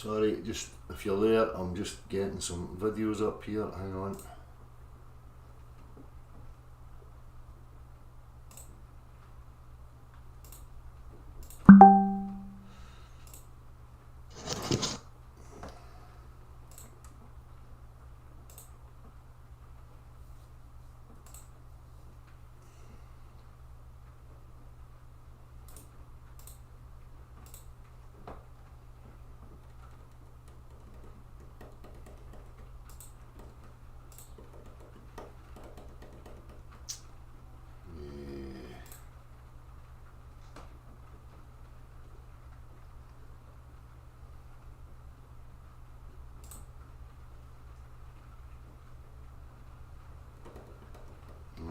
Sorry, just if you're there, I'm just getting some videos up here. Hang on.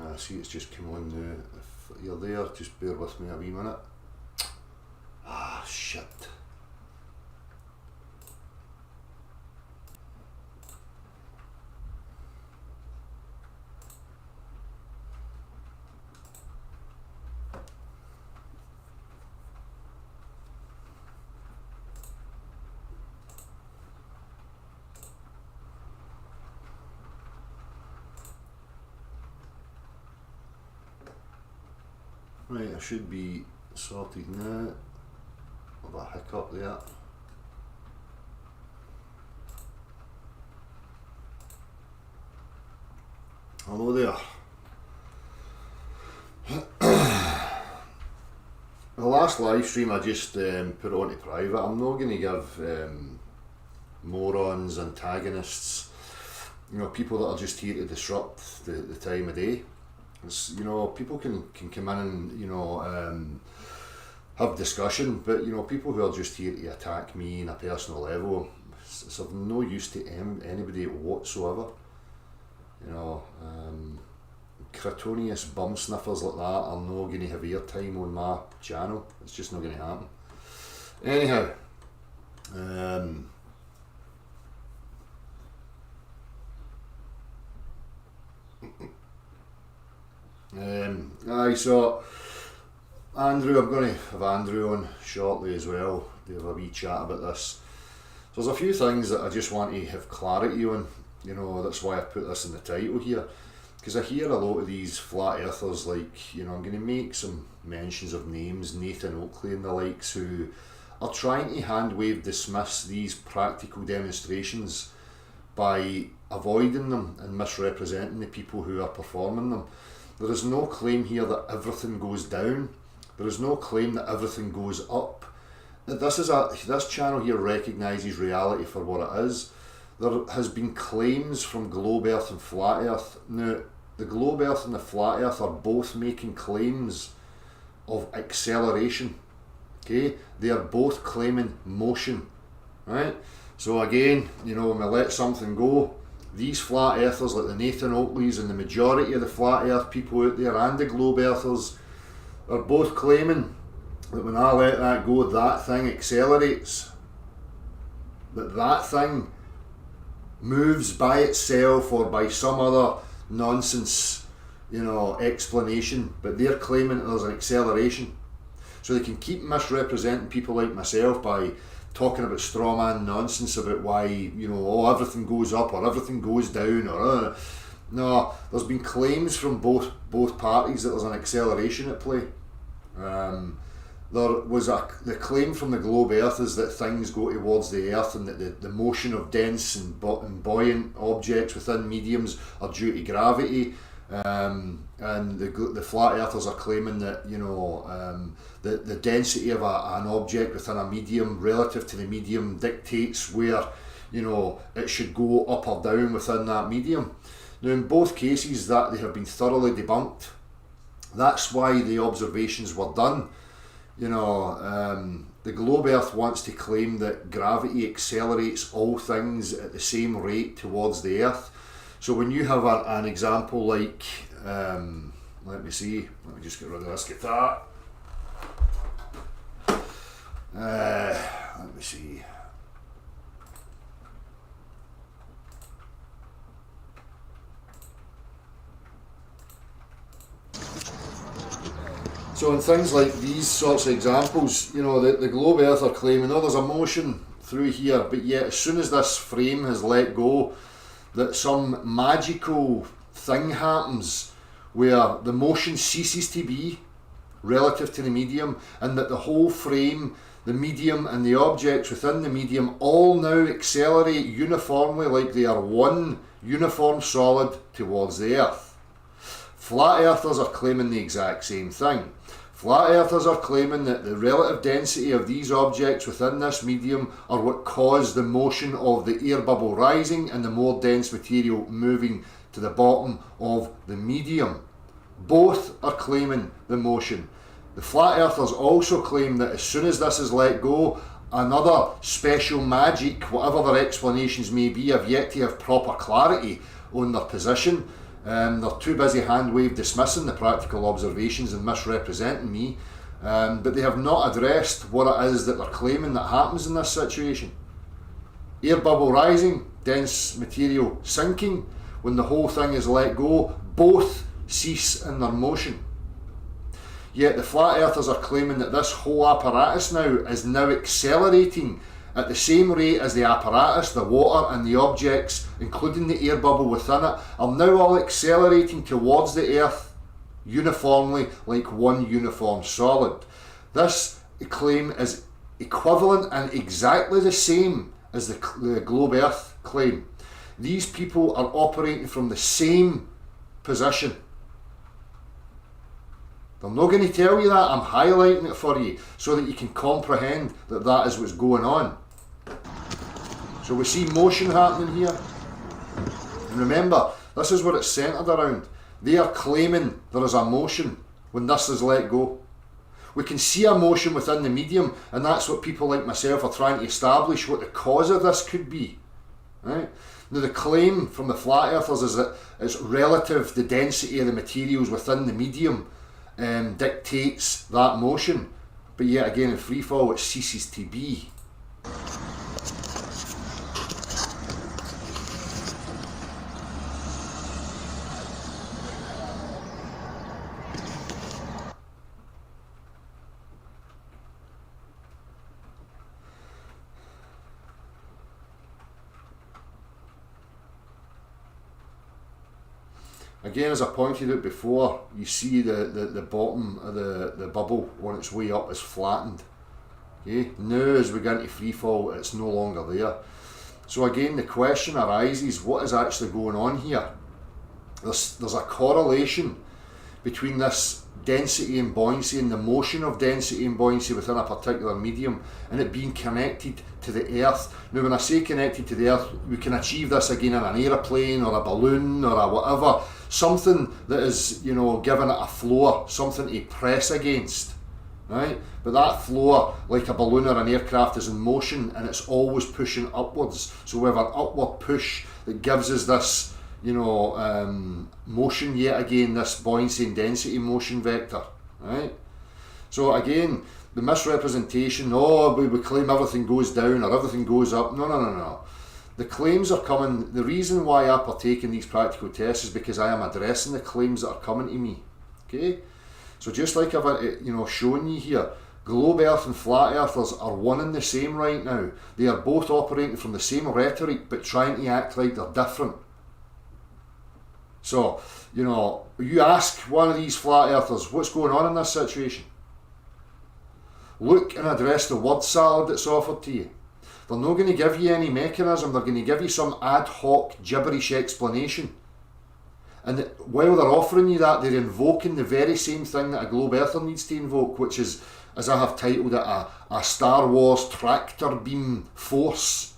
I see it's just come on now. If you're there, just bear with me a wee minute. Ah, shit. Right, I should be sorted now. I've got a hiccup there. Hello there. The last live stream I just put it onto private. I'm not going to give morons, antagonists, people that are just here to disrupt the time of day. It's, people can come in and have discussion, but people who are just here to attack me on a personal level, it's of no use to anybody whatsoever. Cretonius bum sniffers like that are not going to have airtime on my channel. It's just not going to happen. Anyhow, so Andrew, I'm going to have Andrew on shortly as well to have a wee chat about this. So there's a few things that I just want to have clarity on, that's why I put this in the title here, because I hear a lot of these flat earthers, like, I'm going to make some mentions of names, Nathan Oakley and the likes, who are trying to hand-wave dismiss these practical demonstrations by avoiding them and misrepresenting the people who are performing them. There is no claim here that everything goes down. There is no claim that everything goes up. This channel here recognises reality for what it is. There has been claims from Globe Earth and Flat Earth. Now, the Globe Earth and the Flat Earth are both making claims of acceleration. Okay, they are both claiming motion, right? So again, when we let something go, these flat earthers like the Nathan Oakleys and the majority of the flat earth people out there and the globe earthers are both claiming that when I let that go, that thing accelerates, that thing moves by itself or by some other nonsense, explanation, but they're claiming that there's an acceleration. So they can keep misrepresenting people like myself by talking about straw man nonsense about why, everything goes up or everything goes down or no, there's been claims from both parties that there's an acceleration at play. There was the claim from the globe earth is that things go towards the earth and that the motion of dense and buoyant objects within mediums are due to gravity. And the flat earthers are claiming that the density of an object within a medium relative to the medium dictates where it should go up or down within that medium. Now in both cases that they have been thoroughly debunked. That's why the observations were done. The globe earth wants to claim that gravity accelerates all things at the same rate towards the earth. So when you have an example like, let me just get rid of this guitar. Let me see. So in things like these sorts of examples, the globe earth are claiming, there's a motion through here, but yet as soon as this frame has let go, that some magical thing happens where the motion ceases to be relative to the medium, and that the whole frame, the medium and the objects within the medium all now accelerate uniformly like they are one uniform solid towards the Earth. Flat earthers are claiming the exact same thing. Flat earthers are claiming that the relative density of these objects within this medium are what cause the motion of the air bubble rising and the more dense material moving to the bottom of the medium. Both are claiming the motion. The flat earthers also claim that as soon as this is let go, another special magic, whatever their explanations may be, have yet to have proper clarity on their position. They're too busy hand-wave dismissing the practical observations and misrepresenting me, but they have not addressed what it is that they're claiming that happens in this situation. Air bubble rising, dense material sinking. When the whole thing is let go, both cease in their motion. Yet the flat earthers are claiming that this whole apparatus is now accelerating at the same rate as the apparatus, the water and the objects, including the air bubble within it, are now all accelerating towards the Earth uniformly like one uniform solid. This claim is equivalent and exactly the same as the globe Earth claim. These people are operating from the same position. They're not going to tell you that. I'm highlighting it for you so that you can comprehend that that is what's going on. So we see motion happening here. And remember, this is what it's centred around. They are claiming there is a motion when this is let go. We can see a motion within the medium, and that's what people like myself are trying to establish what the cause of this could be. Right? Now the claim from the flat earthers is that it's relative, the density of the materials within the medium dictates that motion, but yet again in free fall it ceases to be. Again, as I pointed out before, you see the bottom of the bubble on its way up is flattened. Okay? Now as we get into free fall, it's no longer there. So again, the question arises, what is actually going on here? There's a correlation between this density and buoyancy and the motion of density and buoyancy within a particular medium and it being connected to the Earth. Now when I say connected to the Earth, we can achieve this again in an aeroplane or a balloon or a whatever, something that is, given it a floor, something to press against, right? But that floor, like a balloon or an aircraft, is in motion and it's always pushing upwards. So we have an upward push that gives us this motion yet again, this buoyancy and density motion vector, right? So again, the misrepresentation, we claim everything goes down or everything goes up. No. The claims are coming. The reason why I partake in these practical tests is because I am addressing the claims that are coming to me. Okay? So just like I've shown you here, globe earth and flat earthers are one and the same right now. They are both operating from the same rhetoric but trying to act like they're different. So, you ask one of these flat earthers, what's going on in this situation? Look and address the word salad that's offered to you. They're not going to give you any mechanism, they're going to give you some ad hoc gibberish explanation. And while they're offering you that, they're invoking the very same thing that a globe earther needs to invoke, which is, as I have titled it, a Star Wars tractor beam force.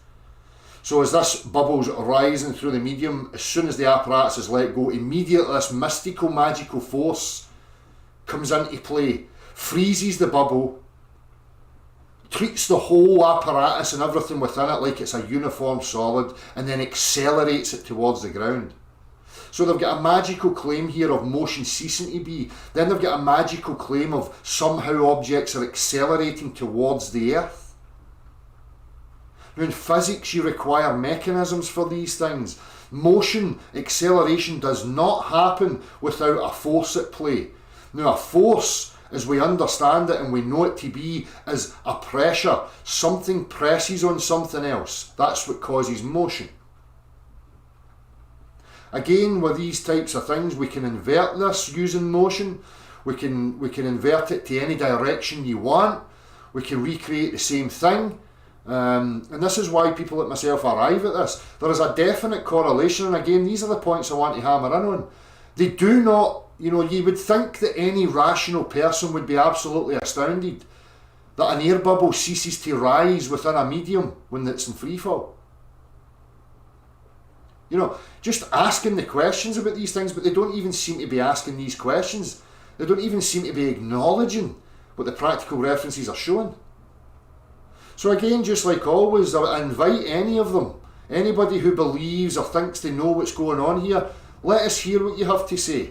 So as this bubble's rising through the medium, as soon as the apparatus is let go, immediately this mystical, magical force comes into play, freezes the bubble, treats the whole apparatus and everything within it like it's a uniform solid, and then accelerates it towards the ground. So they've got a magical claim here of motion ceasing to be. Then they've got a magical claim of somehow objects are accelerating towards the Earth. Now in physics you require mechanisms for these things. Motion, acceleration does not happen without a force at play. Now a force as we understand it and we know it to be, is a pressure. Something presses on something else. That's what causes motion. Again, with these types of things, we can invert this using motion. We can invert it to any direction you want. We can recreate the same thing. And this is why people like myself arrive at this. There is a definite correlation, and again, these are the points I want to hammer in on. They do not, you would think that any rational person would be absolutely astounded that an air bubble ceases to rise within a medium when it's in free fall. Just asking the questions about these things, but they don't even seem to be asking these questions. They don't even seem to be acknowledging what the practical references are showing. So again, just like always, I invite any of them, anybody who believes or thinks they know what's going on here, let us hear what you have to say.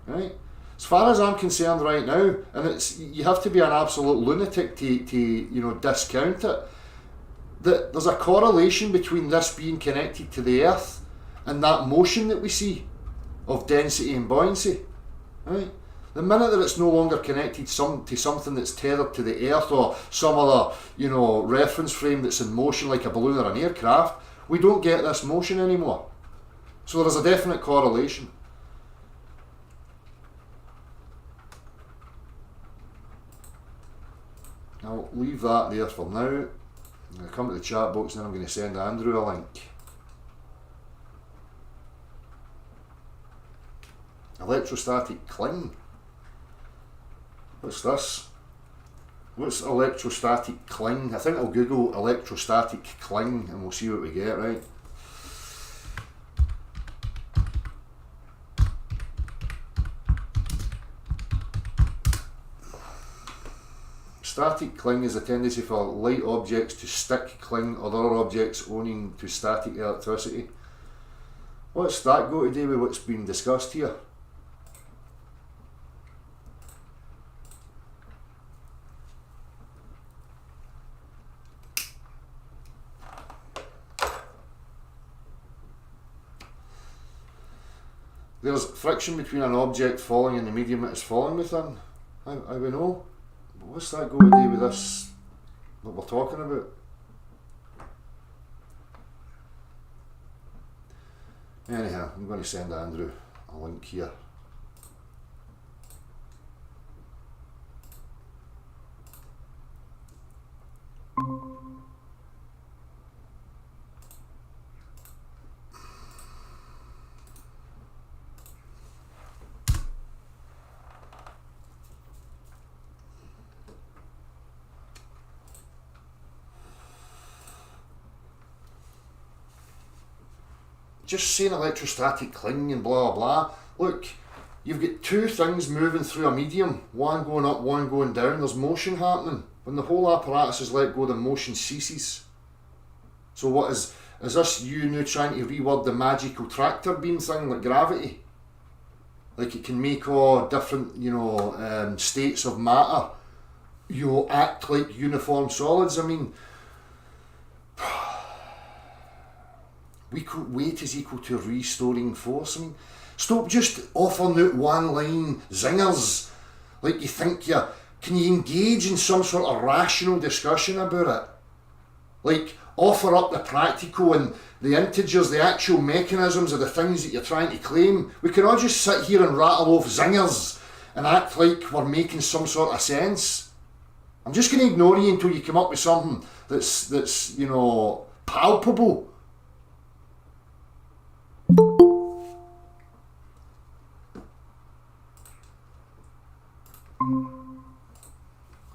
Right? As far as I'm concerned right now, and you have to be an absolute lunatic to discount it, that there's a correlation between this being connected to the Earth and that motion that we see of density and buoyancy. Right? The minute that it's no longer connected to something that's tethered to the Earth or some other, reference frame that's in motion like a balloon or an aircraft, we don't get this motion anymore. So there's a definite correlation. I'll leave that there for now. I'm going to come to the chat box and then I'm going to send Andrew a link. Electrostatic cling. What's this? What's electrostatic cling? I think I'll Google electrostatic cling and we'll see what we get, right? Static cling is a tendency for light objects to stick, cling, or other objects owing to static electricity. What's that got to do with what's been discussed here? There's friction between an object falling and the medium it is falling within. I would know. But what's that got to do with this, what we're talking about? Anyhow, I'm going to send Andrew a link here. Just saying electrostatic cling and blah blah. Look, you've got two things moving through a medium, one going up, one going down. There's motion happening. When the whole apparatus is let go, the motion ceases. So what is this you now trying to reword the magical tractor beam thing like gravity? Like it can make all different, states of matter, act like uniform solids. I mean, weight is equal to restoring force. I mean, stop just offering out one line zingers like you think can you engage in some sort of rational discussion about it? Like offer up the practical and the integers, the actual mechanisms of the things that you're trying to claim. We can all just sit here and rattle off zingers and act like we're making some sort of sense. I'm just going to ignore you until you come up with something that's palpable.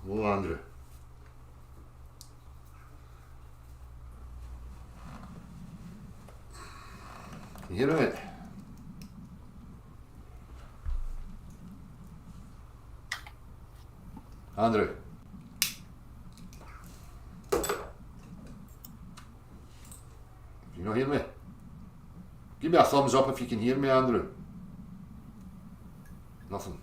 Hello, Andrew. Can you hear me? Andrew. Can you not hear me? Give me a thumbs up if you can hear me, Andrew. Nothing.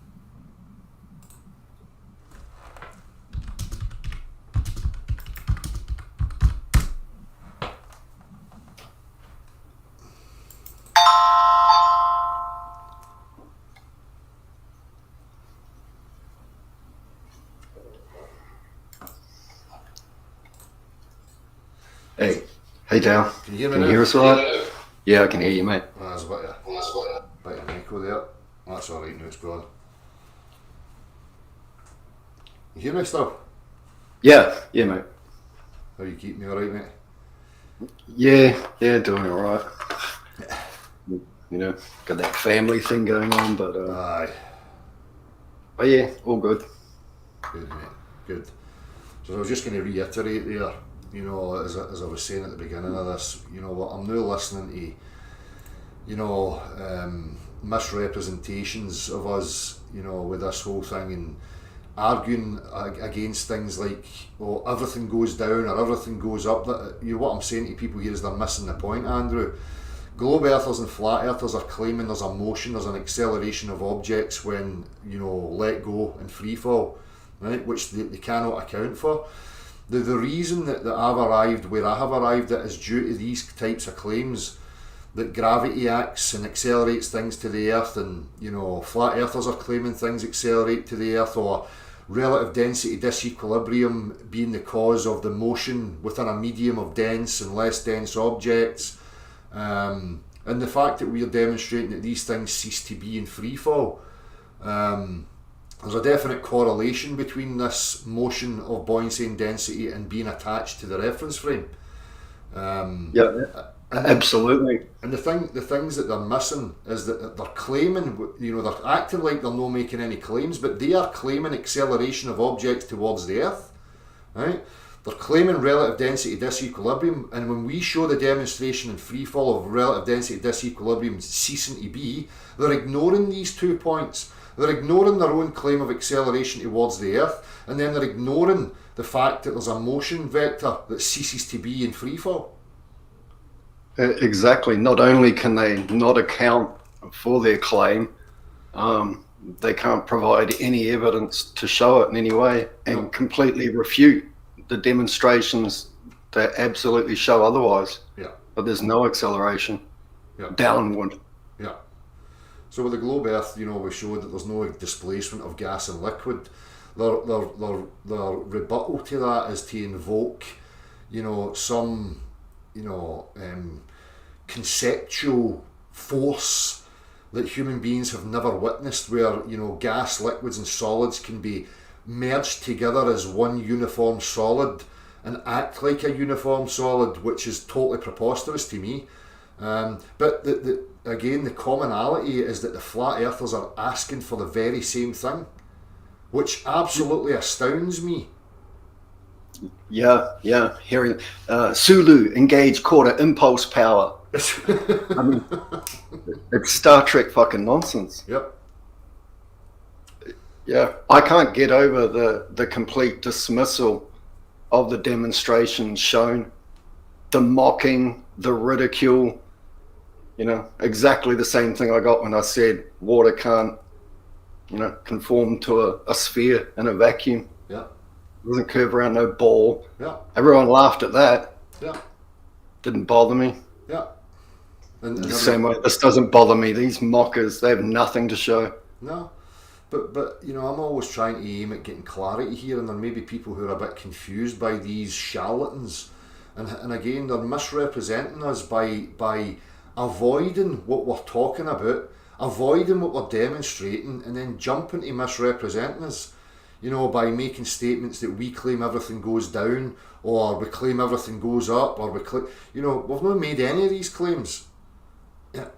Hey Dale, Can you hear me can you now? hear us all right? Yeah, I can hear you, mate. There's a bit of an echo there. That's alright, now it's gone. You hear me still? Yeah, mate. How you keep me alright, mate? Yeah, doing all right. You know, got that family thing going on, Aye, but yeah, all good. good, mate. Good. So I was just going to reiterate there, you know, as I was saying at the beginning of this, you know what, I'm now listening to, you know, misrepresentations of us, you know, with this whole thing, and arguing against things like, oh, everything goes down or everything goes up. That, you know, what I'm saying to people here is they're missing the point, Andrew. Globe earthers and flat earthers are claiming there's a motion, there's an acceleration of objects when, you know, let go and free fall, right, which they cannot account for. The reason that I've arrived where I have arrived at is due to these types of claims that gravity acts and accelerates things to the earth, and, you know, flat earthers are claiming things accelerate to the earth, or relative density disequilibrium being the cause of the motion within a medium of dense and less dense objects. And the fact that we are demonstrating that these things cease to be in free fall. There's a definite correlation between this motion of buoyancy and density and being attached to the reference frame. Absolutely. And the things that they're missing is that they're claiming, you know, they're acting like they're not making any claims, but they are claiming acceleration of objects towards the Earth, right? They're claiming relative density disequilibrium, and when we show the demonstration in free fall of relative density disequilibrium ceasing to be, they're ignoring these 2 points. They're ignoring their own claim of acceleration towards the Earth, and then they're ignoring the fact that there's a motion vector that ceases to be in free fall. Exactly. Not only can they not account for their claim, they can't provide any evidence to show it in any way, and completely refute the demonstrations that absolutely show otherwise. Yeah. But there's no acceleration downward. Yeah. So with the globe Earth, you know, we showed that there's no displacement of gas and liquid. Their rebuttal to that is to invoke, you know, some, you know, conceptual force that human beings have never witnessed, where, you know, gas, liquids and solids can be merged together as one uniform solid and act like a uniform solid, which is totally preposterous to me. But again, the commonality is that the flat earthers are asking for the very same thing, which absolutely astounds me. Yeah. Hearing Sulu engage quarter impulse power. I mean, it's Star Trek fucking nonsense. Yep. Yeah, I can't get over the complete dismissal of the demonstrations shown, the mocking, the ridicule. You know, exactly the same thing I got when I said water can't, you know, conform to a sphere in a vacuum. Yeah. It doesn't curve around no ball. Yeah. Everyone laughed at that. Yeah. Didn't bother me. Yeah. And the same way, this doesn't bother me. These mockers, they have nothing to show. No. But you know, I'm always trying to aim at getting clarity here, and there may be people who are a bit confused by these charlatans, and again, they're misrepresenting us by avoiding what we're talking about, avoiding what we're demonstrating, and then jumping to misrepresenting us, you know, by making statements that we claim everything goes down, or we claim everything goes up, or we claim, you know, we've not made any of these claims. Yeah.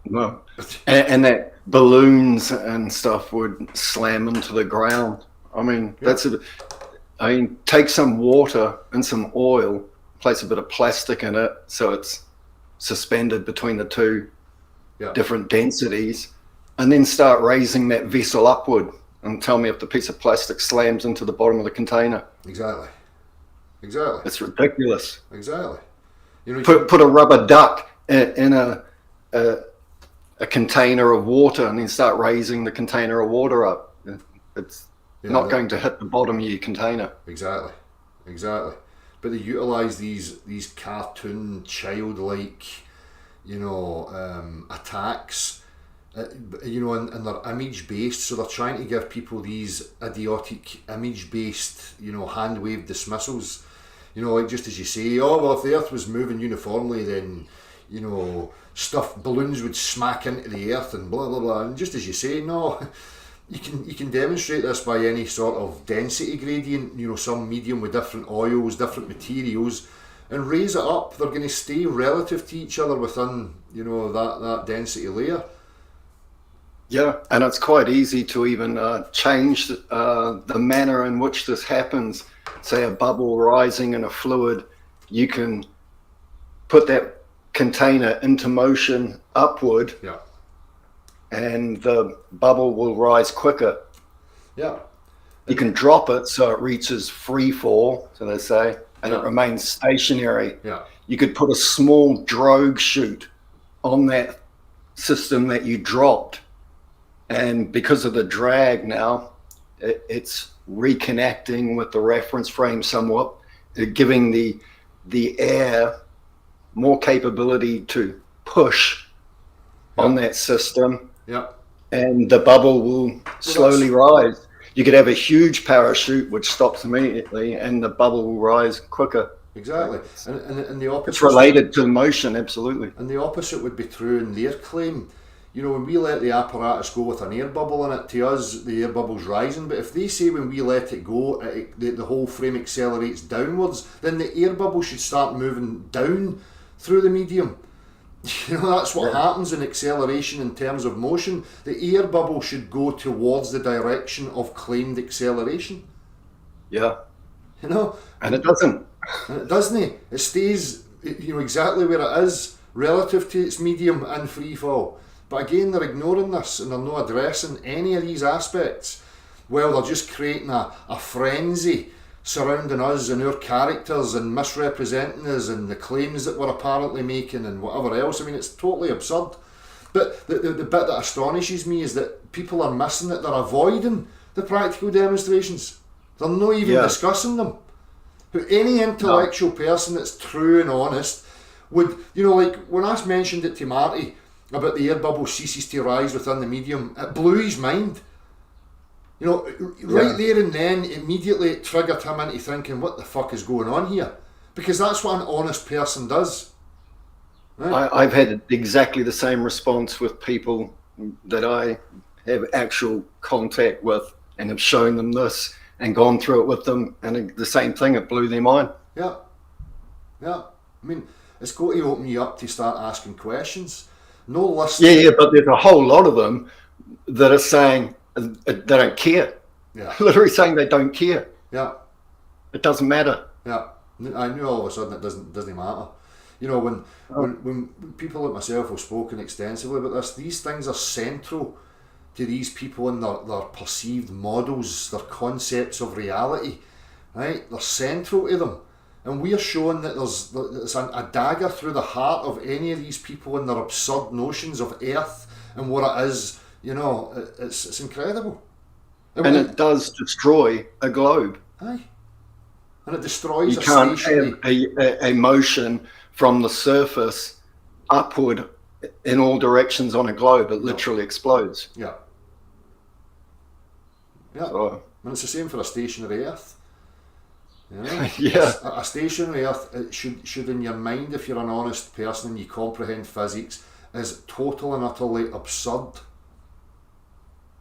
No. And that balloons and stuff would slam into the ground. I mean, take some water and some oil, place a bit of plastic in it so it's suspended between the two different densities, and then start raising that vessel upward and tell me if the piece of plastic slams into the bottom of the container. Exactly. It's ridiculous. Exactly. You know, put a rubber duck in a container of water and then start raising the container of water up. It's not going to hit the bottom of your container. Exactly. But they utilise these cartoon, childlike, you know, attacks, you know, and they're image based. So they're trying to give people these idiotic image based, you know, hand wave dismissals. You know, like just as you say, oh well, if the Earth was moving uniformly, then you know, balloons would smack into the Earth and blah blah blah. And just as you say, no, you can demonstrate this by any sort of density gradient. You know, some medium with different oils, different materials, and raise it up. They're going to stay relative to each other within, you know, that density layer. Yeah, and it's quite easy to even change the manner in which this happens. Say a bubble rising in a fluid, you can put that container into motion upward, Yeah. and the bubble will rise quicker. Yeah. You can drop it so it reaches free fall, so they say, and Yeah. it remains stationary. Yeah. You could put a small drogue chute on that system that you dropped, and because of the drag now, it's reconnecting with the reference frame somewhat, giving the air more capability to push on that system, Yeah. and the bubble will slowly rise. You could have a huge parachute which stops immediately, and the bubble will rise quicker. Exactly. And the opposite. It's related to motion, absolutely. And the opposite would be true in their claim. You know, when we let the apparatus go with an air bubble in it, to us the air bubble's rising. But if they say when we let it go, the whole frame accelerates downwards, then the air bubble should start moving down through the medium. You know, that's what happens in acceleration in terms of motion. The air bubble should go towards the direction of claimed acceleration. Yeah. You know? And it doesn't. And it doesn't. It stays, you know, exactly where it is relative to its medium and free fall. But again, they're ignoring this and they're not addressing any of these aspects. Well, they're just creating a frenzy surrounding us and our characters and misrepresenting us and the claims that we're apparently making and whatever else. I mean, it's totally absurd. But the bit that astonishes me is that people are missing it. They're avoiding the practical demonstrations. They're not even discussing them. Any intellectual person that's true and honest would, you know, like when I mentioned it to Marty about the air bubble ceases to rise within the medium, it blew his mind. You know, right there and then, immediately it triggered him into thinking, what the fuck is going on here? Because that's what an honest person does. Right? I've had exactly the same response with people that I have actual contact with and have shown them this and gone through it with them, and the same thing, it blew their mind. Yeah. I mean, it's got to open you up to start asking questions. No listening. Yeah, but there's a whole lot of them that are saying they don't care. Yeah. Literally saying they don't care. Yeah. It doesn't matter. Yeah. I knew all of a sudden it doesn't matter. You know, when people like myself have spoken extensively about this, these things are central to these people and their perceived models, their concepts of reality, right? They're central to them. And we are showing that there's a dagger through the heart of any of these people and their absurd notions of Earth and what it is. You know, it's incredible. And it does destroy a globe. Aye. And it destroys You can't stationary... have a motion from the surface upward in all directions on a globe. It literally explodes. Yeah. Yeah. So, And it's the same for a stationary Earth. You know? yeah. A stationary Earth, it should in your mind, if you're an honest person and you comprehend physics, is total and utterly absurd.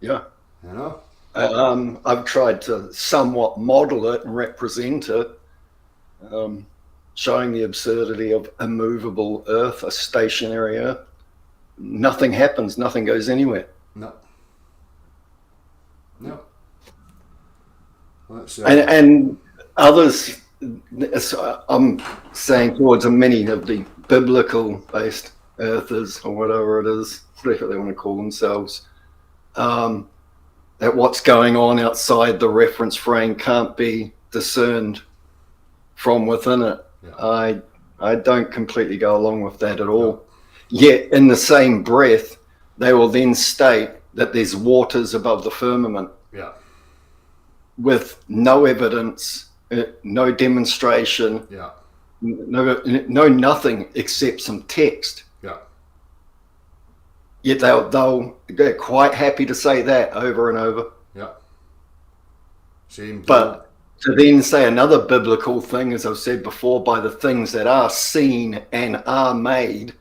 Yeah. You know? I've tried to somewhat model it and represent it, showing the absurdity of a movable Earth, a stationary Earth. Nothing happens, nothing goes anywhere. No. Let's, And others, I'm saying towards many of the biblical based earthers or whatever it is, whatever they want to call themselves, that what's going on outside the reference frame can't be discerned from within it. Yeah. I don't completely go along with that at all. Yet in the same breath, they will then state that there's waters above the firmament. Yeah. With no evidence, no demonstration, Yeah. no nothing except some text. Yeah. Yet they're quite happy to say that over and over. Yeah. Same. But to then say another biblical thing, as I've said before, by the things that are seen and are made,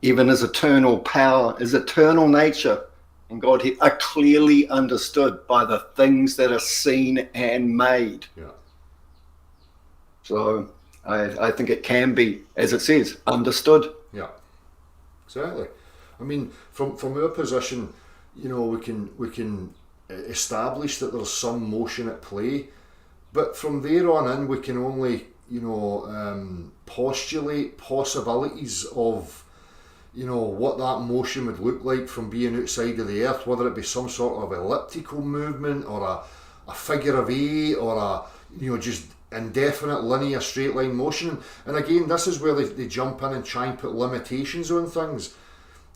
even as eternal power, as eternal nature and God are clearly understood by the things that are seen and made. Yeah. So I think it can be, as it says, understood. Yeah, exactly. I mean, from our position, we can establish that there's some motion at play, but from there on in, we can only postulate possibilities of what that motion would look like from being outside of the earth, whether it be some sort of elliptical movement or a figure of eight or a just indefinite linear straight line motion. And again, this is where they jump in and try and put limitations on things,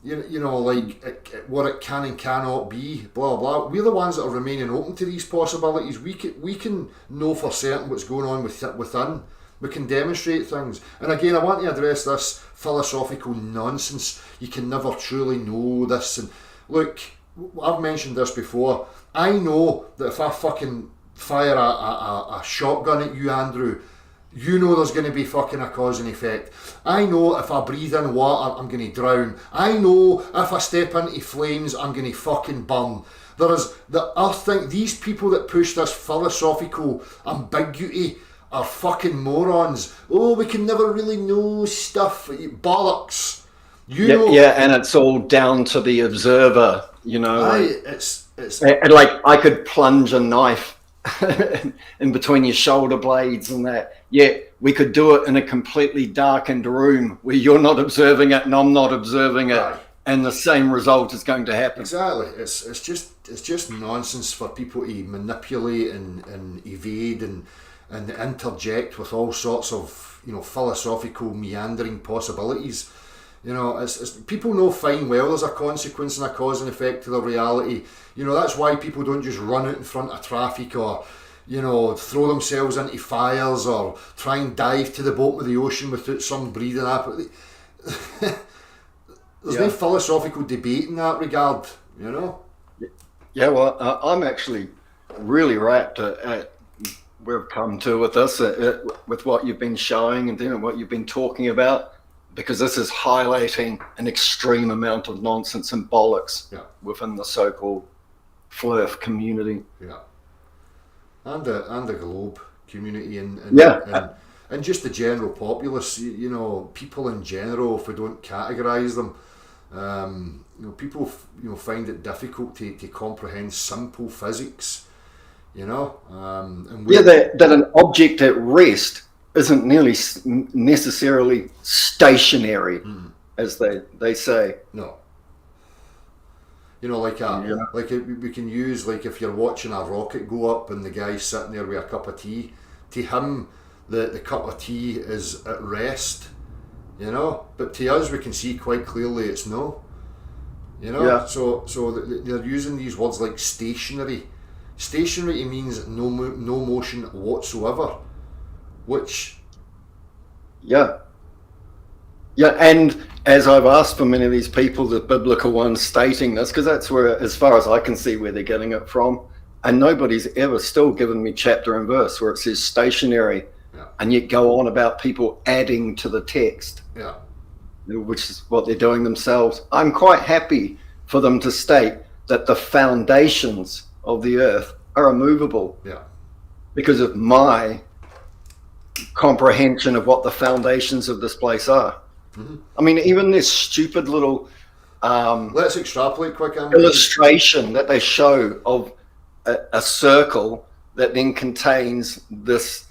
like what it can and cannot be, blah blah. We're the ones that are remaining open to these possibilities. We can know for certain what's going on within. We can demonstrate things. And again, I want to address this philosophical nonsense. You can never truly know this. And look, I've mentioned this before. I know that if I fucking fire a shotgun at you, Andrew, there's going to be fucking a cause and effect. I know if I breathe in water, I'm going to drown. I know if I step into flames, I'm going to fucking burn. There is the earth thing. These people that push this philosophical ambiguity are fucking morons. Oh, we can never really know stuff. Bollocks. Yeah, and it's all down to the observer, It's and like I could plunge a knife in between your shoulder blades and that. Yeah, we could do it in a completely darkened room where you're not observing it and I'm not observing it, Aye. and the same result is going to happen. Exactly. It's just nonsense for people to manipulate and evade and interject with all sorts of philosophical meandering possibilities. It's people know fine well there's a consequence and a cause and effect to the reality. That's why people don't just run out in front of traffic or throw themselves into fires or try and dive to the bottom of the ocean without some breathing apparatus. There's no philosophical debate in that regard. Yeah, well, I'm actually really rapt at where we've come to with this, with what you've been showing and what you've been talking about, because this is highlighting an extreme amount of nonsense and bollocks within the so-called FLIRF community. Yeah. And the globe community and just the general populace, people in general, if we don't categorise them, people find it difficult to comprehend simple physics, and that an object at rest isn't nearly necessarily stationary, as they say. No. Like we can use, like, if you're watching a rocket go up and the guy's sitting there with a cup of tea, to him the cup of tea is at rest, but to us we can see quite clearly it's no. So they're using these words like stationary. Stationary means no motion whatsoever, which and as I've asked for many of these people, the biblical ones stating this, because that's where, as far as I can see, where they're getting it from, and nobody's ever still given me chapter and verse where it says stationary, and yet go on about people adding to the text, which is what they're doing themselves. I'm quite happy for them to state that the foundations of the earth are immovable, because of my comprehension of what the foundations of this place are. I mean, even this stupid little let's extrapolate quick illustration that they show of a circle that then contains this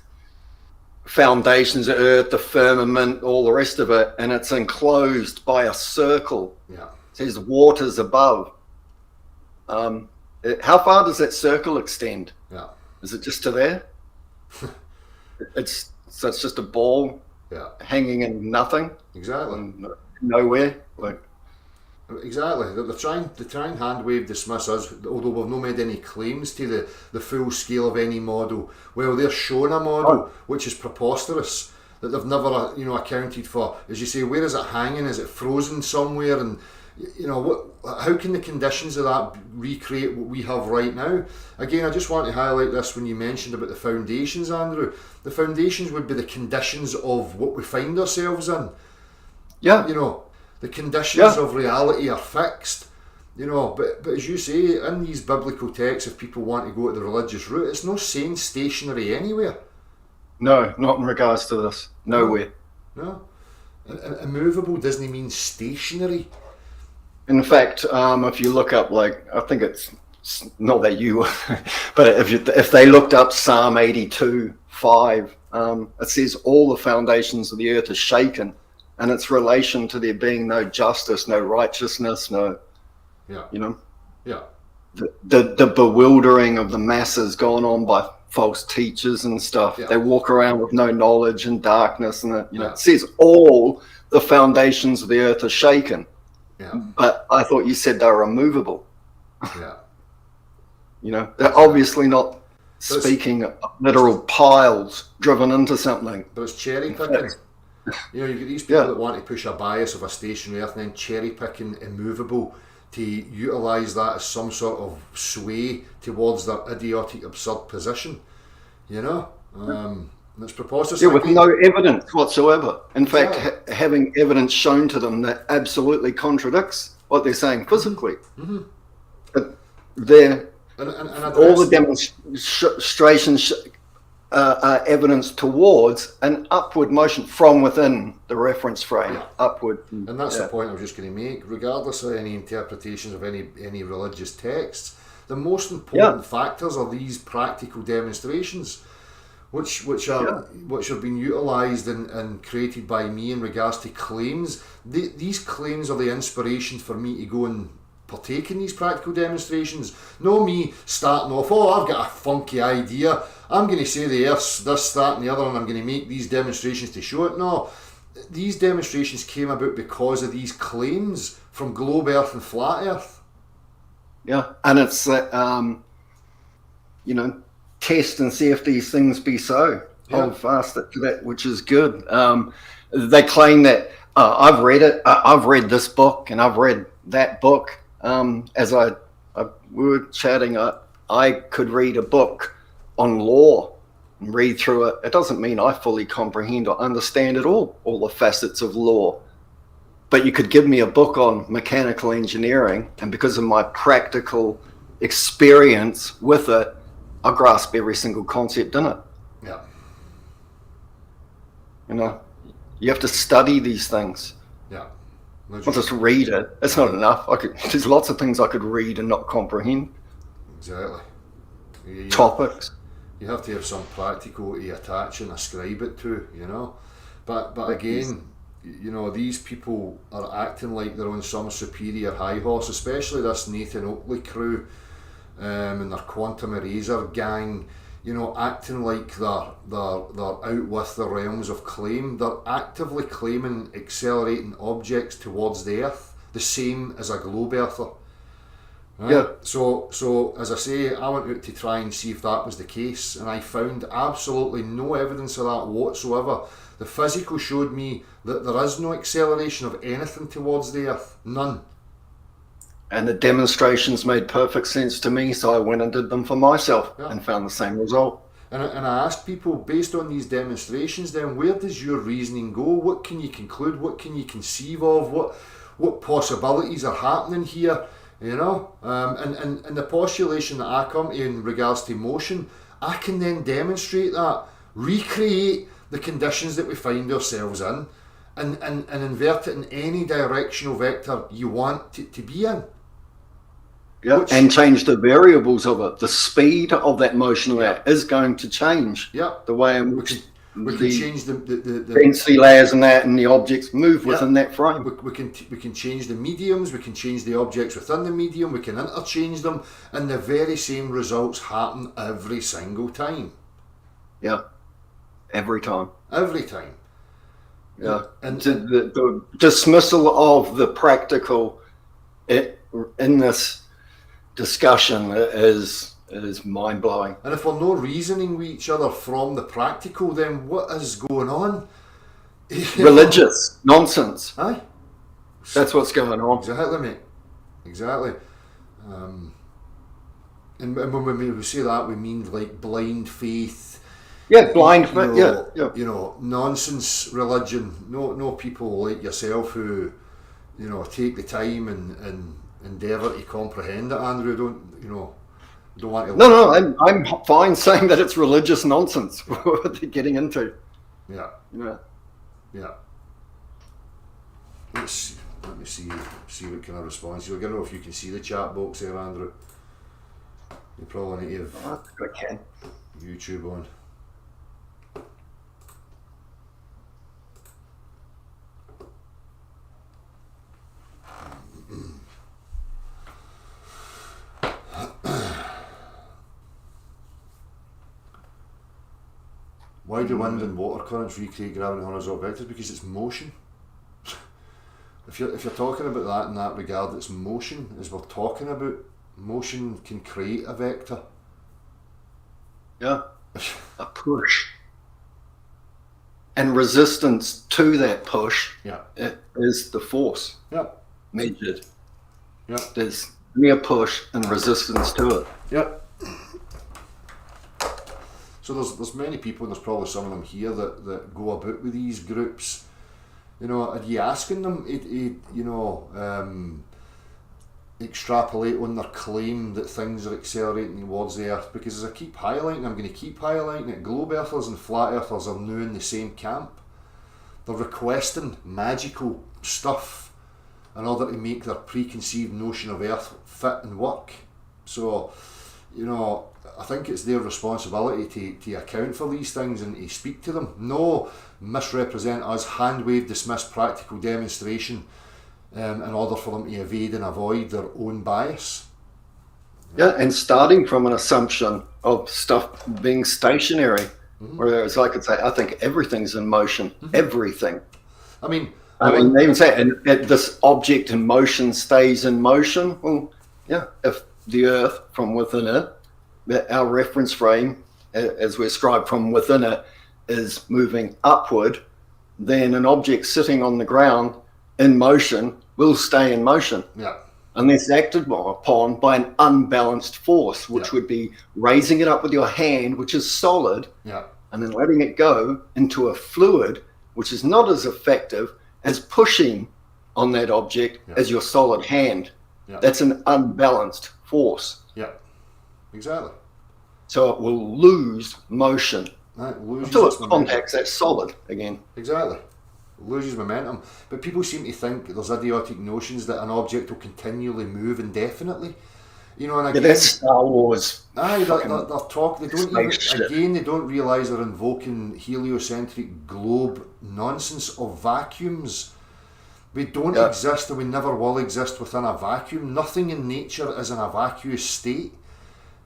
foundations of earth, the firmament, all the rest of it, and it's enclosed by a circle. It says waters above. How far does that circle extend? Is it just to there? It's just a ball hanging in nothing. Exactly. Nowhere. Exactly. They're trying to hand wave dismiss us, although we've not made any claims to the full scale of any model. Well, they're showing a model which is preposterous, that they've never accounted for. As you say, where is it hanging? Is it frozen somewhere? And you know, how can the conditions of that recreate what we have right now? Again, I just want to highlight this when you mentioned about the foundations, Andrew. The foundations would be the conditions of what we find ourselves in. Yeah. You know, the conditions of reality are fixed. You know, but as you say, in these biblical texts, if people want to go to the religious route, it's not saying stationary anywhere. No, not in regards to this. Nowhere. No. Immovable doesn't mean stationary. In fact, if you look up, like, I think it's not that you, but if they looked up Psalm 82:5, it says all the foundations of the earth are shaken, and its relation to there being no justice, no righteousness, no, you know, the bewildering of the masses gone on by false teachers and stuff. They walk around with no knowledge and darkness, and it says all the foundations of the earth are shaken. But I thought you said they were immovable. You know, they're obviously not speaking of literal piles driven into something. But it's cherry picking. You know, you get these people that want to push a bias of a stationary earth and then cherry picking immovable to utilise that as some sort of sway towards their idiotic, absurd position. You know? It's preposterous. Yeah, with no evidence whatsoever. In fact, having evidence shown to them that absolutely contradicts what they're saying physically. But they're all the demonstrations are evidence towards an upward motion from within the reference frame, upward. And that's the point I was just going to make. Regardless of any interpretations of any religious texts, the most important factors are these practical demonstrations, which have been utilised and created by me in regards to claims. These claims are the inspiration for me to go and partake in these practical demonstrations. No me starting off, I've got a funky idea, I'm going to say the earth's this, that and the other, and I'm going to make these demonstrations to show it. No, these demonstrations came about because of these claims from globe earth and flat earth. Yeah, and it's you know, test and see if these things be so. Hold fast to that, which is good. They claim that I've read it. I've read this book and I've read that book. As we were chatting, I could read a book on law and read through it. It doesn't mean I fully comprehend or understand at all the facets of law. But you could give me a book on mechanical engineering, and because of my practical experience with it, I grasp every single concept in it. Yeah. You know, you have to study these things. Yeah. Not just read it. It's not enough. There's lots of things I could read and not comprehend. Exactly. Topics. You have to have some practical to attach and ascribe it to, you know. But again, you know, these people are acting like they're on some superior high horse, especially this Nathan Oakley crew and their Quantum Eraser gang, you know, acting like they're out with the realms of claim. They're actively claiming accelerating objects towards the Earth, the same as a globe earther. Right? Yeah. So as I say, I went out to try and see if that was the case, and I found absolutely no evidence of that whatsoever. The physical showed me that there is no acceleration of anything towards the Earth. None. And the demonstrations made perfect sense to me, so I went and did them for myself and found the same result. And I asked people, based on these demonstrations, then where does your reasoning go? What can you conclude? What can you conceive of? What possibilities are happening here? You know, and the postulation that I come to in regards to motion, I can then demonstrate that, recreate the conditions that we find ourselves in, and invert it in any directional vector you want it to be in. Yeah, and change the variables of it. The speed of that motion is going to change. Yeah, the way in which we can change the density layers and that, and the objects move within that frame. We can change the mediums. We can change the objects within the medium. We can interchange them, and the very same results happen every single time. Yeah, every time. Every time. Yeah, and the dismissal of the practical in this discussion is mind-blowing. And if we're not reasoning with each other from the practical, then what is going on? Religious nonsense. Aye. That's what's going on. Exactly, mate. Exactly. And when we say that, we mean like blind faith. Yeah, blind faith. Yeah. You know, nonsense religion. No people like yourself who, you know, take the time and endeavour to comprehend it. Andrew, don't want to. No, I'm fine saying that it's religious nonsense what they're getting into. Yeah. Yeah. Let me see what kind of response you'll get. I don't know if you can see the chat box there, Andrew. You probably need to have I can. YouTube on. Why do wind and water currents recreate gravity on horizontal vectors? Because it's motion. If you're talking about that in that regard, it's motion. As we're talking about, motion can create a vector. Yeah. A push. And resistance to that push is the force measured. Yeah. There's mere push and resistance to it. Yeah. So there's many people, and there's probably some of them here that go about with these groups. You know, are you asking them extrapolate on their claim that things are accelerating towards the Earth? Because as I keep highlighting, I'm going to keep highlighting it, globe earthers and flat earthers are now in the same camp. They're requesting magical stuff in order to make their preconceived notion of Earth fit and work. So, you know, I think it's their responsibility to account for these things and to speak to them. No misrepresent us, hand wave, dismiss practical demonstration in order for them to evade and avoid their own bias. Yeah, and starting from an assumption of stuff being stationary, whereas I could say, I think everything's in motion, everything. I mean, they even say, and this object in motion stays in motion. Well, yeah, if the Earth from within it, our reference frame, as we ascribe from within it, is moving upward, then an object sitting on the ground in motion will stay in motion. Yeah. Unless acted upon by an unbalanced force, which would be raising it up with your hand, which is solid, and then letting it go into a fluid, which is not as effective as pushing on that object as your solid hand. Yeah. That's an unbalanced force. Yeah, exactly. So it will lose motion until it contacts that solid again. Exactly. Loses momentum. But people seem to think there's idiotic notions that an object will continually move indefinitely. You know, and again, that's Star Wars. They're talking. They don't realise they're invoking heliocentric globe nonsense of vacuums. We don't exist, and we never will exist within a vacuum. Nothing in nature is in a vacuous state.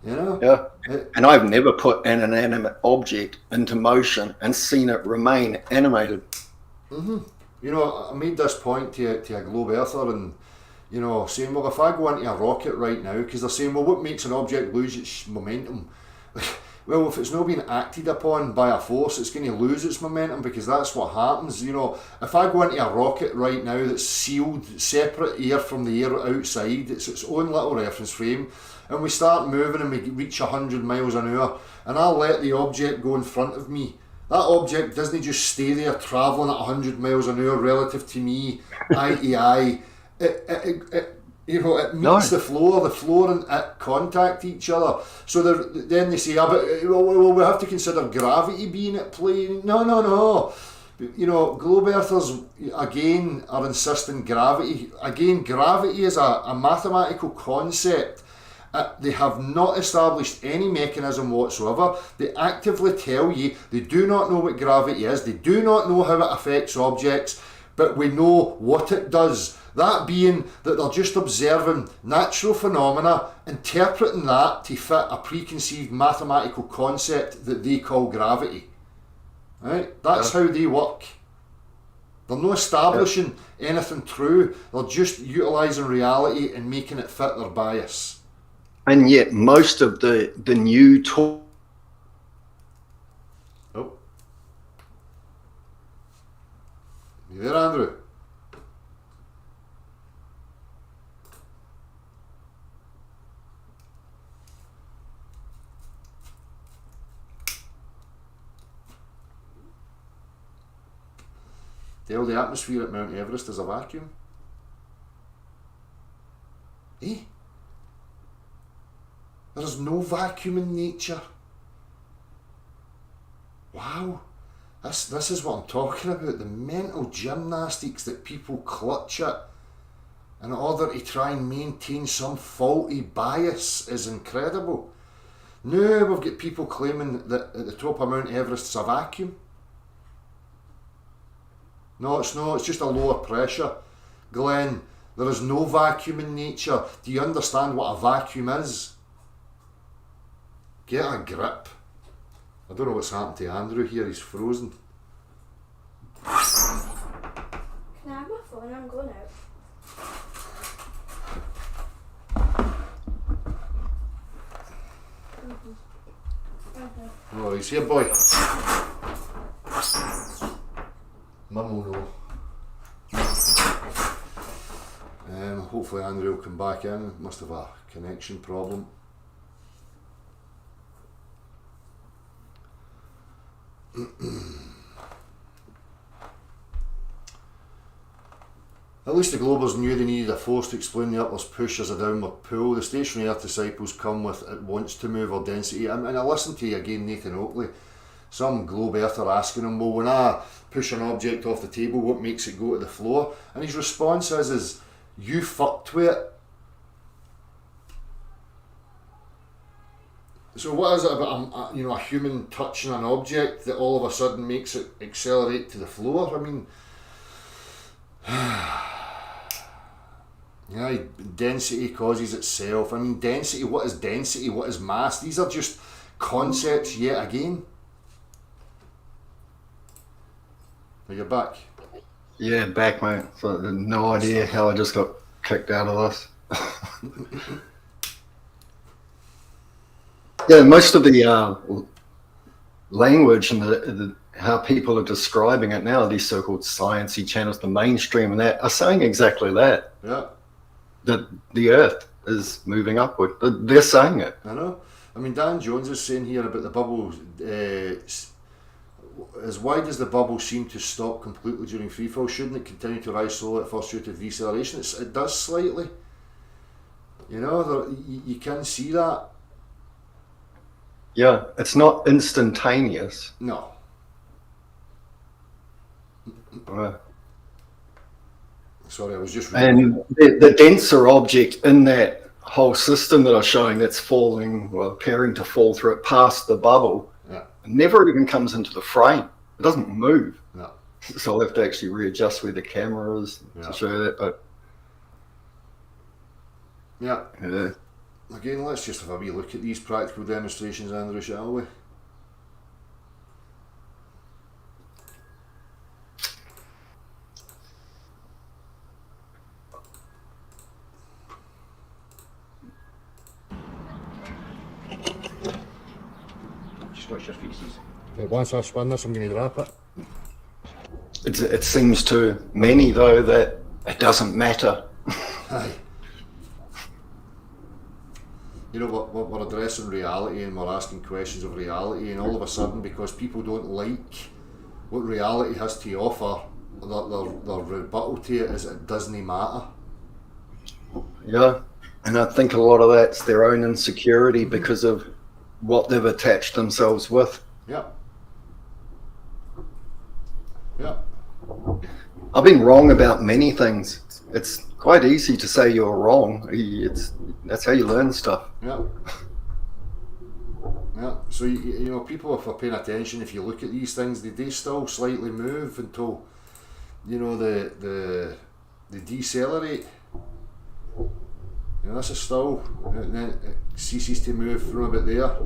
You know. Yeah. And I've never put an inanimate object into motion and seen it remain animated. You know, I made this point to a globe earther, and you know, saying, well, if I go into a rocket right now, because they're saying, well, what makes an object lose its momentum? Well, if it's not being acted upon by a force, it's going to lose its momentum, because that's what happens. You know, if I go into a rocket right now that's sealed, separate air from the air outside, it's its own little reference frame, and we start moving and we reach 100 miles an hour, and I'll let the object go in front of me, that object doesn't just stay there travelling at 100 miles an hour relative to me, eye to eye. It meets the floor and it contact each other. So then they say, well, we have to consider gravity being at play. No. You know, globe earthers again are insisting gravity. Again, gravity is a mathematical concept. They have not established any mechanism whatsoever. They actively tell you they do not know what gravity is. They do not know how it affects objects, but we know what it does. That being that they're just observing natural phenomena, interpreting that to fit a preconceived mathematical concept that they call gravity. Right? That's how they work. They're not establishing anything true. They're just utilising reality and making it fit their bias. And yet most of the new talk... Oh. You there, Andrew? Tell the atmosphere at Mount Everest is a vacuum. Eh? There is no vacuum in nature. Wow. This is what I'm talking about. The mental gymnastics that people clutch at in order to try and maintain some faulty bias is incredible. Now we've got people claiming that at the top of Mount Everest is a vacuum. No, it's not. It's just a lower pressure. Glenn, there is no vacuum in nature. Do you understand what a vacuum is? Get a grip. I don't know what's happened to Andrew here. He's frozen. Can I have my phone? I'm going out. Oh, he's here, boy. Mum will know. Hopefully Andrew will come back in. Must have a connection problem. At least the Globers knew they needed a force to explain the upwards push as a downward pull. The stationary earth disciples come with it wants to move or density. And I listened to again Nathan Oakley. Some globe earther asking him, well, when I push an object off the table, what makes it go to the floor? And his response is you fucked with it. So what is it about a human touching an object that all of a sudden makes it accelerate to the floor? I mean, yeah, density causes itself. I mean, density, what is density? What is mass? These are just concepts yet again. Are you back? Yeah, back, mate. So no idea how I just got kicked out of this. Yeah, most of the language and how people are describing it now, these so-called sciencey channels, the mainstream and that, are saying exactly that. Yeah. That the Earth is moving upward. They're saying it. I know. I mean, Dan Jones is saying here about the bubble. As wide as the bubble seemed to stop completely during freefall, shouldn't it continue to rise slowly at first due to deceleration? It does slightly. You know, you can see that. Yeah, it's not instantaneous. No. Sorry, I was just reading. And the denser object in that whole system that I was showing that's falling, well, appearing to fall through it past the bubble, never even comes into the frame. It doesn't move. No. So I'll have to actually readjust where the camera is to show that. But yeah. Again, let's just have a wee look at these practical demonstrations, Andrew, shall we? Just watch your faces. Once I spin this, I'm going to drop it. it seems to many, though, that it doesn't matter. Aye. You know what? We're addressing reality and we're asking questions of reality, and all of a sudden, because people don't like what reality has to offer, their rebuttal to it is it doesn't matter. Yeah, and I think a lot of that's their own insecurity because of what they've attached themselves with. Yeah. Yeah. I've been wrong about many things. It's quite easy to say you're wrong. That's how you learn stuff. Yeah. Yeah. So you know, people, if they're paying attention, if you look at these things, they still slightly move until, you know, they decelerate. You know, this is still, and then it ceases to move from about there.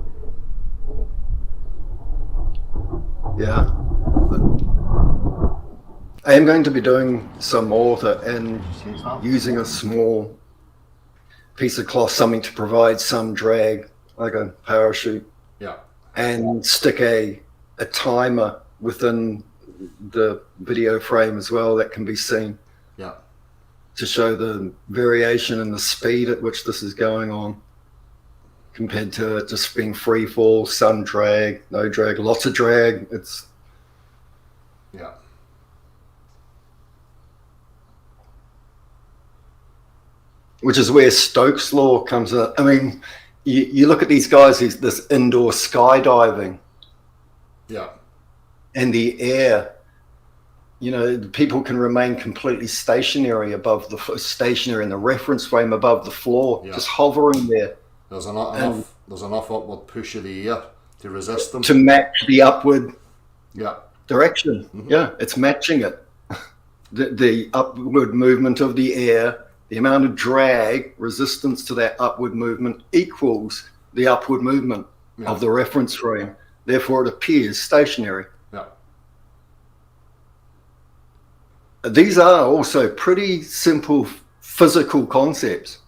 Yeah. I am going to be doing some more and using a small piece of cloth, something to provide some drag, like a parachute. Yeah. And stick a timer within the video frame as well that can be seen. Yeah. To show the variation in the speed at which this is going on compared to it just being free fall, some drag, no drag, lots of drag. It's yeah. which is where Stokes' law comes in. I mean, you look at these guys, this indoor skydiving Yeah. and the air, people can remain completely stationary stationary in the reference frame above the floor, Yeah. just hovering there There's enough upward push of the air to resist them. to match the upward Yeah. direction. Yeah, it's matching it. The upward movement of the air, the amount of drag, resistance to that upward movement equals the upward movement of the reference frame. Therefore, it appears stationary. Yeah. These are also pretty simple physical concepts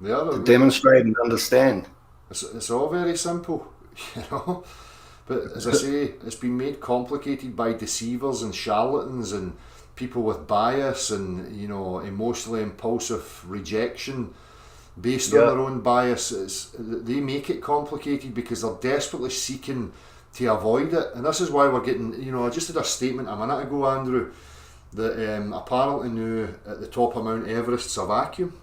They are. to demonstrate and understand. It's all very simple, But as I say, it's been made complicated by deceivers and charlatans and people with bias and emotionally impulsive rejection based on their own bias. They make it complicated because they're desperately seeking to avoid it, and this is why we're getting. I just did a statement a minute ago, Andrew, that apparently now at the top of Mount Everest's a vacuum.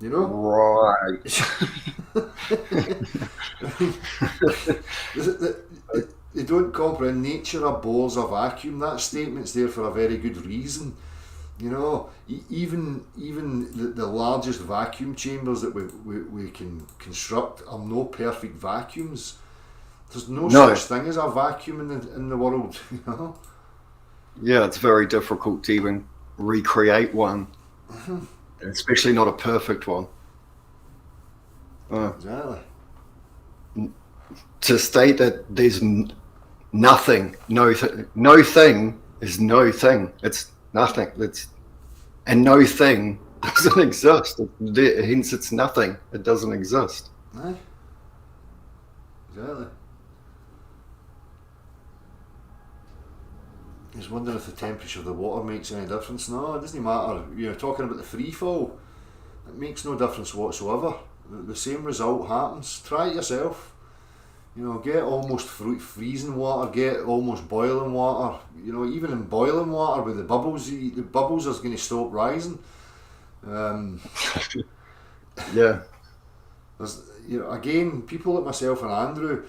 Right. They don't comprehend nature abhors a vacuum. That statement's there for a very good reason. Even the largest vacuum chambers that we can construct are no perfect vacuums. There's no such thing as a vacuum in the world. Yeah, it's very difficult to even recreate one, especially not a perfect one. Exactly. To state that there's nothing, no thing is no thing. It's nothing. And no thing doesn't exist. Hence, it's nothing. It doesn't exist. Aye. Exactly. I was wondering if the temperature of the water makes any difference. No, it doesn't matter. Talking about the free fall, it makes no difference whatsoever. The same result happens. Try it yourself. Get almost freezing water, get almost boiling water. Even in boiling water with the bubbles are going to stop rising. Yeah. Again, people like myself and Andrew,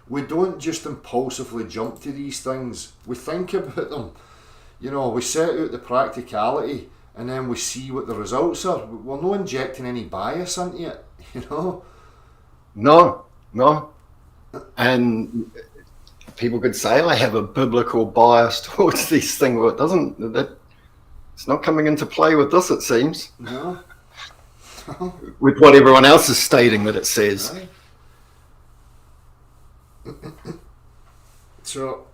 we don't just impulsively jump to these things. We think about them. We set out the practicality and then we see what the results are. We're not injecting any bias into it, No. And people could say I have a biblical bias towards these things. Well, it's not coming into play with this, it seems. No. With what everyone else is stating that it says. Right. So,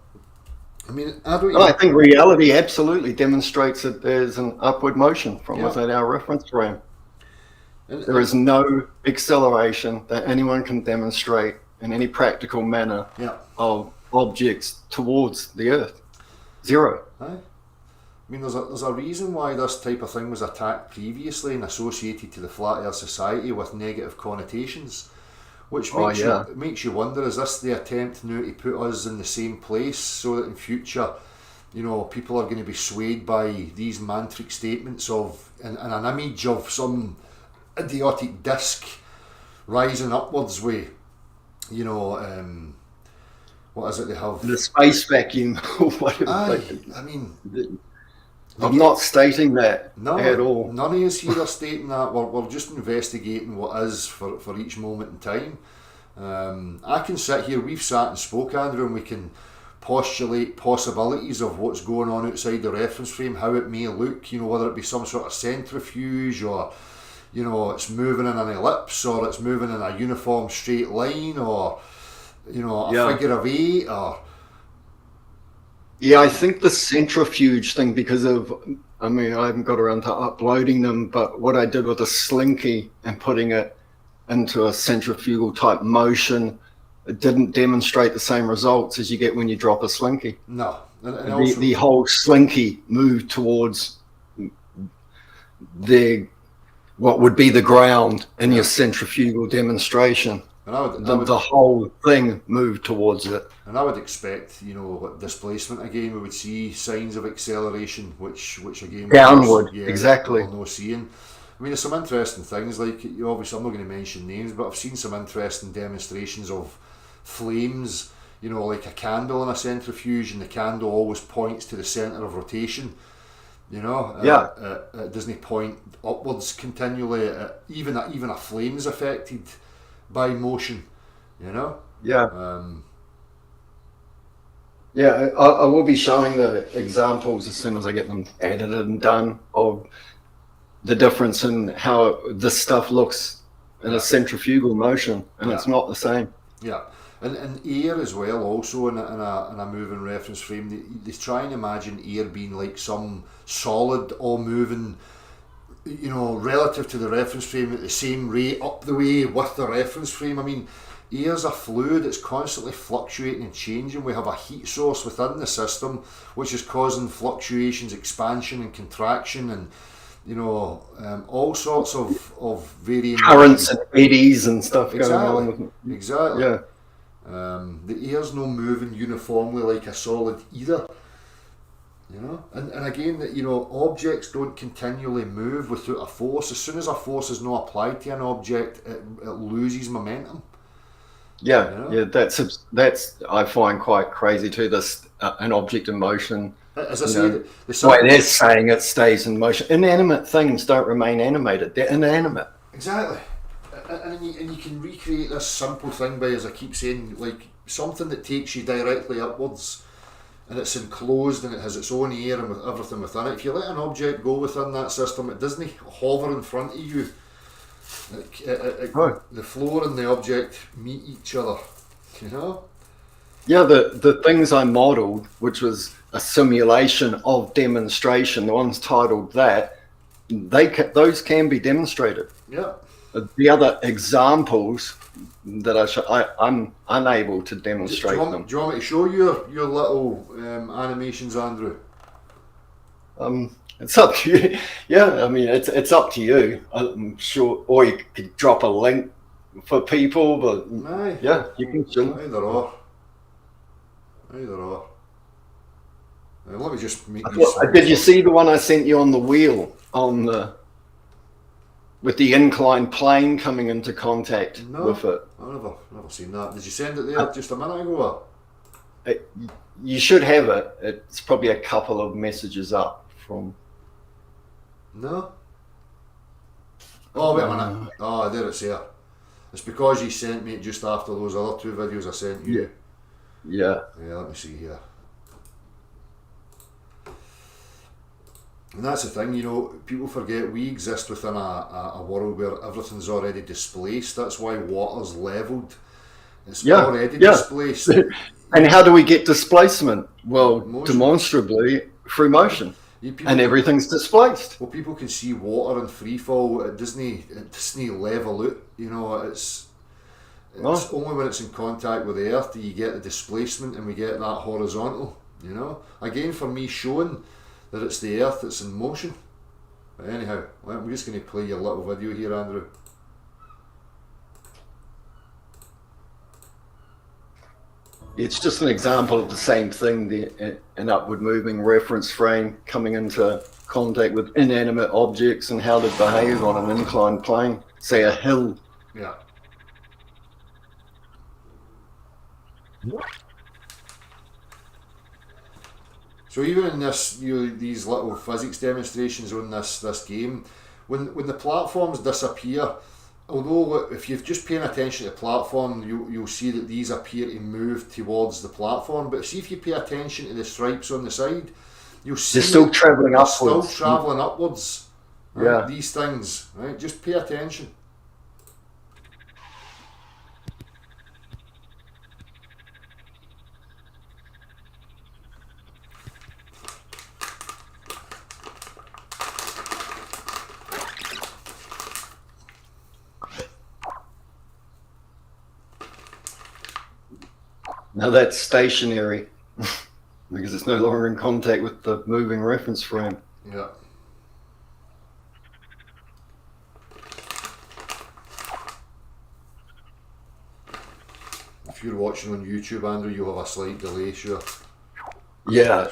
I think reality absolutely demonstrates that there's an upward motion from within our reference frame. There is no acceleration that anyone can demonstrate in any practical manner of objects towards the Earth. Zero. Aye. There's a reason why this type of thing was attacked previously and associated to the Flat Earth Society with negative connotations, which makes you wonder, is this the attempt now to put us in the same place so that in future, people are going to be swayed by these mantric statements of and an image of some idiotic disc rising upwards with, what is it they have? The space vacuum or whatever. Aye, I'm not stating that at all. None of us here are stating that. We're just investigating what is for each moment in time. I can sit here, we've sat and spoke, Andrew, and we can postulate possibilities of what's going on outside the reference frame, how it may look, whether it be some sort of centrifuge or, it's moving in an ellipse or it's moving in a uniform straight line or, a figure of 8 or... Yeah, I think the centrifuge thing, because of, I haven't got around to uploading them, but what I did with a slinky and putting it into a centrifugal type motion, it didn't demonstrate the same results as you get when you drop a slinky. No. And also, the whole slinky moved towards what would be the ground in your centrifugal demonstration. And I would, the whole thing moved towards it. and I would expect, like displacement again. We would see signs of acceleration, which again Downward, exactly. we're not seeing. I mean, there's some interesting things. Like, obviously, I'm not going to mention names, but I've seen some interesting demonstrations of flames. Like a candle in a centrifuge, and the candle always points to the centre of rotation. Yeah. It doesn't point upwards continually. Even a flame's affected by motion. Yeah. Yeah, I will be showing the examples as soon as I get them edited and done of the difference in how this stuff looks in a centrifugal motion, and it's not the same. Yeah, and air as well. Also in a moving reference frame, they try and imagine air being like some solid, all moving, relative to the reference frame at the same rate up the way with the reference frame. I mean, air's a fluid; it's constantly fluctuating and changing. We have a heat source within the system, which is causing fluctuations, expansion and contraction, and all sorts of varying currents and eddies and stuff going on. Exactly. Yeah. The air's not moving uniformly like a solid either. And again, objects don't continually move without a force. As soon as a force is not applied to an object, it loses momentum. Yeah, that's I find quite crazy too. This an object in motion. As I said, the way they're saying it stays in motion. Inanimate things don't remain animated; they're inanimate. Exactly. And you can recreate this simple thing by, as I keep saying, like something that takes you directly upwards, and it's enclosed and it has its own air and with everything within it. If you let an object go within that system, it doesn't hover in front of you. The floor and the object meet each other. Yeah, the things I modelled, which was a simulation of demonstration, the ones titled that, those can be demonstrated. Yeah. The other examples that I'm unable to demonstrate them. Do you want me to show you your little animations, Andrew? It's up to you. Yeah, I mean, it's up to you. I'm sure, or you could drop a link for people, but yeah, you can show. Either or. Let me just make. Did you see the one I sent you on the wheel with the inclined plane coming into contact with it? I've never seen that. Did you send it there just a minute ago? You should have it. It's probably a couple of messages up from. No. Oh, wait a minute. Oh, there it's here. It's because you sent me it just after those other two videos I sent you. Yeah. Yeah, let me see here. And that's the thing, people forget we exist within a world where everything's already displaced. That's why water's levelled. It's already displaced. And how do we get displacement? Well, motion. Demonstrably through motion. And everything's displaced. Well, people can see water in free fall. It doesn't level out. It's only when it's in contact with the earth do you get the displacement, and we get that horizontal. Again, for me, showing that it's the earth that's in motion. But anyhow, I'm just going to play your little video here, Andrew. It's just an example of the same thing, an upward moving reference frame coming into contact with inanimate objects and how they behave on an inclined plane, say a hill. Yeah. So even in this, these little physics demonstrations on this game, when the platforms disappear, although if you're just paying attention to the platform, you'll see that these appear to move towards the platform. But see if you pay attention to the stripes on the side, you'll see they're still travelling upwards. Still travelling upwards. Right? Yeah. These things, right? Just pay attention. Now that's stationary because it's no longer in contact with the moving reference frame. Yeah. if you're watching on YouTube, Andrew, you'll have a slight delay, sure. Yeah.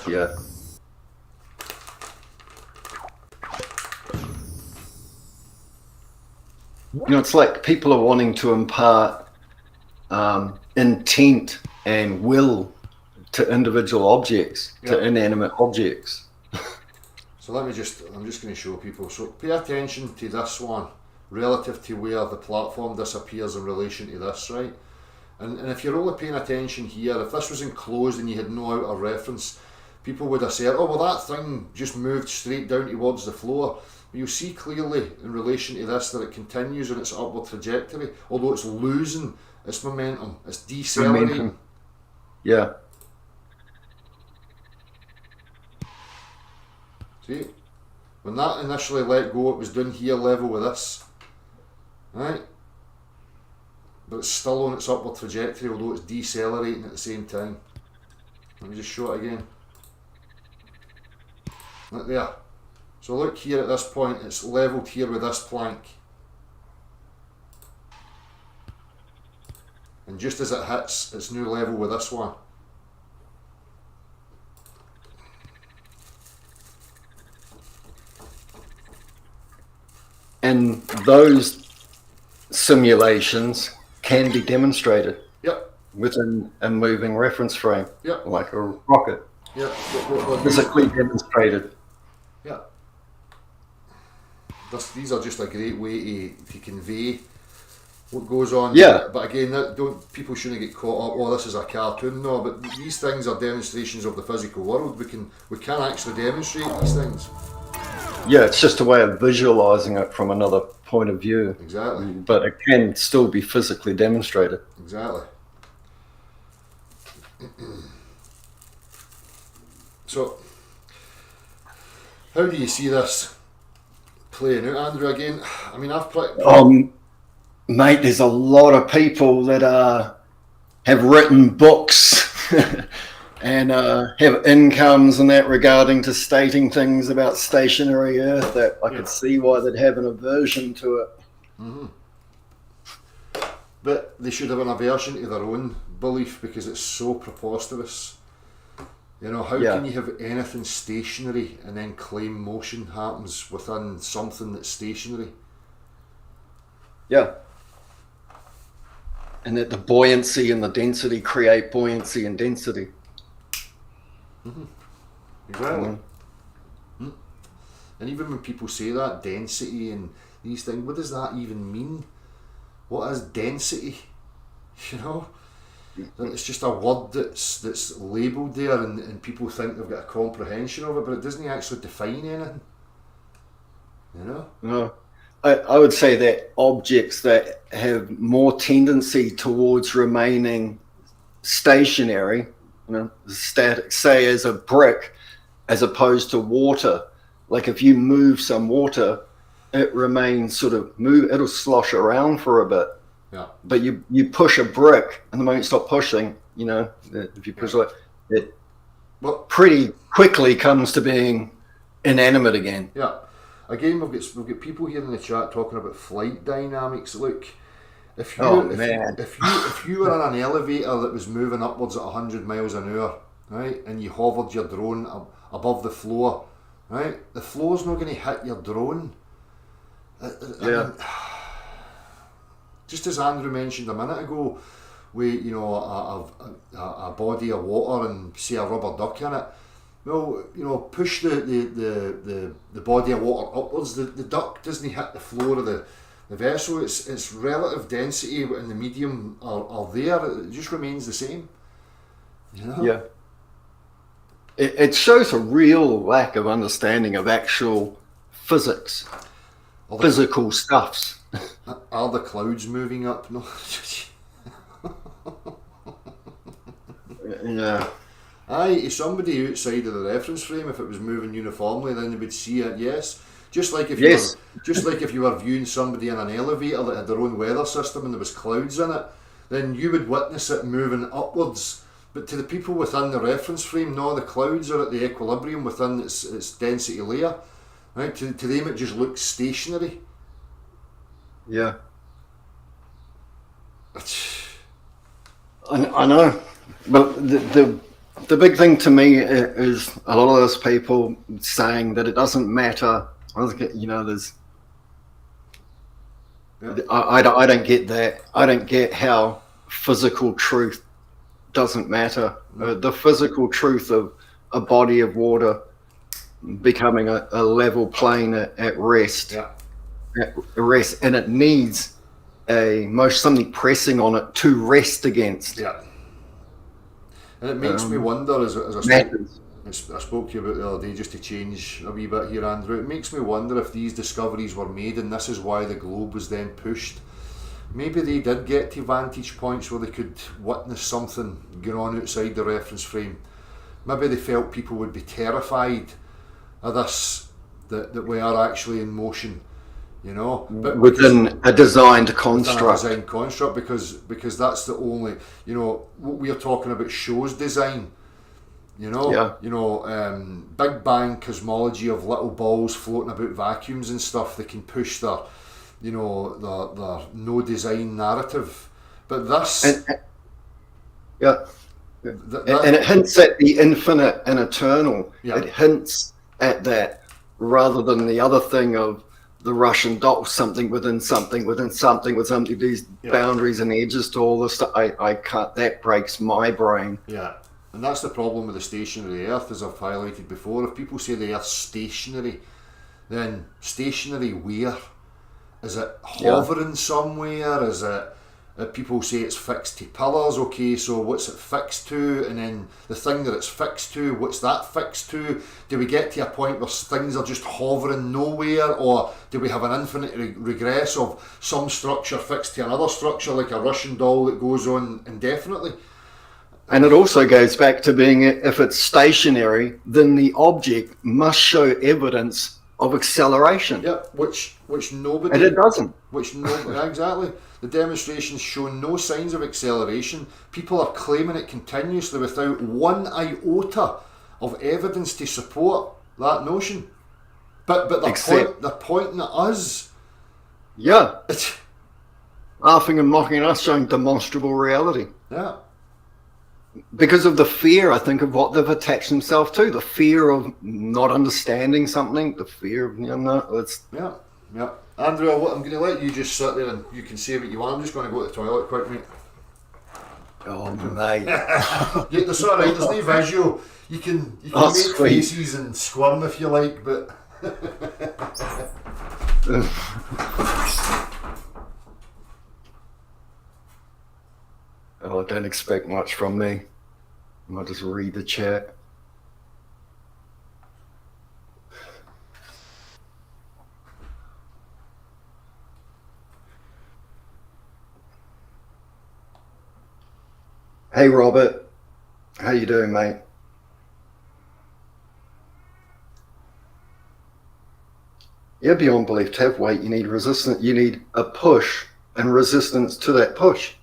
It's like people are wanting to impart intent and will to individual objects, to inanimate objects. So I'm just going to show people. So pay attention to this one relative to where the platform disappears in relation to this, right? And if you're only paying attention here, if this was enclosed and you had no outer reference, people would have said, oh, well, that thing just moved straight down towards the floor. But you'll see clearly in relation to this that it continues on its upward trajectory, although it's losing its momentum, it's decelerating. Momentum. Yeah. See? When that initially let go, it was down here level with this. Right? But it's still on its upward trajectory, although it's decelerating at the same time. Let me just show it again. Look there. So look here at this point, it's levelled here with this plank. And just as it hits, it's now level with this one. And those simulations can be demonstrated Yep. within a moving reference frame, Yep. like a rocket. Yep. Physically demonstrated. Yeah. These are just a great way to convey what goes on. Yeah. But again, people shouldn't get caught up. Oh, this is a cartoon. No, but these things are demonstrations of the physical world. We can actually demonstrate these things. Yeah, it's just a way of visualizing it from another point of view. Exactly. But it can still be physically demonstrated. Exactly. So, how do you see this playing out, Andrew? Again, I mean, Mate, there's a lot of people that have written books and have incomes and that regarding to stating things about stationary Earth that I could see why they'd have an aversion to it. Mm-hmm. But they should have an aversion to their own belief because it's so preposterous. You know, how can you have anything stationary and then claim motion happens within something that's stationary? Yeah. And that the buoyancy and the density create buoyancy and density. Mm-hmm. Exactly. Mm-hmm. And even when people say that, density and these things, what does that even mean? What is density? You know? It's just a word that's labelled there and people think they've got a comprehension of it, but it doesn't actually define anything. You know? No. I would say that objects that have more tendency towards remaining stationary, static, say as a brick, as opposed to water. Like if you move some water, it remains it'll slosh around for a bit. Yeah. But you push a brick, and the moment you stop pushing, if you push it pretty quickly comes to being inanimate again. Yeah. Again, we've got people here in the chat talking about flight dynamics. Look, if you were in an elevator that was moving upwards at 100 miles an hour, right, and you hovered your drone above the floor, right, the floor's not going to hit your drone. I mean, just as Andrew mentioned a minute ago, with a body of water and say a rubber duck in it. Well, push the body of water upwards. The duck doesn't hit the floor of the vessel. Its relative density and the medium are there. It just remains the same. Yeah. It shows a real lack of understanding of actual physics, physical stuffs. Are the clouds moving up? No. Yeah. Aye, to somebody outside of the reference frame, if it was moving uniformly, then they would see it. Yes, just like if you were viewing somebody in an elevator that had their own weather system and there was clouds in it, then you would witness it moving upwards. But to the people within the reference frame, no, the clouds are at the equilibrium within its density layer. Right? To them, it just looks stationary. Yeah. I know, but the big thing to me is a lot of those people saying that it doesn't matter. There's Yeah. I don't get that. I don't get how physical truth doesn't matter. The physical truth of a body of water becoming a level plane at rest. Yeah. At rest, and it needs something pressing on it to rest against. Yeah. And it makes me wonder, as I spoke to you about the other day, just to change a wee bit here, Andrew, it makes me wonder if these discoveries were made, and this is why the globe was then pushed. Maybe they did get to vantage points where they could witness something going on outside the reference frame. Maybe they felt people would be terrified of this, that we are actually in motion, but within a designed construct. Because that's the only, what we are talking about shows design. Big Bang cosmology of little balls floating about vacuums and stuff that can push their no design narrative. But this, and it hints at the infinite and eternal. Yeah. It hints at that rather than the other thing of the Russian doll, something within something within something with something, these boundaries and edges to all this stuff. I can't. That breaks my brain. Yeah. And that's the problem with the stationary Earth, as I've highlighted before. If people say the Earth's stationary, then stationary where? Is it hovering somewhere? Is it, people say it's fixed to pillars, okay, so what's it fixed to? And then the thing that it's fixed to, what's that fixed to? Do we get to a point where things are just hovering nowhere? Or do we have an infinite regress of some structure fixed to another structure, like a Russian doll that goes on indefinitely? And it also goes back to being, if it's stationary, then the object must show evidence of acceleration. Yeah, which nobody... And it doesn't. Exactly. The demonstrations show no signs of acceleration. People are claiming it continuously without one iota of evidence to support that notion. But they're pointing at us. Yeah. Laughing and mocking us, showing demonstrable reality. Yeah. Because of the fear, I think, of what they've attached themselves to. The fear of not understanding something. The fear of, it's... Yeah. Andrew, I'm going to let you just sit there and you can say what you want. I'm just going to go to the toilet quick, mate. Oh, mate. That's all right. There's no visual. You can make sweet faces and squirm if you like, but... Oh, don't expect much from me. I'll just read the chat. Hey, Robert. How you doing, mate? Yeah, beyond belief, to have weight, you need resistance. You need a push and resistance to that push.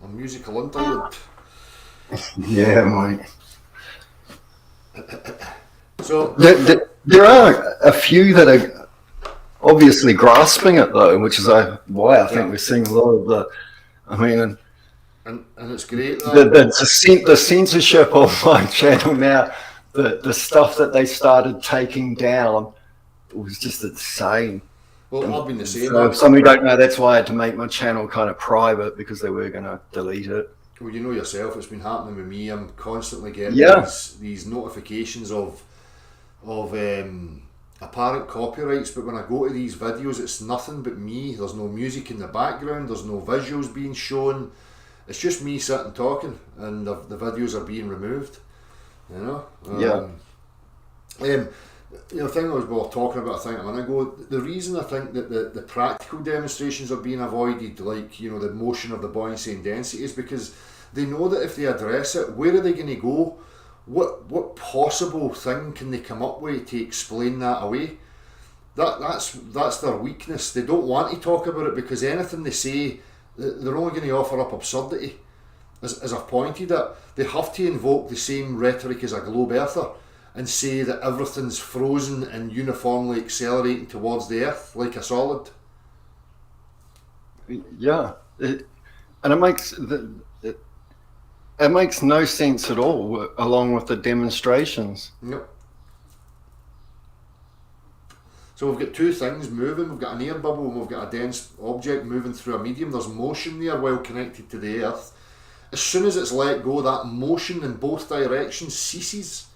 A musical interlude. Yeah, mate. So there are a few that are obviously grasping it, though, which is why I think we're seeing a lot of the. I mean, and it's great. The censorship on my channel now, the stuff that they started taking down was just insane. Well, I've been the same. So if some of you don't know, that's why I had to make my channel kind of private, because they were going to delete it. Well, you know yourself, it's been happening with me. I'm constantly getting these notifications of apparent copyrights, but when I go to these videos, it's nothing but me. There's no music in the background, there's no visuals being shown. It's just me sitting talking, and the videos are being removed. You know. The thing we were talking about, I think a minute ago, the reason I think that the practical demonstrations are being avoided, like, you know, the motion of the buoyancy and density, is because they know that if they address it, where are they going to go? What possible thing can they come up with to explain that away? That's their weakness. They don't want to talk about it, because anything they say, they're only going to offer up absurdity. As I've pointed at, they have to invoke the same rhetoric as a globe earther and say that everything's frozen and uniformly accelerating towards the Earth like a solid. Yeah, and it makes no sense at all, along with the demonstrations. Yep. So we've got two things moving. We've got an air bubble and we've got a dense object moving through a medium. There's motion there while connected to the Earth. As soon as it's let go, that motion in both directions ceases.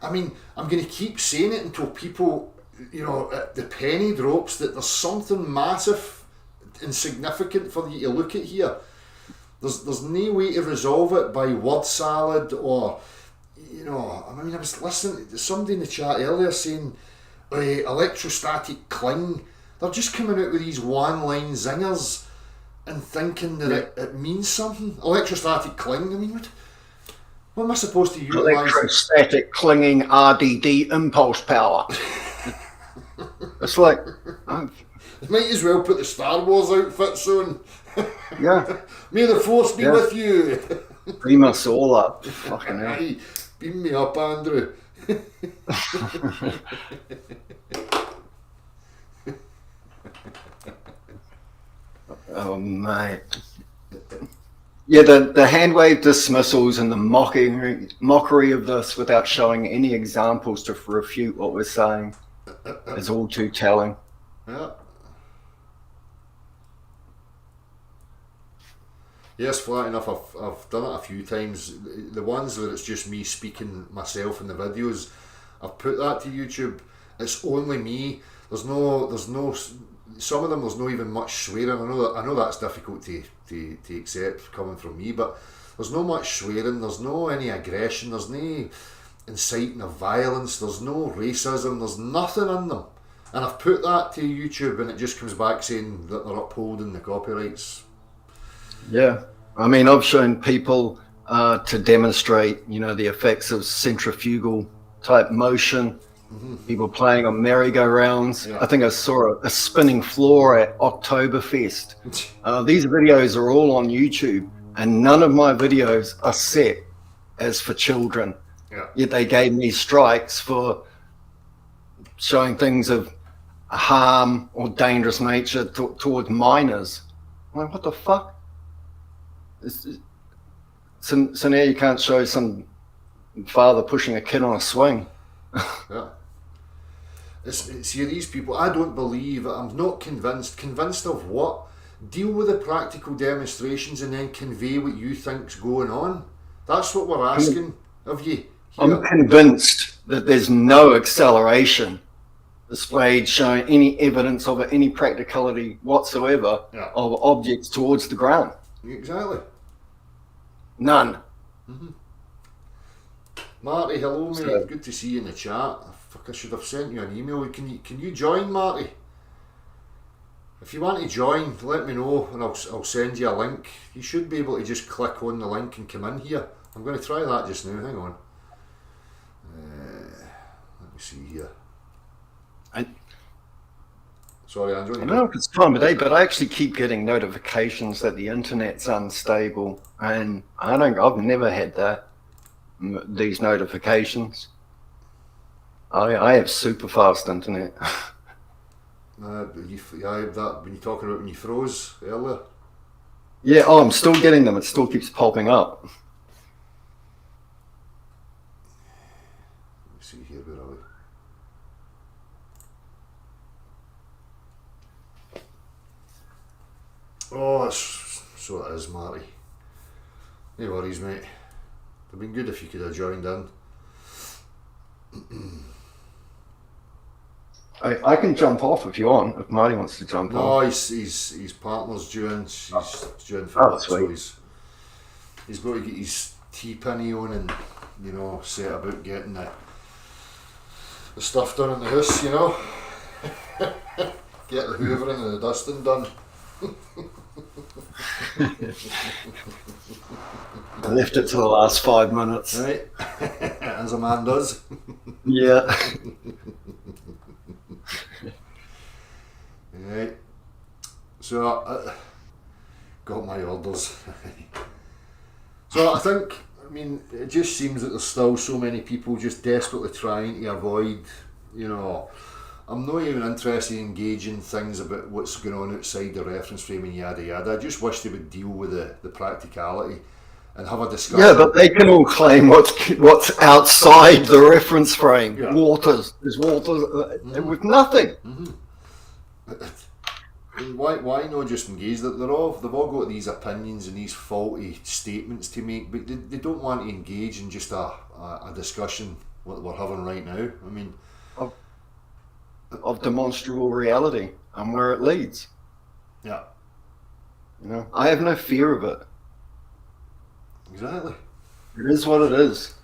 I mean, I'm going to keep saying it until people, you know, the penny drops that there's something massive and significant for you to look at here. There's no way to resolve it by word salad or, you know, I mean, I was listening to somebody in the chat earlier saying electrostatic cling. They're just coming out with these one-line zingers and thinking that it means something. Electrostatic cling, I mean, what am I supposed to utilise? Electrostatic clinging RDD impulse power. It's like, might as well put the Star Wars outfits on. Yeah. May the Force be with you. Beam us all up. Fucking hell. Aye, beam me up, Andrew. Oh, mate. Yeah, the hand wave dismissals and the mockery of this without showing any examples to refute what we're saying is all too telling. Yeah. Yes, flat enough. I've done it a few times. The ones where it's just me speaking myself in the videos, I've put that to YouTube. It's only me. There's no. Some of them there's no even much swearing. I know that's difficult to accept coming from me, but there's no much swearing. There's no any aggression. There's no inciting of violence. There's no racism. There's nothing in them. And I've put that to YouTube, and it just comes back saying that they're upholding the copyrights. Yeah, I mean, I've shown people to demonstrate, you know, the effects of centrifugal type motion. Mm-hmm. People playing on merry-go-rounds. Yeah. I think I saw a spinning floor at Oktoberfest. These videos are all on YouTube, and none of my videos are set as for children. Yeah. Yet they gave me strikes for showing things of harm or dangerous nature towards minors. I'm like, what the fuck? So now you can't show some father pushing a kid on a swing. Yeah. See, these people, I don't believe, I'm not convinced. Convinced of what? Deal with the practical demonstrations and then convey what you think's going on. That's what we're asking of you. Here. I'm convinced that there's no acceleration displayed showing any evidence of it, any practicality whatsoever of objects towards the ground. Exactly. None. Mm-hmm. Marty, hello mate. Good to see you in the chat. I should have sent you an email. Can you join, Marty? If you want to join, let me know and I'll send you a link. You should be able to just click on the link and come in here. I'm going to try that just now. Hang on. Let me see here. Sorry, Andrew. I don't know if it's time of day, but I actually keep getting notifications that the internet's unstable, and I've never had that. These notifications. I have super fast internet. I had that when you're talking about when you froze earlier. Yeah, I'm still getting them. It still keeps popping up. Let me see here, where are we? Oh, it's so it is, Marty. No worries, mate. It'd have been good if you could have joined in. I can jump off if you want, if Marty wants to jump No, on. his partner's due in. She's due in for Oh, work, so sweet. he's got to get his tea penny on and, you know, set about getting the stuff done in the house, you know. Get the hoovering and the dusting done. I left it to the last 5 minutes. Right? As a man does. Yeah. Right. So, got my orders. So I think, I mean, it just seems that there's still so many people just desperately trying to avoid, you know, I'm not even interested in engaging things about what's going on outside the reference frame and yada yada. I just wish they would deal with the practicality and have a discussion. Yeah, but they can all claim what's outside the reference frame. Yeah. There's water with nothing. And why not just engage? They've all got these opinions and these faulty statements to make, but they don't want to engage in just a discussion what we're having right now. I mean, Of demonstrable reality and where it leads. yeah, You know, I have no fear of it. exactly. It is what it is.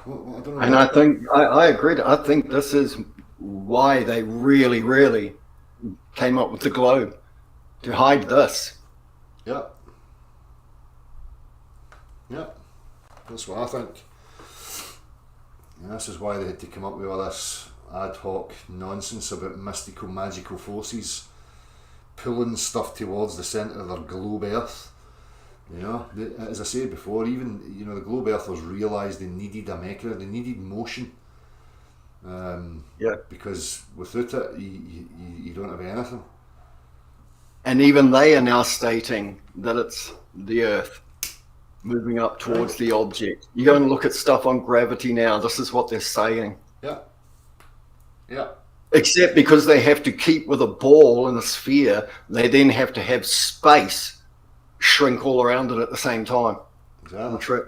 Well, I don't know. And I think I agree. I think this is why they really, really came up with the globe, to hide this. Yeah. Yeah. That's what I think. And this is why they had to come up with all this ad hoc nonsense about mystical, magical forces pulling stuff towards the centre of their globe Earth. You know, as I said before, even, you know, the globe Earthers realised they needed a mechanism, they needed motion. Yeah. Because without it, you don't have anything. And even they are now stating that it's the Earth moving up towards the object. You go and look at stuff on gravity now, this is what they're saying. Yeah. Yeah. Except because they have to keep with a ball in a sphere, they then have to have space shrink all around it at the same time. Exactly.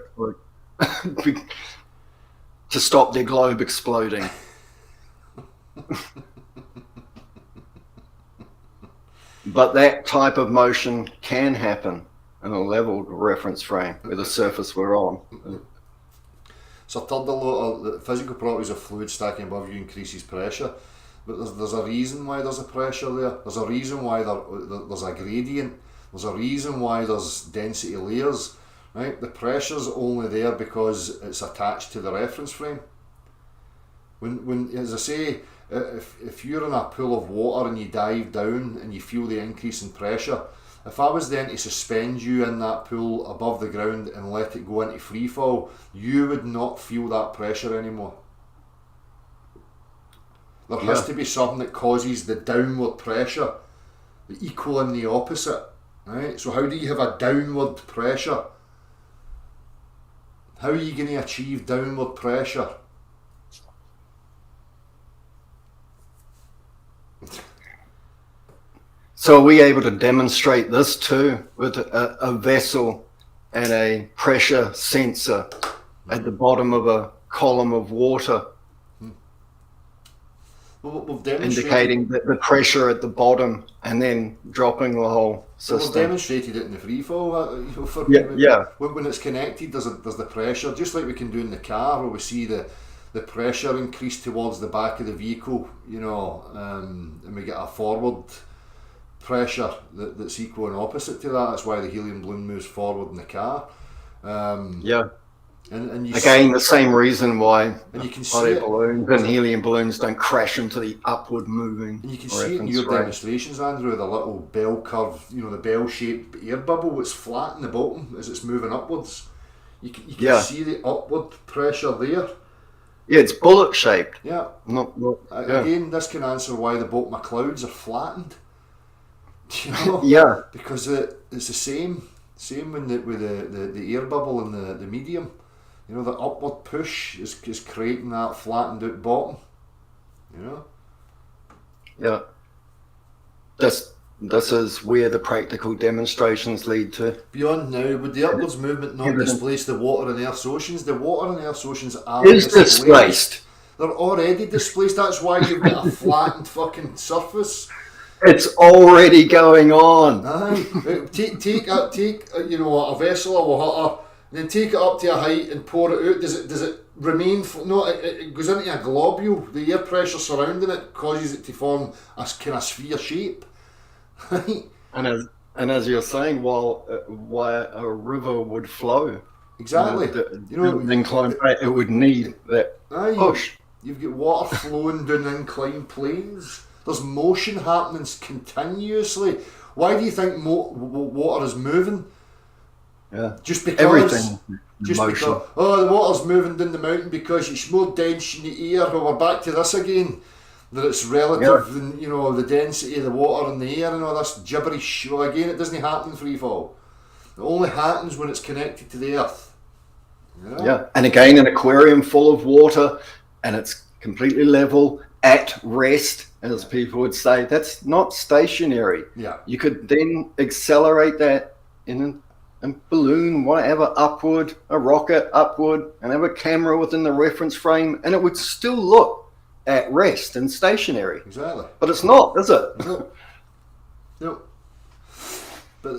To stop their globe exploding. But that type of motion can happen in a leveled reference frame with the surface we're on. So I've told a lot of the physical properties of fluid stacking above you increases pressure, but there's a reason why there's a pressure there. There's a reason why there's a gradient. There's a reason why there's density layers. Right? The pressure's only there because it's attached to the reference frame. When as I say, if you're in a pool of water and you dive down and you feel the increase in pressure, if I was then to suspend you in that pool above the ground and let it go into free fall, you would not feel that pressure anymore. There has to be something that causes the downward pressure, the equal and the opposite. Right? So how do you have a downward pressure? How are you going to achieve downward pressure? So are we able to demonstrate this too with a vessel and a pressure sensor at the bottom of a column of water, Well, we've demonstrated, indicating that the pressure at the bottom and then dropping the whole well, we've system? demonstrated it in the free fall. You know, Yeah. When it's connected, there's the pressure, just like we can do in the car, where we see the pressure increase towards the back of the vehicle. You know, and we get a forward pressure that's equal and opposite to that. That's why the helium balloon moves forward in the car. Yeah. And you Again, the same reason why and you can see hot air it. balloons and helium balloons don't crash into the upward moving And you can see it in reference your frame. demonstrations, Andrew, the little bell curve, you know, the bell-shaped air bubble. It's flat in the bottom as it's moving upwards. You can Yeah. see the upward pressure there. Yeah, it's bullet shaped. Yeah. Not yeah. Again, this can answer why the bottom of clouds are flattened. You know? Yeah. Because it's the same with the air bubble and the medium. You know, the upward push is creating that flattened out bottom. You know? Yeah. This is where the practical demonstrations lead to. Beyond now, would the upwards movement not Evident. displace the water in Earth's oceans? The water in Earth's oceans are Is displaced. They're already displaced. That's why you've got a flattened fucking surface. It's already going on. Aye. Take you know, a vessel of water, then take it up to a height and pour it out. Does it remain? No, it goes into a globule. The air pressure surrounding it causes it to form a kind of sphere shape. Right. And as you're saying, why a river would flow, Exactly. You know, the inclined plane, it would need that push. You've got water flowing down inclined planes. There's motion happening continuously. Why do you think water is moving? Yeah. Just because. Everything. Just motion. because. The water's moving down the mountain because it's more dense in the air. Well, we're back to this again. That it's relative, and you know, the density of the water in the air and all this gibberish. Well, again, it doesn't happen in free fall. It only happens when it's connected to the earth. Yeah, and again, an aquarium full of water, and it's completely level, at rest, as people would say. That's not stationary. Yeah. You could then accelerate that in a balloon, whatever, upward, a rocket upward, and have a camera within the reference frame, and it would still look at rest and stationary. Exactly. But it's not, is it? No. But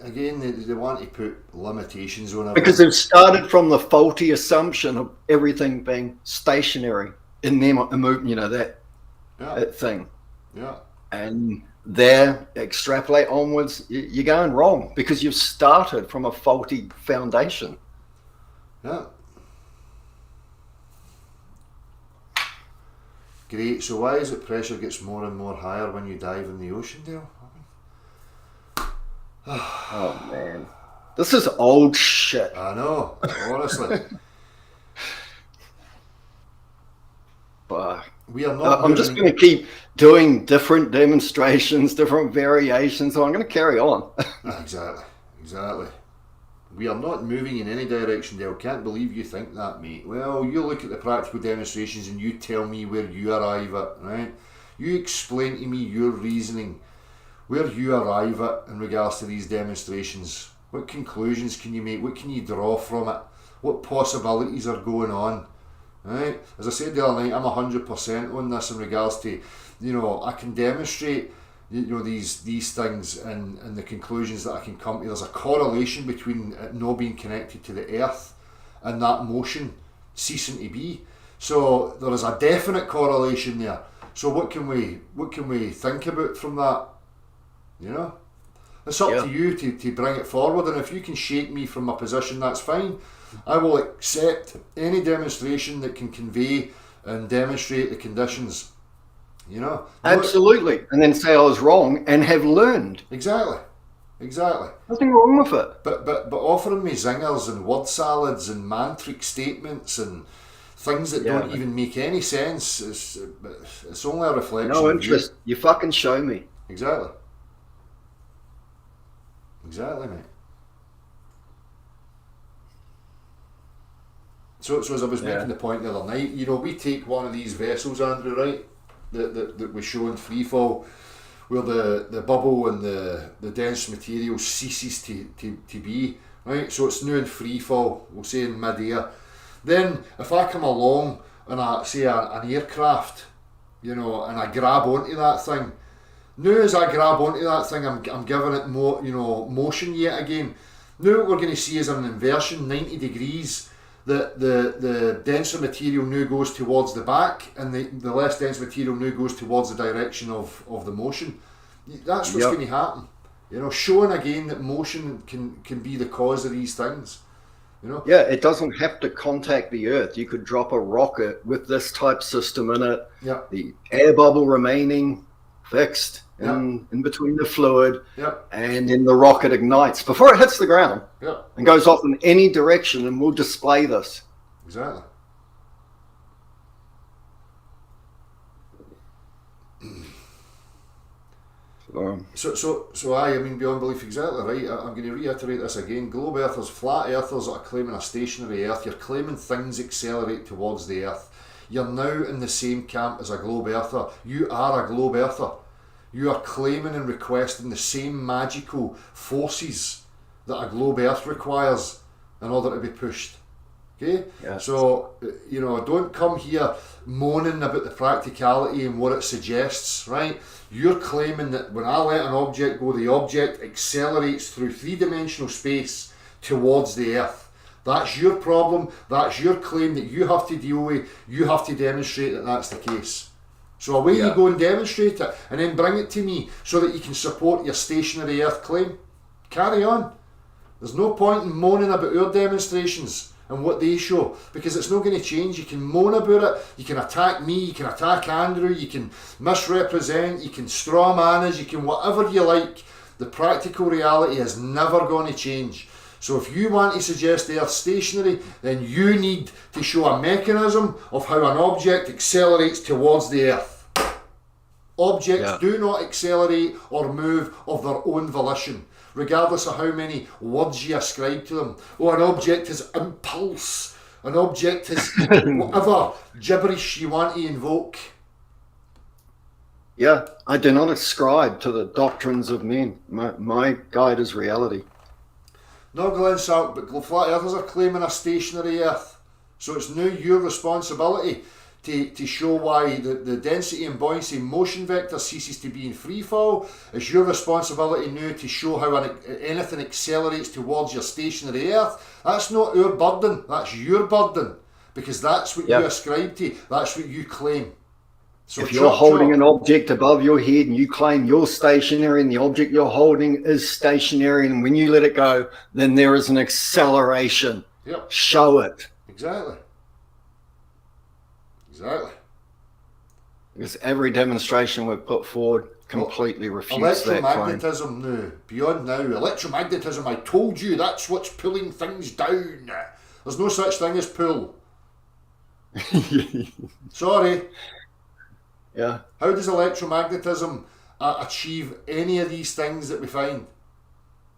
again, they want to put limitations on it. Because they've started from the faulty assumption of everything being stationary in them, you know, that thing. Yeah. And there, extrapolate onwards, you're going wrong because you've started from a faulty foundation. Yeah. Great. So why is it pressure gets more and more higher when you dive in the ocean, Dale? Oh man, this is old shit. I know, honestly. But We are not. I'm just going to keep doing different demonstrations, different variations. So I'm going to carry on. Exactly. We are not moving in any direction, Dale. Can't believe you think that, mate. Well, you look at the practical demonstrations and you tell me where you arrive at, right? You explain to me your reasoning, where you arrive at in regards to these demonstrations. What conclusions can you make? What can you draw from it? What possibilities are going on? Right? As I said the other night, I'm 100% on this in regards to, you know, I can demonstrate, you know, these things and the conclusions that I can come to. There's a correlation between it not being connected to the earth and that motion ceasing to be. So there is a definite correlation there. So what can we think about from that? You know, it's up to you to bring it forward, and if you can shake me from my position, that's fine. I will accept any demonstration that can convey and demonstrate the conditions. You know, Absolutely, and then say I was wrong and have learned. Exactly. Nothing wrong with it. But offering me zingers and word salads and mantric statements and things that don't even make any sense, it's only a reflection. No of interest. You fucking show me. Exactly, mate. So as I was making the point the other night, you know, we take one of these vessels, Andrew, right, that we show in freefall, where the bubble and the dense material ceases to be, right? So it's now in freefall, we'll say in mid-air. Then if I come along and I say an aircraft, you know, and I grab onto that thing, now as I grab onto that thing, I'm giving it more, you know, motion yet again. Now what we're going to see is an inversion, 90 degrees. The denser material now goes towards the back, and the less dense material now goes towards the direction of the motion. That's what's going to happen. You know, showing again that motion can be the cause of these things. You know? Yeah, it doesn't have to contact the Earth. You could drop a rocket with this type system in it. Yeah. The air bubble remaining fixed in between the fluid, and then the rocket ignites before it hits the ground and goes off in any direction, and we'll display this. Exactly. So I mean, beyond belief, exactly right. I'm going to reiterate this again. Globe earthers, flat earthers that are claiming a stationary earth, you're claiming things accelerate towards the earth. You're now in the same camp as a globe earther. You are a globe earther. You are claiming and requesting the same magical forces that a globe earth requires in order to be pushed. Okay? Yeah. So, you know, don't come here moaning about the practicality and what it suggests, right? You're claiming that when I let an object go, the object accelerates through three-dimensional space towards the Earth. That's your problem. That's your claim that you have to deal with. You have to demonstrate that that's the case. So away you go and demonstrate it, and then bring it to me so that you can support your stationary Earth claim. Carry on. There's no point in moaning about our demonstrations and what they show, because it's not going to change. You can moan about it, you can attack me, you can attack Andrew, you can misrepresent, you can straw man us, you can whatever you like. The practical reality is never going to change. So if you want to suggest the Earth's stationary, then you need to show a mechanism of how an object accelerates towards the Earth. Objects do not accelerate or move of their own volition, regardless of how many words you ascribe to them. Oh, an object has impulse. An object has whatever gibberish you want to invoke. Yeah, I do not ascribe to the doctrines of men. My guide is reality. Not Glenn Salk, but flat earthers are claiming a stationary Earth. So it's now your responsibility to show why the density and buoyancy motion vector ceases to be in free fall. It's your responsibility now to show how anything accelerates towards your stationary Earth. That's not our burden, that's your burden. Because that's what you ascribe to, that's what you claim. So if you're holding an object above your head and you claim you're stationary and the object you're holding is stationary, and when you let it go, then there is an acceleration. Yep. Show it. Exactly. Because every demonstration we've put forward completely refutes that claim. Electromagnetism now, beyond now. Electromagnetism, I told you, that's what's pulling things down. There's no such thing as pull. Sorry. Yeah. How does electromagnetism achieve any of these things that we find?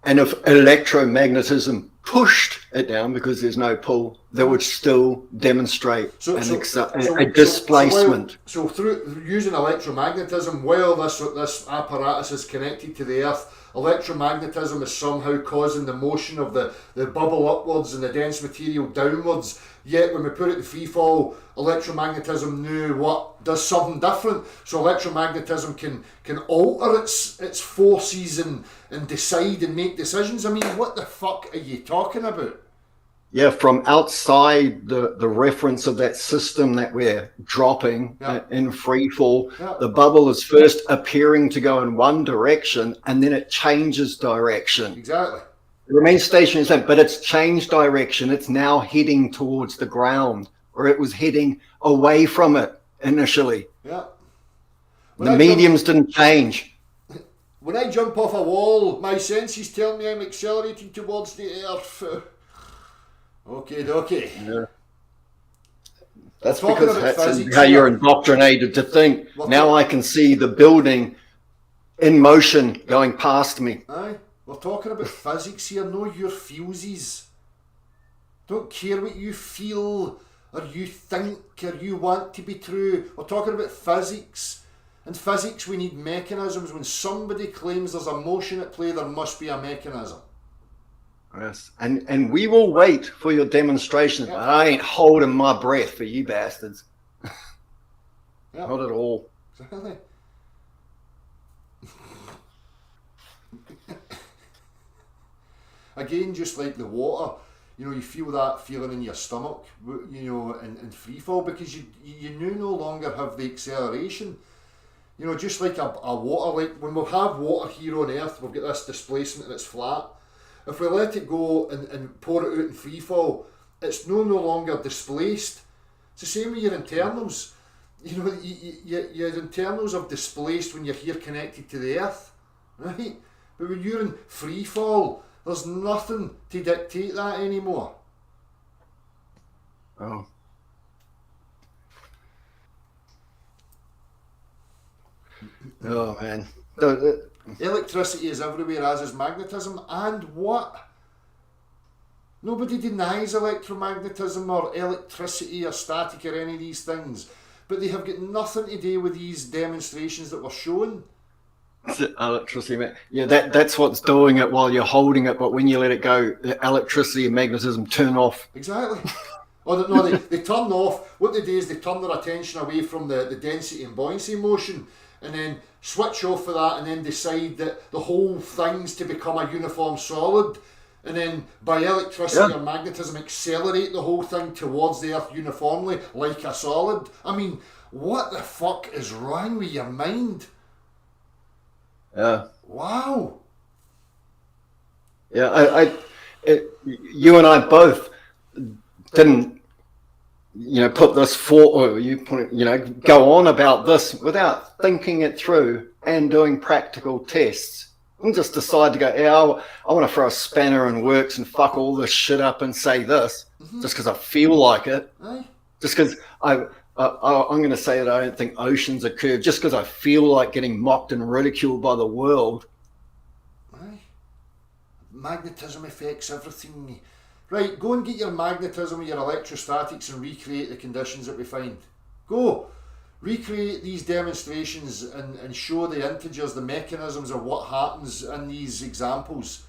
And if electromagnetism pushed it down because there's no pull, that would still demonstrate a displacement. So through using electromagnetism, while this apparatus is connected to the Earth, electromagnetism is somehow causing the motion of the bubble upwards and the dense material downwards. Yet when we put it in free fall, electromagnetism does something different. So electromagnetism can alter its forces and decide and make decisions. I mean, what the fuck are you talking about? Yeah, from outside the reference of that system that we're dropping in free fall, the bubble is first appearing to go in one direction and then it changes direction. Exactly. It remains stationary, but it's changed direction. It's now heading towards the ground, or it was heading away from it initially. Yeah. The mediums didn't change. When I jump off a wall, my senses tell me I'm accelerating towards the Earth. Okay. Yeah. That's because that's how you're indoctrinated to think. Now I can see the building in motion going past me. Aye. We're talking about physics here, not your fuses. Don't care what you feel or you think or you want to be true. We're talking about physics. In physics we need mechanisms. When somebody claims there's a motion at play, there must be a mechanism. Yes, and we will wait for your demonstrations, but I ain't holding my breath for you bastards. Not at all. Exactly. Again, just like the water, you feel that feeling in your stomach, in free fall, because you no longer have the acceleration. Just like a water, like when we have water here on Earth, we've got this displacement and it's flat. If we let it go and pour it out in free fall, it's no longer displaced. It's the same with your internals. Your internals are displaced when you're here connected to the Earth, right? But when you're in free fall, there's nothing to dictate that anymore. Oh. Oh, man. Electricity is everywhere, as is magnetism. And what? Nobody denies electromagnetism or electricity or static or any of these things. But they have got nothing to do with these demonstrations that we're showing. Electricity, yeah, that's what's doing it while you're holding it, but when you let it go, the electricity and magnetism turn off. Exactly. Oh no, they turn off. What they do is they turn their attention away from the density and buoyancy motion, and then switch off for that, and then decide that the whole thing's to become a uniform solid, and then by electricity or magnetism accelerate the whole thing towards the Earth uniformly like a solid. I mean, what the fuck is wrong with your mind? Yeah. Wow. Yeah, you and I both didn't, put this go on about this without thinking it through and doing practical tests. And just decide to go, I want to throw a spanner in works and fuck all this shit up and say this, just because I feel like it. Aye. Just because I'm going to say that I don't think oceans are curved, just because I feel like getting mocked and ridiculed by the world. Aye. Magnetism affects everything. Right, go and get your magnetism with your electrostatics and recreate the conditions that we find. Go. Recreate these demonstrations and show the integers, the mechanisms of what happens in these examples.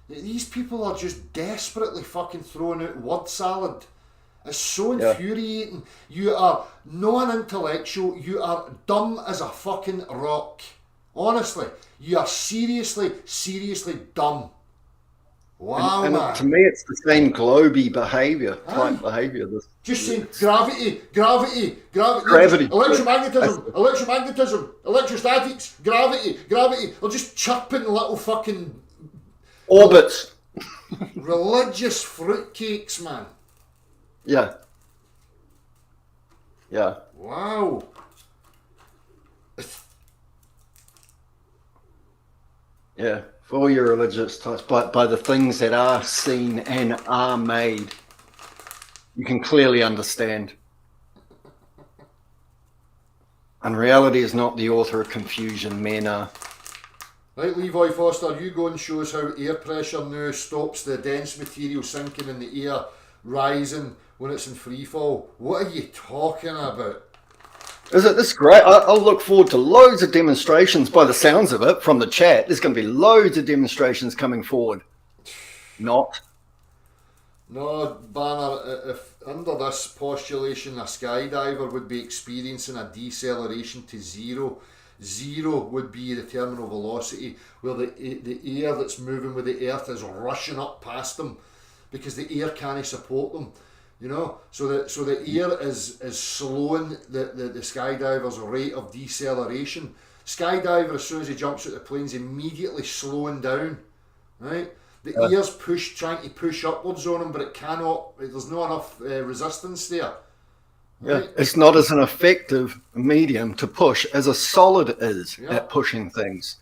These people are just desperately fucking throwing out word salad. It's so infuriating. You are non-intellectual. You are dumb as a fucking rock. Honestly, you are seriously dumb. Wow, and man. To me, it's the same globy type behaviour. Just saying gravity, electromagnetism, electrostatics, gravity. They're just chirping little fucking orbits. Religious fruitcakes, man. Yeah. Yeah. Wow. Yeah. For all your religious types, by the things that are seen and are made, you can clearly understand. And reality is not the author of confusion, men are. Right, Levi Foster, you go and show us how air pressure now stops the dense material sinking in the air rising when it's in free fall. What are you talking about? This is great. I'll look forward to loads of demonstrations by the sounds of it from the chat. There's going to be loads of demonstrations coming forward. Not. No, Banner, if under this postulation a skydiver would be experiencing a deceleration to zero, zero would be the terminal velocity where the air that's moving with the earth is rushing up past them because the air can't support them. So the air is slowing the skydiver's rate of deceleration. Skydiver, as soon as he jumps out the plane, is immediately slowing down, right? The air's trying to push upwards on him, but it cannot. There's not enough resistance there. Right? Yeah, it's not as an effective medium to push as a solid is at pushing things.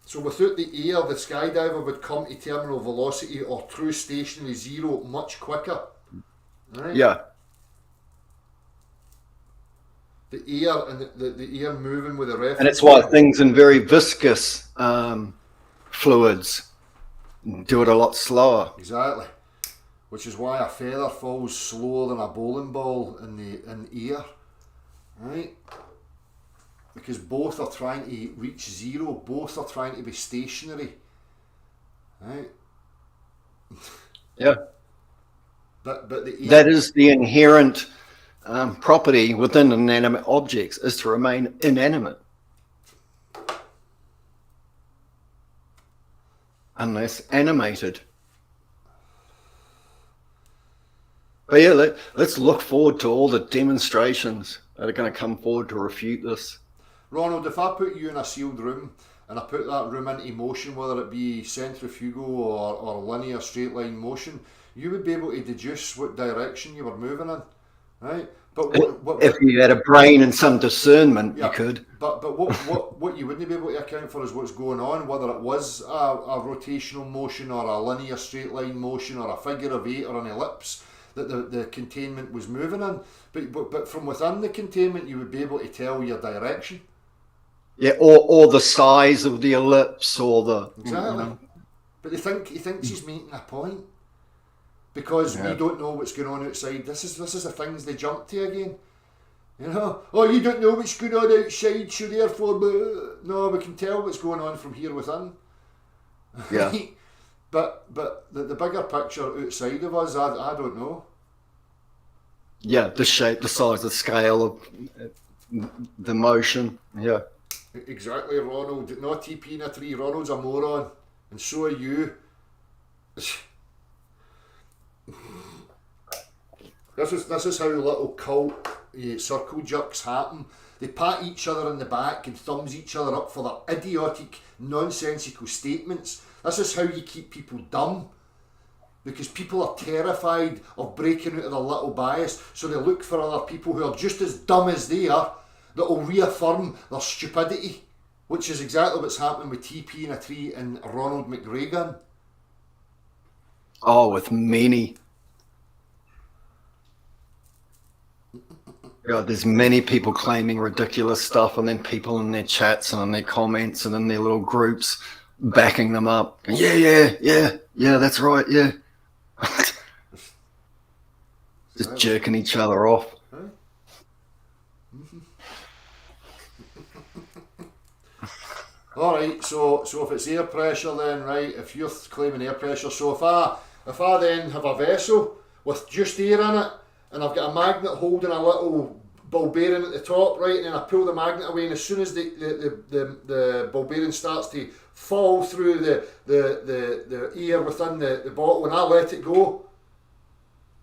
So without the air, the skydiver would come to terminal velocity or true stationary zero much quicker. Right? Yeah. The air and the air moving with the reference. And it's why things in very viscous fluids do it a lot slower. Exactly. Which is why a feather falls slower than a bowling ball in air. Right? Because both are trying to reach zero, both are trying to be stationary. Right? Yeah. But the air, that is the inherent property within inanimate objects, is to remain inanimate. Unless animated. But yeah, let's look forward to all the demonstrations that are going to come forward to refute this. Ronald, if I put you in a sealed room and I put that room into motion, whether it be centrifugal or linear straight line motion, you would be able to deduce what direction you were moving in, right? But if you had a brain and some discernment, you could. But what you wouldn't be able to account for is what's going on, whether it was a rotational motion or a linear straight line motion or a figure of eight or an ellipse that the containment was moving in. But from within the containment, you would be able to tell your direction. Yeah, or the size of the ellipse, or the exactly. But he thinks he's making a point. Because we don't know what's going on outside. This is the things they jump to again. Oh, you don't know what's going on outside, so therefore, no, we can tell what's going on from here within. Yeah. But the bigger picture outside of us, I don't know. Yeah, the shape, the size, the scale of the motion. Yeah. Exactly, Ronald. No TP in a tree. Ronald's a moron, and so are you. This is how little cult circle jerks happen. They pat each other in the back and thumbs each other up for their idiotic, nonsensical statements. This is how you keep people dumb. Because people are terrified of breaking out of their little bias, so they look for other people who are just as dumb as they are that will reaffirm their stupidity, which is exactly what's happening with TP in a tree and Ronald McGregor. Oh, with many. God, there's many people claiming ridiculous stuff, and then people in their chats and in their comments and in their little groups backing them up. Yeah, that's right, yeah. Just jerking each other off. Alright, so if it's air pressure then, right, if you're claiming air pressure, so if I then have a vessel with just air in it, and I've got a magnet holding a little ball bearing at the top, right, and then I pull the magnet away, and as soon as the ball bearing starts to fall through the air within the bottle, and I let it go,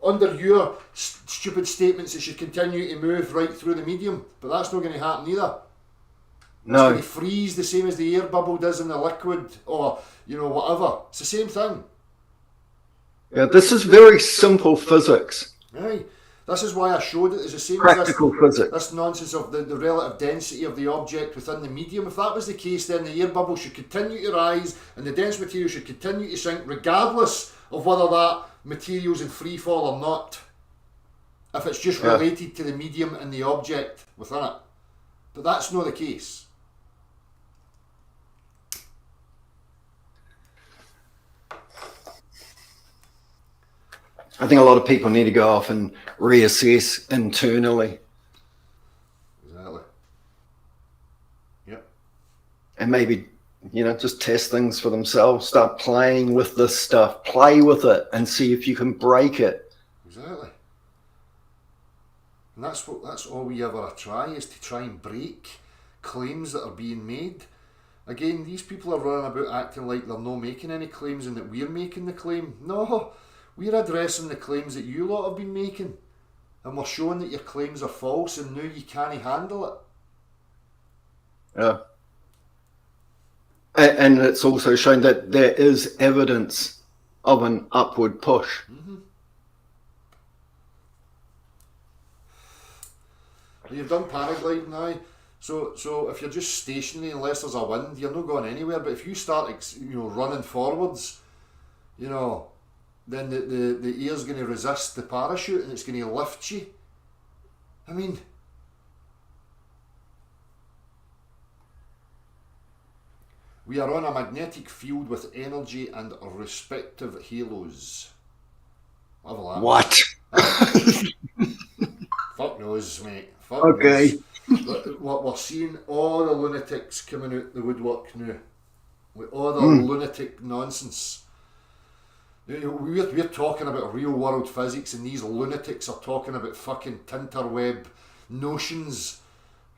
under your stupid statements it should continue to move right through the medium, but that's not going to happen either. No. It's going to freeze the same as the air bubble does in the liquid, or whatever. It's the same thing. Yeah, this is very simple physics. Right. This is why I showed it. It's the same Practical as physics. this nonsense of the relative density of the object within the medium. If that was the case, then the air bubble should continue to rise and the dense material should continue to sink regardless of whether that material's in free fall or not. If it's just related to the medium and the object within it. But that's not the case. I think a lot of people need to go off and reassess internally. Exactly. Yep. And maybe, just test things for themselves. Start playing with this stuff. Play with it and see if you can break it. Exactly. And that's all we ever try, is to try and break claims that are being made. Again, these people are running about acting like they're not making any claims and that we're making the claim. No, we're addressing the claims that you lot have been making. And we're showing that your claims are false and now you can't handle it. Yeah. And it's also shown that there is evidence of an upward push. Mm-hmm. You've done paragliding now, so if you're just stationary unless there's a wind, you're not going anywhere. But if you start running forwards, then the air's going to resist the parachute and it's going to lift you. I mean, we are on a magnetic field with energy and respective halos. Whatever that. What? Fuck knows, mate. Fuck Okay. knows. We're seeing all the lunatics coming out the woodwork now. With all the lunatic nonsense. We're talking about real world physics and these lunatics are talking about fucking tinterweb notions.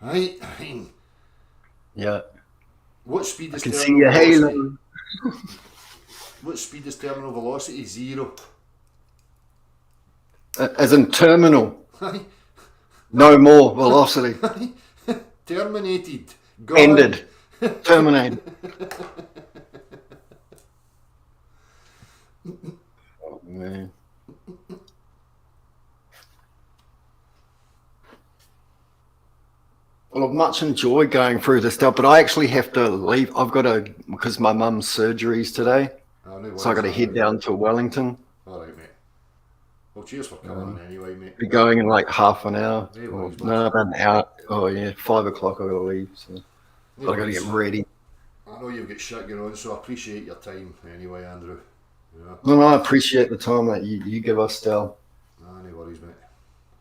Right? I mean, Yeah. what speed is I can see terminal your velocity? halo. What speed is terminal velocity? 0. As in terminal. Right? No more velocity. Terminated. Gone. Ended. Terminated. Oh, man. Well, I've much enjoyed going through this stuff, but I actually have to leave. I've got to, because my mum's surgeries today, so I got to head down to Wellington. Alright, mate. Well, cheers for coming on anyway, mate. Be going in like half an hour. No Or, worries, no, about an hour. Oh yeah, 5 o'clock I got to leave. So No I got to worries. get ready. I know you've got shit going on, so I appreciate your time anyway, Andrew. Yeah. No, I appreciate the time that you give us, Del. No worries, mate.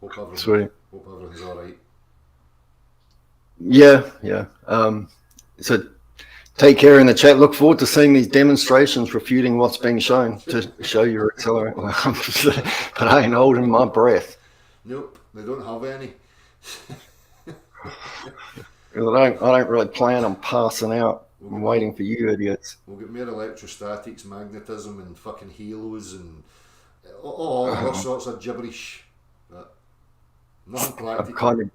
Hope Sweet. everything's alright. Yeah. So take care in the chat. Look forward to seeing these demonstrations refuting what's being shown to show your accelerator. But I ain't holding my breath. Nope, they don't have any. I don't really plan on passing out. I'm waiting for you idiots. We'll get more electrostatics, magnetism, and fucking halos, and all other sorts of gibberish. But nothing practical.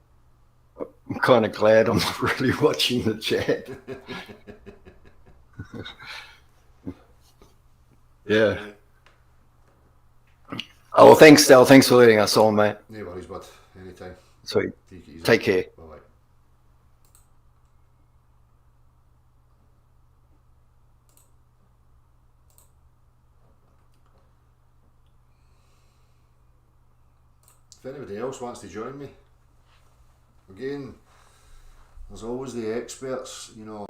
I'm kind of glad I'm not really watching the chat. Yeah. Oh, well, thanks, Del. Thanks for letting us on, mate. No worries, bud. Anytime. Sweet. Take it easy. Take care. Bye-bye. If anybody else wants to join me, again, there's always the experts, you know.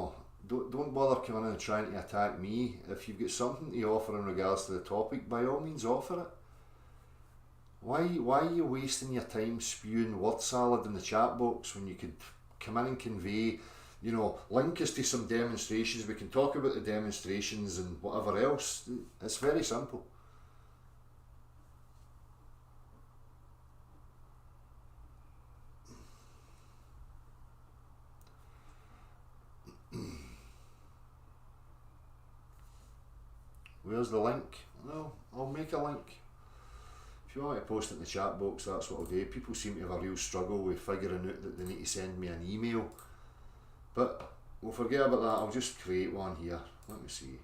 Don't bother coming in and trying to attack me. If you've got something to offer in regards to the topic, by all means offer it. Why are you wasting your time spewing word salad in the chat box when you could come in and convey, you know, link us to some demonstrations, we can talk about the demonstrations and whatever else. It's very simple. Where's the link? Well, I'll make a link. If you want to post it in the chat box, that's what I'll do. People seem to have a real struggle with figuring out that they need to send me an email. But we'll forget about that. I'll just create one here. Let me see.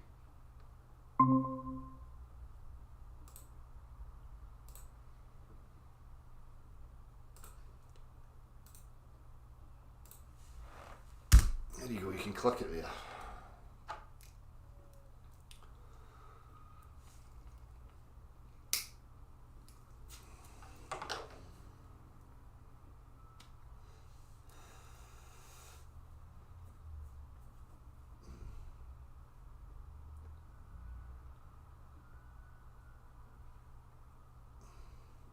There you go, you can click it there.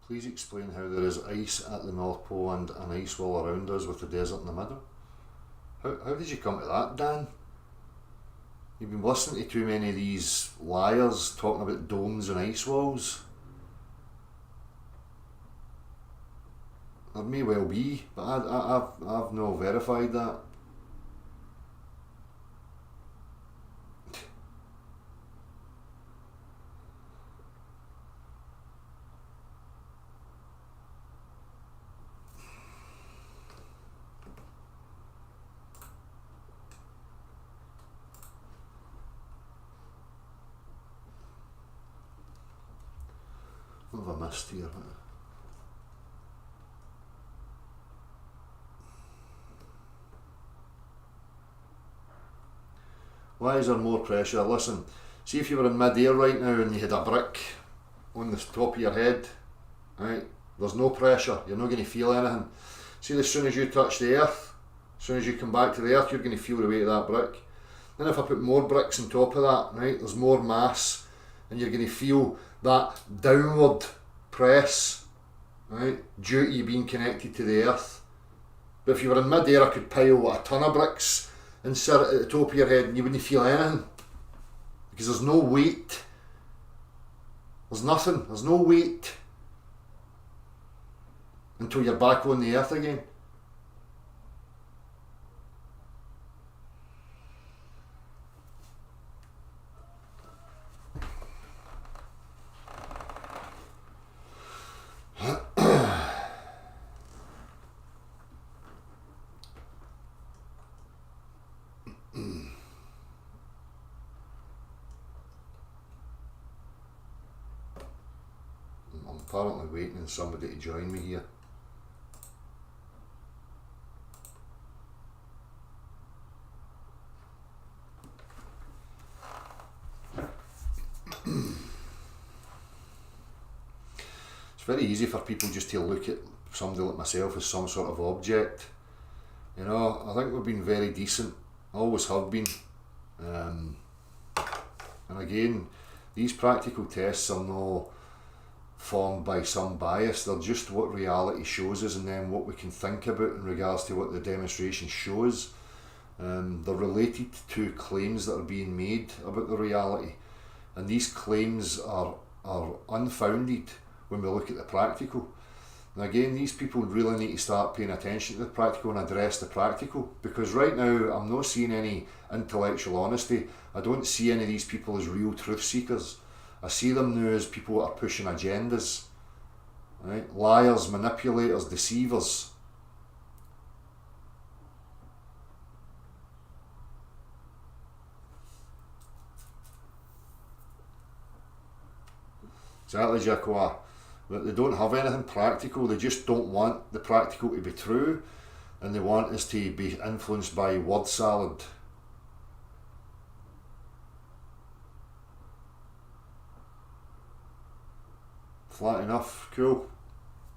Please explain how there is ice at the North Pole and an ice wall around us with the desert in the middle. How did you come to that, Dan? You've been listening to too many of these liars talking about domes and ice walls. There may well be, but I've not verified that. What have I missed here? Why is there more pressure? Listen, see if you were in mid-air right now and you had a brick on the top of your head, right? There's no pressure, you're not going to feel anything. See, as soon as you touch the earth, as soon as you come back to the earth, you're going to feel the weight of that brick. Then if I put more bricks on top of that, right, there's more mass, and you're going to feel that downward press, right, due to you being connected to the earth. But if you were in mid-air, I could pile a ton of bricks and sit at the top of your head and you wouldn't feel anything, because there's no weight. There's nothing, there's no weight until you're back on the earth again. I'm apparently waiting on somebody to join me here. It's very easy for people just to look at somebody like myself as some sort of object. You know, I think we've been very decent, always have been. And again, these practical tests are not formed by some bias, they're just what reality shows us and then what we can think about in regards to what the demonstration shows. They're related to claims that are being made about the reality, and these claims are unfounded when we look at the practical. And again, these people really need to start paying attention to the practical and address the practical, because right now I'm not seeing any intellectual honesty. I don't see any of these people as real truth seekers. I see them now as people that are pushing agendas, right? Liars, manipulators, deceivers. Exactly, Jacqua. But they don't have anything practical. They just don't want the practical to be true, and they want us to be influenced by word salad. Flat enough, cool.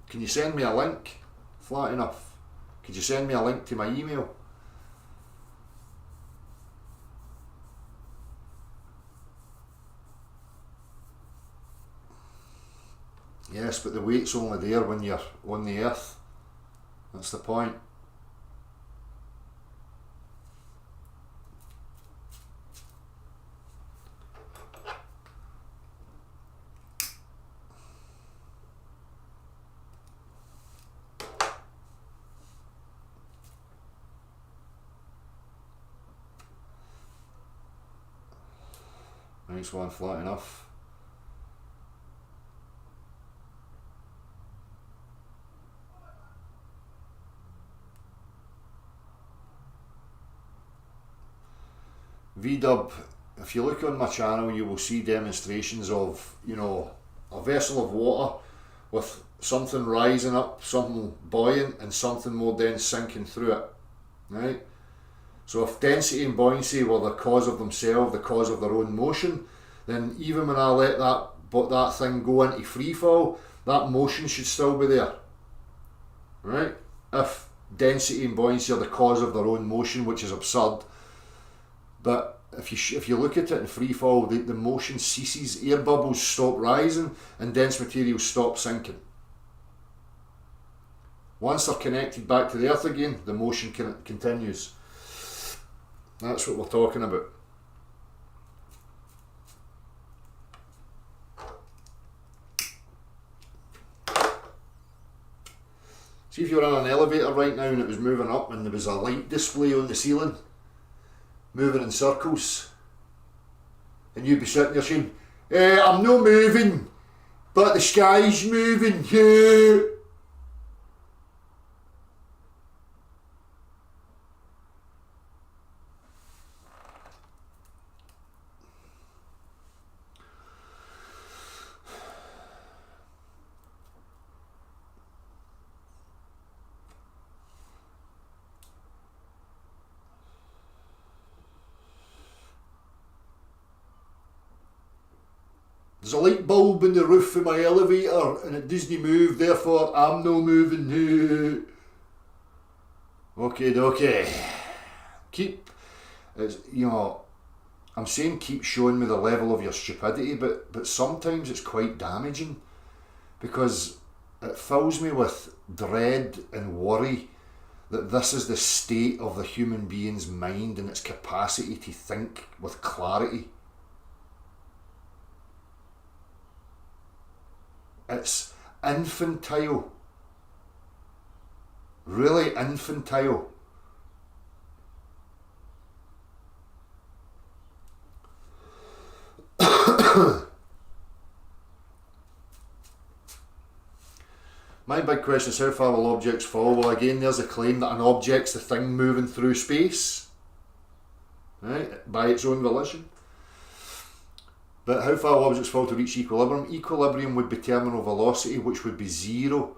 Can you send me a link? Flat enough. Could you send me a link to my email? Yes, but the weight's only there when you're on the earth. That's the point. Nice one, flat enough. VDub, if you look on my channel, you will see demonstrations of, you know, a vessel of water with something rising up, something buoyant, and something more dense sinking through it, right? So if density and buoyancy were the cause of themselves, the cause of their own motion, then even when I let that thing go into free fall, that motion should still be there, right? If density and buoyancy are the cause of their own motion, which is absurd. But if you look at it in free fall, the motion ceases, air bubbles stop rising, and dense materials stop sinking. Once they're connected back to the earth again, the motion continues. That's what we're talking about. See if you're on an elevator right now and it was moving up and there was a light display on the ceiling, moving in circles, and you'd be sitting there saying, I'm not moving, but the sky's moving. There's a light bulb in the roof of my elevator and it doesn't move, therefore I'm no moving. Okay. Keep, you know, I'm saying keep showing me the level of your stupidity, but sometimes it's quite damaging because it fills me with dread and worry that this is the state of the human being's mind and its capacity to think with clarity. It's infantile. Really infantile. My big question is how far will objects fall? Well, again, there's a claim that an object's the thing moving through space, right, by its own volition. But how far will objects fall to reach equilibrium? Equilibrium would be terminal velocity, which would be zero.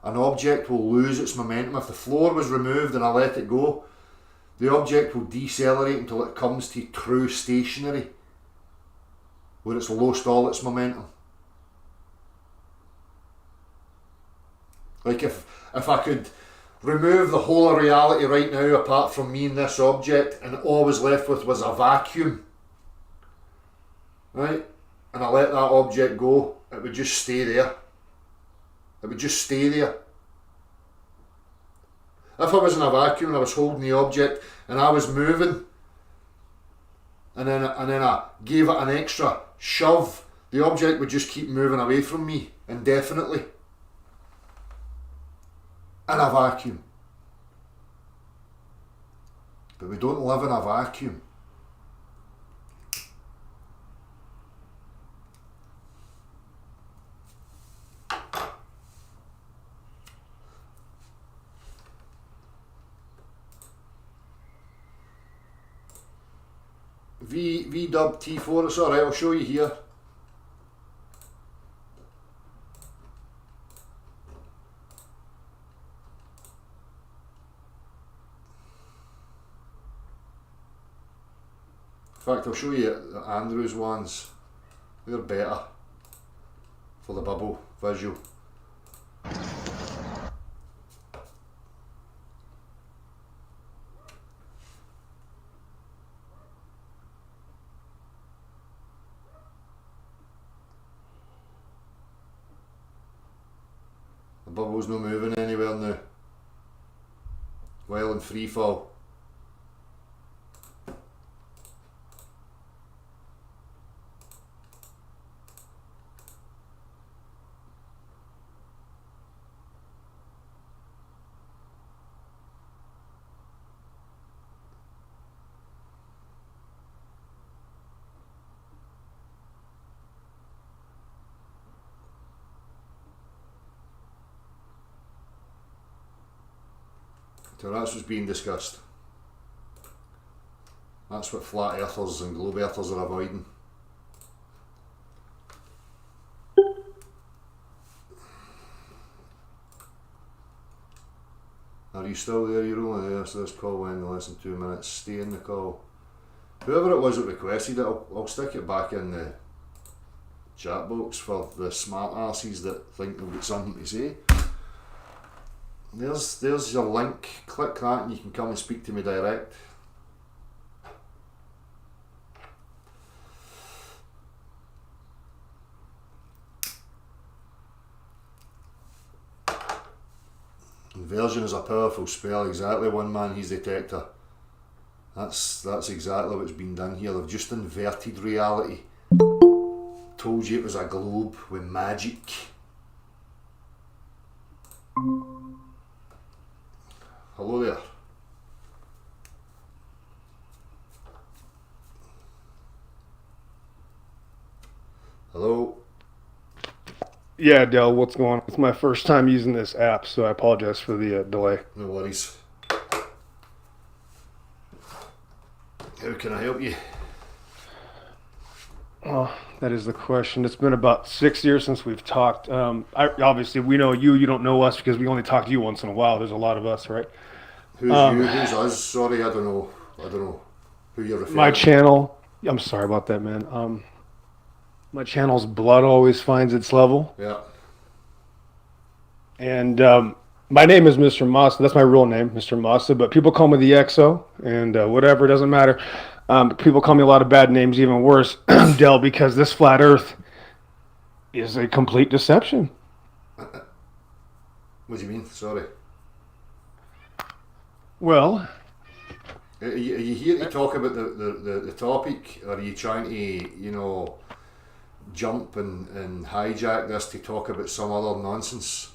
An object will lose its momentum. If the floor was removed and I let it go, the object will decelerate until it comes to true stationary, where it's lost all its momentum. Like if I could remove the whole of reality right now apart from me and this object, and all I was left with was a vacuum, right, and I let that object go, it would just stay there. It would just stay there. If I was in a vacuum and I was holding the object and I was moving, and then I gave it an extra shove, the object would just keep moving away from me indefinitely. in a vacuum. But we don't live in a vacuum. V-dub T4, it's alright, I'll show you here. In fact, I'll show you the Andrews ones. They're better for the bubble visual. The bubble's not moving anywhere now. Well in free fall. So that's what's being discussed. That's what flat earthers and globe earthers are avoiding. Are you still there? You're only there, so this call went in less than 2 minutes. Stay in the call. Whoever it was that requested it, I'll stick it back in the chat box for the smart asses that think they've got something to say. There's your link. Click that and you can come and speak to me direct. Inversion is a powerful spell. Exactly, one man, he's detector. That's exactly what's been done here. They've just inverted reality. Told you it was a globe with magic. Hello there. Hello. Yeah, Del, what's going on? It's my first time using this app, so I apologize for the delay. No worries. How can I help you? Oh, that is the question. It's been about 6 years since we've talked. Obviously, we know you. You don't know us because we only talk to you once in a while. There's a lot of us, right? Who's you? Who's us? Sorry, I don't know who you're referring My to. channel. I'm sorry about that, man. My channel's Blood Always Finds Its Level. Yeah. And my name is Mr. Massa. That's my real name, Mr. Massa. But people call me the XO, and whatever, it doesn't matter. People call me a lot of bad names, even worse, Del, because this flat Earth is a complete deception. What do you mean? Sorry. Well, Are you here to talk about the topic, or are you trying to, jump and hijack this to talk about some other nonsense?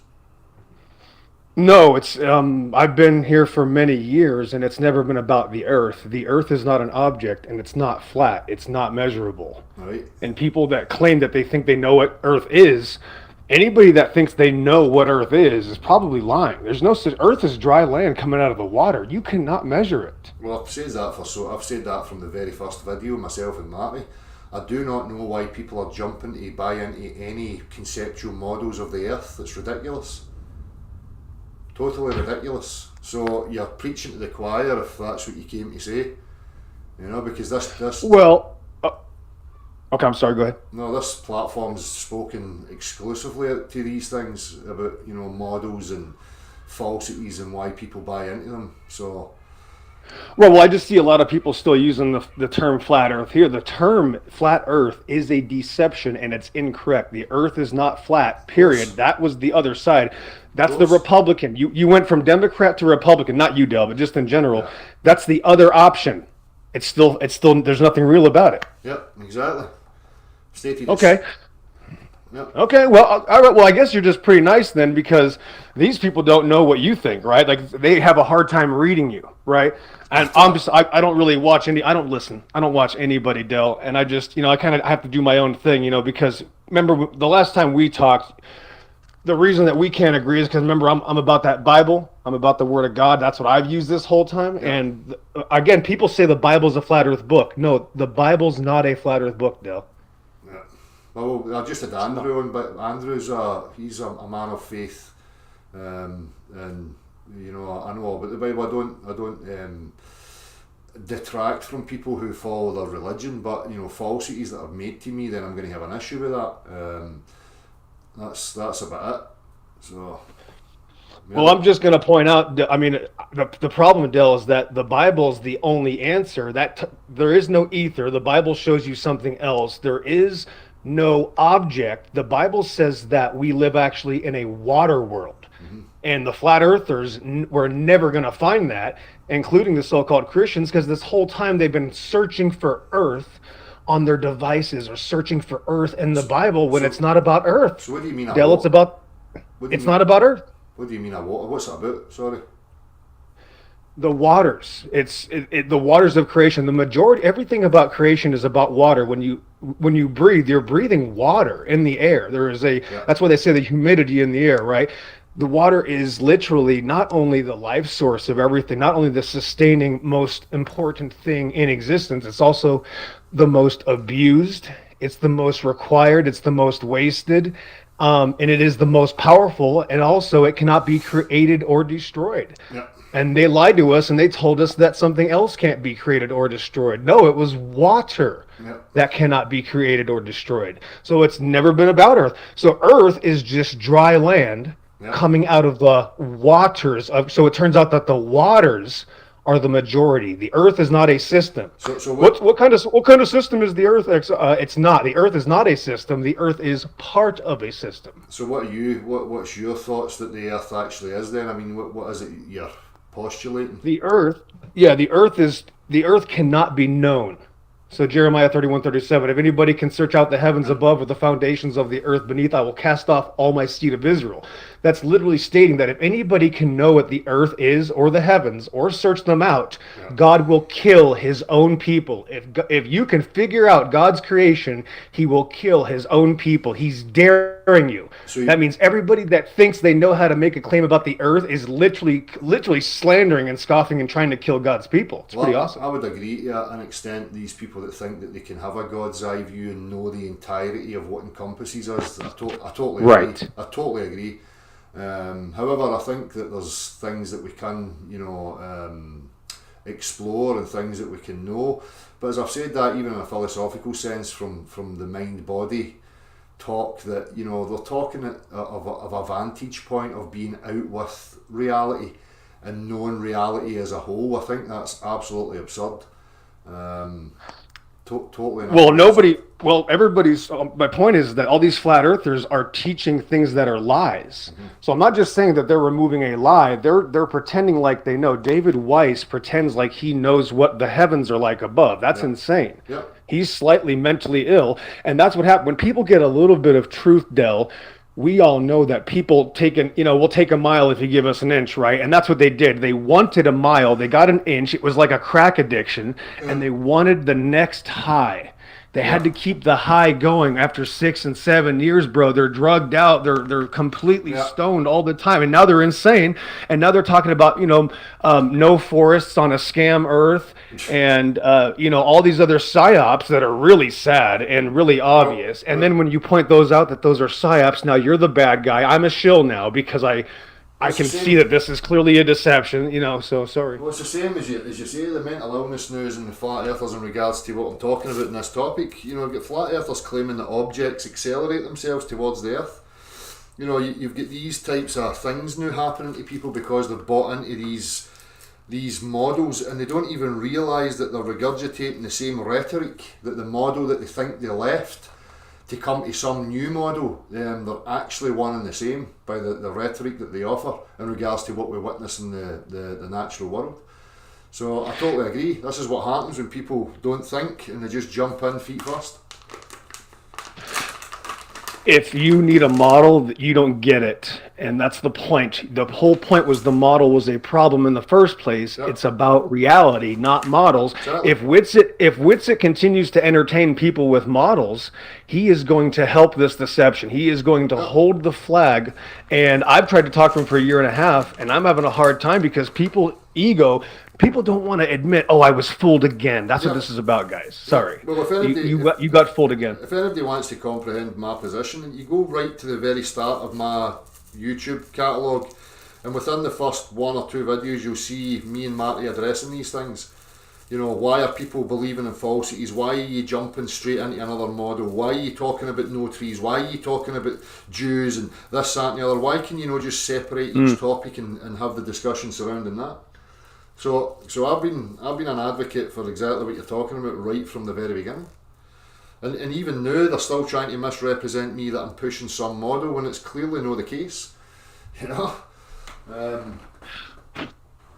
no, it's I've been here for many years, and it's never been about the Earth. The Earth is not an object, and it's not flat. It's not measurable. Right? And people that claim that they think they know what Earth is, anybody that thinks they know what Earth is probably lying. There's no such. Earth is dry land coming out of the water. You cannot measure it. Well, I've said that from the very first video, myself and Matty. I do not know why people are jumping to buy into any conceptual models of the Earth. It's ridiculous. Totally ridiculous. So you're preaching to the choir if that's what you came to say. Because this Well, okay, I'm sorry. Go ahead. no, this platform's spoken exclusively to these things about, models and falsities and why people buy into them. So Well, I just see a lot of people still using the term flat Earth here. The term flat Earth is a deception, and it's incorrect. The Earth is not flat, period. That was the other side. That's the Republican. You went from Democrat to Republican, not you, Del, but just in general. Yeah. That's the other option. It's still, there's nothing real about it. Yep, exactly. Stated Okay. Okay, well, all right. Well, I guess you're just pretty nice then, because these people don't know what you think, right? Like they have a hard time reading you, right? And I don't really watch I don't listen. I don't watch anybody, Del. And I just, I kind of have to do my own thing, because remember the last time we talked, the reason that we can't agree is because remember I'm about that Bible. I'm about the Word of God. That's what I've used this whole time. Yeah. And again, people say the Bible's a flat Earth book. No, the Bible's not a flat Earth book, Del. Yeah. Well, I just had Andrew on, but Andrew's he's a man of faith, and I know about the Bible. I don't detract from people who follow their religion, but falsities that are made to me, then I'm going to have an issue with that. That's about it. So. Yeah. Well, I'm just going to point out. I mean, the problem, Del, is that the Bible is the only answer. There is no ether. The Bible shows you something else. There is no object. The Bible says that we live actually in a water world, and the flat earthers were never going to find that, including the so-called Christians, because this whole time they've been searching for Earth on their devices or searching for Earth in the Bible when it's not about Earth. So what do you mean? Del, it's not about Earth. What do you mean a water? What's it about? Sorry. The waters. It's the waters of creation. The majority, everything about creation is about water. When you breathe, you're breathing water in the air. That's why they say the humidity in the air, right? The water is literally not only the life source of everything, not only the sustaining most important thing in existence, it's also the most abused, it's the most required, it's the most wasted, and it is the most powerful, and also it cannot be created or destroyed. Yeah. And they lied to us and they told us that something else can't be created or destroyed. No, it was water that cannot be created or destroyed. So it's never been about Earth. So Earth is just dry land coming out of the waters. So it turns out that the waters are the majority. The Earth is not a system. So what kind of system is the Earth? It's not. The Earth is not a system. The Earth is part of a system. So what's your thoughts that the Earth actually is then? I mean, what is it you're postulating? The Earth cannot be known. So Jeremiah 31:37, if anybody can search out the heavens above or the foundations of the earth beneath, I will cast off all my seed of Israel. That's literally stating that if anybody can know what the earth is or the heavens or search them out, God will kill his own people. If you can figure out God's creation, he will kill his own people. He's daring you. That means everybody that thinks they know how to make a claim about the earth is literally slandering and scoffing and trying to kill God's people. It's pretty awesome. I would agree to an extent. These people that think that they can have a God's eye view and know the entirety of what encompasses us, I totally agree. I totally agree. However, I think that there's things that we can, explore and things that we can know. But as I've said that, even in a philosophical sense, from the mind-body talk, that they're talking of a vantage point of being out with reality and knowing reality as a whole. I think that's absolutely absurd. Totally. Everybody's. My point is that all these flat earthers are teaching things that are lies. So I'm not just saying that they're removing a lie. They're pretending like they know. David Weiss pretends like he knows what the heavens are like above. That's insane. He's slightly mentally ill, and that's what happens when people get a little bit of truth, Del. We all know that people we'll take a mile if you give us an inch, right? And that's what they did. They wanted a mile. They got an inch. It was like a crack addiction, and they wanted the next high. They had to keep the high going after 6 and 7 years, bro. They're drugged out. They're completely stoned all the time, and now they're insane. And now they're talking about no forests on a scam Earth, and all these other psyops that are really sad and really obvious. And then when you point those out that those are psyops, now you're the bad guy. I'm a shill now because I can see that this is clearly a deception, so sorry. Well, it's the same as you say, the mental illness news and the flat earthers in regards to what I'm talking about in this topic. You've got flat earthers claiming that objects accelerate themselves towards the earth. You've got these types of things now happening to people because they've bought into these models, and they don't even realise that they're regurgitating the same rhetoric, that the model that they think they left to come to some new model, they're actually one and the same by the rhetoric that they offer in regards to what we witness in the natural world. So I totally agree. This is what happens when people don't think and they just jump in feet first. if you need a model, you don't get it, and that's the point. The whole point was the model was a problem in the first place. Yep. It's about reality, not models. Exactly. If Witsit continues to entertain people with models, he is going to help this deception. He is going to hold the flag. And I've tried to talk to him for a year and a half, and I'm having a hard time because people don't want to admit, oh, I was fooled again. That's what this is about, guys. Sorry. Well, if anybody, you got fooled again. if anybody wants to comprehend my position, you go right to the very start of my YouTube catalogue, and within the first one or two videos, you'll see me and Marty addressing these things. You know, why are people believing in falsities? Why are you jumping straight into another model? Why are you talking about no trees? Why are you talking about Jews and this, that, and the other? Why can you not just separate each topic and have the discussion surrounding that? So I've been an advocate for exactly what you're talking about right from the very beginning. And even now they're still trying to misrepresent me that I'm pushing some model when it's clearly not the case. You know?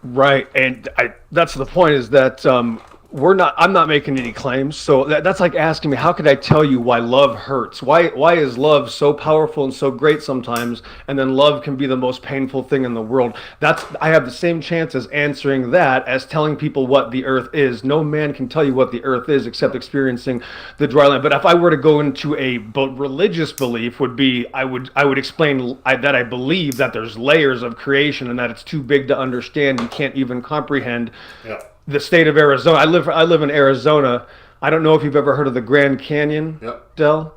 Right, and that's the point, is that I'm not making any claims. So that's like asking me, how could I tell you why love hurts? Why is love so powerful and so great sometimes, and then love can be the most painful thing in the world? I have the same chance as answering that as telling people what the earth is. No man can tell you what the earth is except experiencing the dry land. But if I were to go into a religious belief, I would explain that I believe that there's layers of creation and that it's too big to understand. You can't even comprehend. Yeah. The state of Arizona. I live in Arizona. I don't know if you've ever heard of the Grand Canyon, Yep. Del.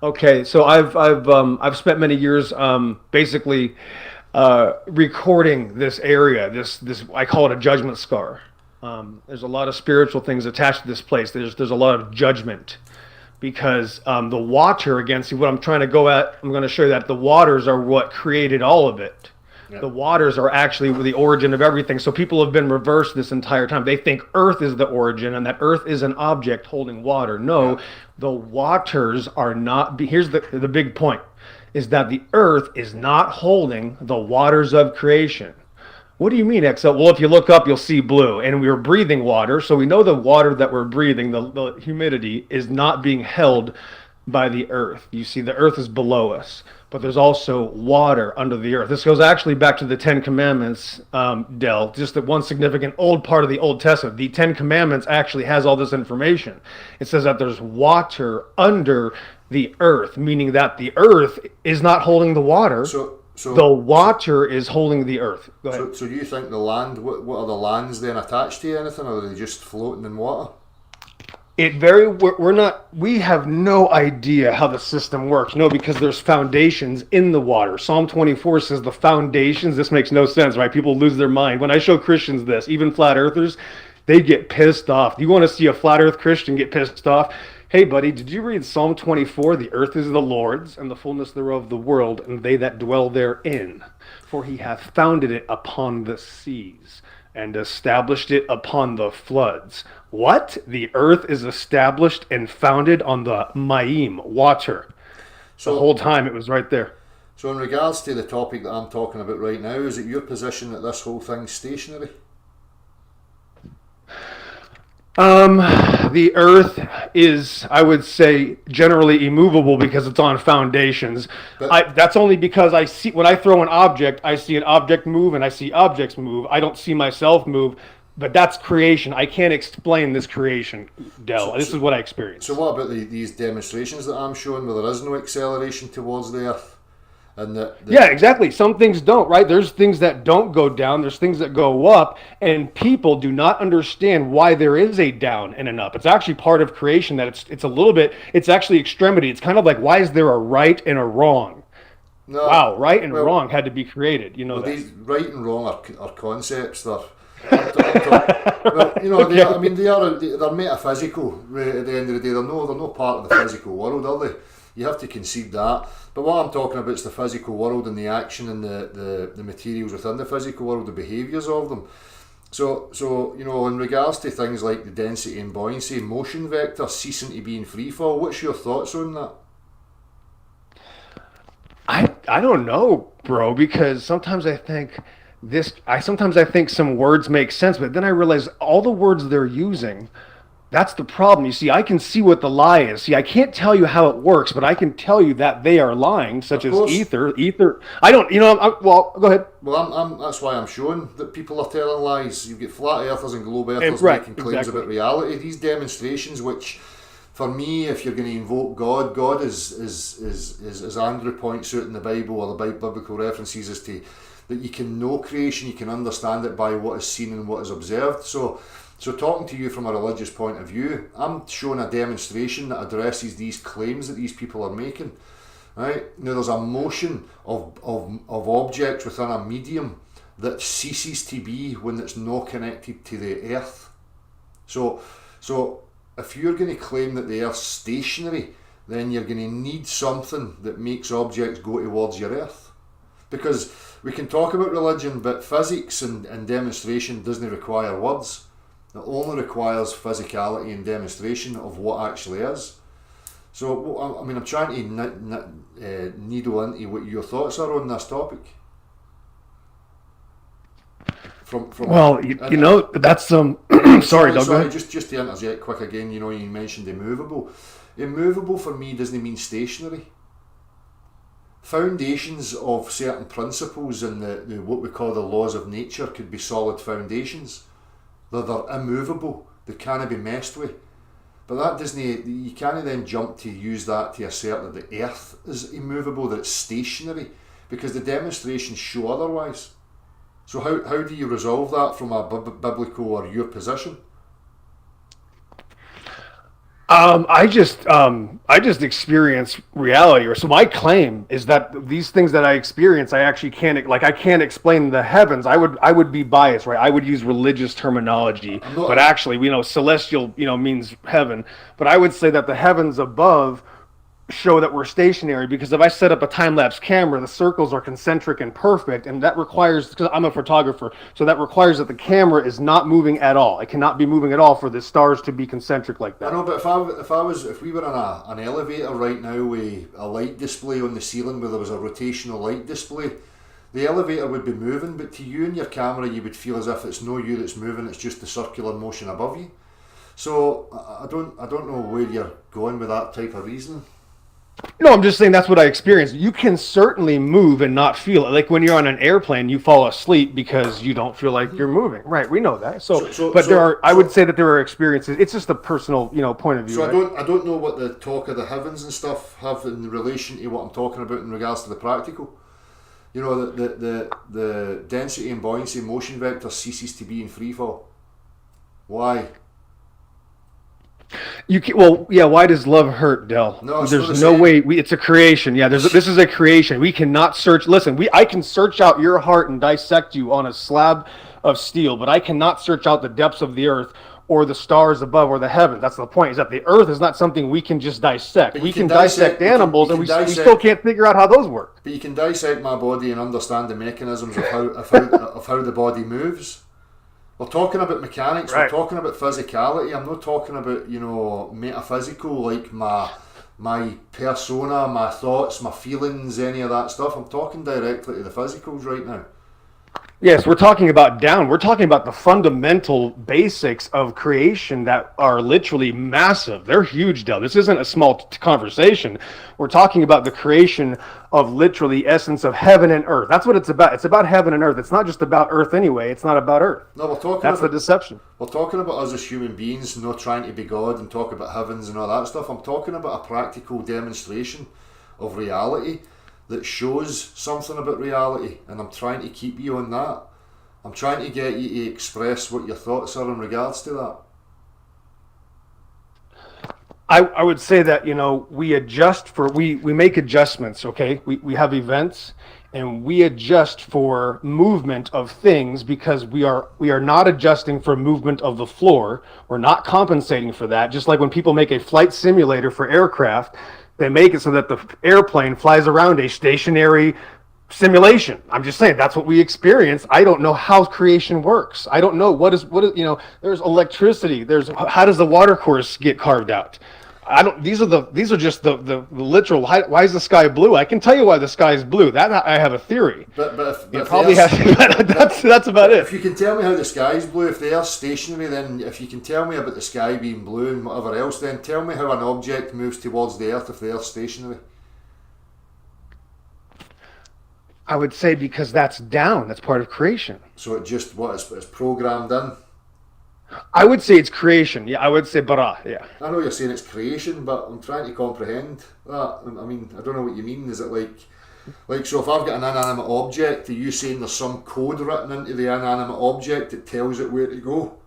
Okay, so I've spent many years basically recording this area. This I call it a judgment scar. There's a lot of spiritual things attached to this place. There's a lot of judgment because the water, again, see what I'm trying to go at. I'm going to show you that the waters are what created all of it. The waters are actually the origin of everything. So people have been reversed this entire time. They think Earth is the origin and that Earth is an object holding water. No, the waters are not. Here's the big point, is that the Earth is not holding the waters of creation. What do you mean, XL? Well, if you look up, you'll see blue. And we're breathing water. So we know the water that we're breathing, the humidity, is not being held by the Earth. You see, the Earth is below us. But there's also water under the earth. This goes actually back to the Ten Commandments, Del, just that one significant old part of the Old Testament. The Ten Commandments actually has all this information. It says that there's water under the earth, meaning that the earth is not holding the water. So the water is holding the earth. Go ahead. So you think the land, what are the lands then attached to anything, or are they just floating in water? We have no idea how the system works. No, because there's foundations in the water. Psalm 24 says the foundations. This makes no sense, right? People lose their mind. When I show Christians this, even flat earthers, they get pissed off. You want to see a flat earth Christian get pissed off? Hey, buddy, did you read Psalm 24? The earth is the Lord's, and the fullness thereof the world, and they that dwell therein. For he hath founded it upon the seas, and established it upon the floods. What? The earth is established and founded on the Mayim, water. So the whole time it was right there. So in regards to the topic that I'm talking about right now, is it your position that this whole thing's stationary? The earth is, I would say, generally immovable because it's on foundations. That's only because I see, when I throw an object, I see an object move and I see objects move. I don't see myself move, but that's creation. I can't explain this creation, Del. This is what I experienced. So what about these demonstrations that I'm showing where there is no acceleration towards the earth? And yeah, exactly. Some things don't, right? There's things that don't go down. There's things that go up. And people do not understand why there is a down and an up. It's actually part of creation that it's a little bit, it's actually extremity. It's kind of like, why is there a right and a wrong? No, wow, right and wrong had to be created. You know that. These right and wrong are concepts. Well, you know, they're metaphysical. At the end of the day, they're no part of the physical world, are they? You have to concede that. But what I'm talking about is the physical world and the action and the materials within the physical world, the behaviours of them. So you know, in regards to things like the density and buoyancy, motion vector ceasing to be in free fall, what's your thoughts on that? I don't know, bro, because sometimes I think some words make sense, but then I realize all the words they're using, That's the problem. You see, I can see what the lie is. See, I can't tell you how it works, but I can tell you that they are lying, such as ether. I don't, well, go ahead. Well, that's why I'm showing that people are telling lies. You've got flat earthers and globe earthers Right, making claims exactly. about reality. These demonstrations, which, for me, if you're going to invoke God is as Andrew points out in the Bible, or the biblical references, is to that you can know creation, you can understand it by what is seen and what is observed. So talking to you from a religious point of view, I'm showing a demonstration that addresses these claims that these people are making. Right? Now there's a motion of objects within a medium that ceases to be when it's not connected to the earth. So if you're going to claim that the earth's stationary, then you're going to need something that makes objects go towards your earth. Because we can talk about religion, but physics and demonstration doesn't require words. It only requires physicality and demonstration of what actually is. So, I mean, I'm trying to needle into what your thoughts are on this topic. That's sorry, Doug. Sorry, just to interject quick again. You mentioned immovable. Immovable for me doesn't mean stationary. Foundations of certain principles in the what we call the laws of nature could be solid foundations. They're immovable. They can't be messed with. But that doesn't. You can't then jump to use that to assert that the earth is immovable, that it's stationary, because the demonstrations show otherwise. So how do you resolve that from a biblical or your position? I just experience reality. So my claim is that these things that I experience, I actually can't explain the heavens. I would be biased, right? I would use religious terminology, but actually, celestial, means heaven. But I would say that the heavens above show that we're stationary, because if I set up a time-lapse camera, the circles are concentric and perfect, and that requires, because I'm a photographer, so that requires that the camera is not moving at all. It cannot be moving at all for the stars to be concentric like that. I know, but if we were in an elevator right now with a light display on the ceiling where there was a rotational light display, the elevator would be moving, but to you and your camera, you would feel as if it's no you that's moving, it's just the circular motion above you. So I don't know where you're going with that type of reasoning. No, I'm just saying that's what I experienced. You can certainly move and not feel it. Like when you're on an airplane, you fall asleep because you don't feel like you're moving. Right, we know that. I would say that there are experiences. It's just a personal, point of view. So right? I don't know what the talk of the heavens and stuff have in relation to what I'm talking about in regards to the practical. The density and buoyancy motion vector ceases to be in free fall. Why? Why does love hurt, Del? No, there's no way. It's a creation. Yeah, this is a creation. We cannot search. Listen, I can search out your heart and dissect you on a slab of steel, but I cannot search out the depths of the earth or the stars above or the heavens. That's the point. Is that the earth is not something we can just dissect. We can dissect animals, and we still can't figure out how those work. But you can dissect my body and understand the mechanisms of how the body moves. We're talking about mechanics, right. We're talking about physicality. I'm not talking about, metaphysical, like my persona, my thoughts, my feelings, any of that stuff. I'm talking directly to the physicals right now. Yes, we're talking about We're talking about the fundamental basics of creation that are literally massive. They're huge, Del. This isn't a small conversation. We're talking about the creation of literally essence of heaven and earth. That's what it's about. It's about heaven and earth. It's not just about earth anyway. It's not about earth. No, that's the deception. We're talking about us as human beings, not trying to be God and talk about heavens and all that stuff. I'm talking about a practical demonstration of reality that shows something about reality, and I'm trying to keep you on that. I'm trying to get you to express what your thoughts are in regards to that. I would say that, we make adjustments, okay? We have events, and we adjust for movement of things because we are not adjusting for movement of the floor. We're not compensating for that. Just like when people make a flight simulator for aircraft, they make it so that the airplane flies around a stationary simulation. I'm just saying that's what we experience. I don't know how creation works. I don't know what is there's electricity. How does the water course get carved out? These are just the literal. Why is the sky blue? I can tell you why the sky is blue. That I have a theory. But It if probably the has. Earth's- That's about it. If you can tell me how the sky is blue, if the Earth's stationary, then if you can tell me about the sky being blue and whatever else, then tell me how an object moves towards the Earth if the Earth's stationary. I would say because that's down. That's part of creation. So it just it's programmed in. I would say it's creation. Yeah, I would say bara. Yeah. I know you're saying it's creation, but I'm trying to comprehend that. I mean, I don't know what you mean. Is it like so if I've got an inanimate object, are you saying there's some code written into the inanimate object that tells it where to go?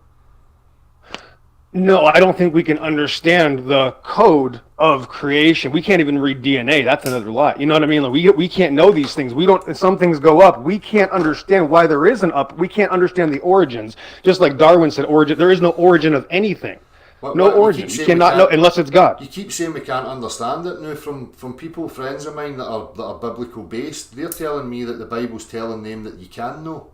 No, I don't think we can understand the code of creation. We can't even read DNA. That's another lie. You know what I mean? Like we can't know these things. We don't. Some things go up. We can't understand why there is an up. We can't understand the origins. Just like Darwin said, origin. There is no origin of anything. No origin. You cannot know unless it's God. You keep saying we can't understand it now. From people, friends of mine that are biblical based, they're telling me that the Bible's telling them that you can know.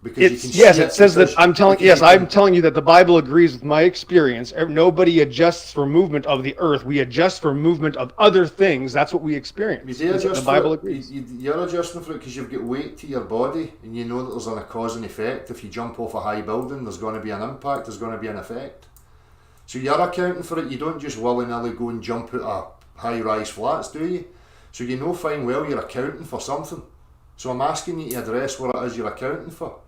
Because It says that I'm telling you that the Bible agrees with my experience. Nobody adjusts for movement of the earth. We adjust for movement of other things. That's what we experience. The Bible agrees. You're adjusting for it because you've got weight to your body, and you know that there's a cause and effect. If you jump off a high building, there's going to be an impact. There's going to be an effect. So you're accounting for it. You don't just willy-nilly go and jump out of high-rise flats, do you? So you know fine well you're accounting for something. So I'm asking you to address what it is you're accounting for.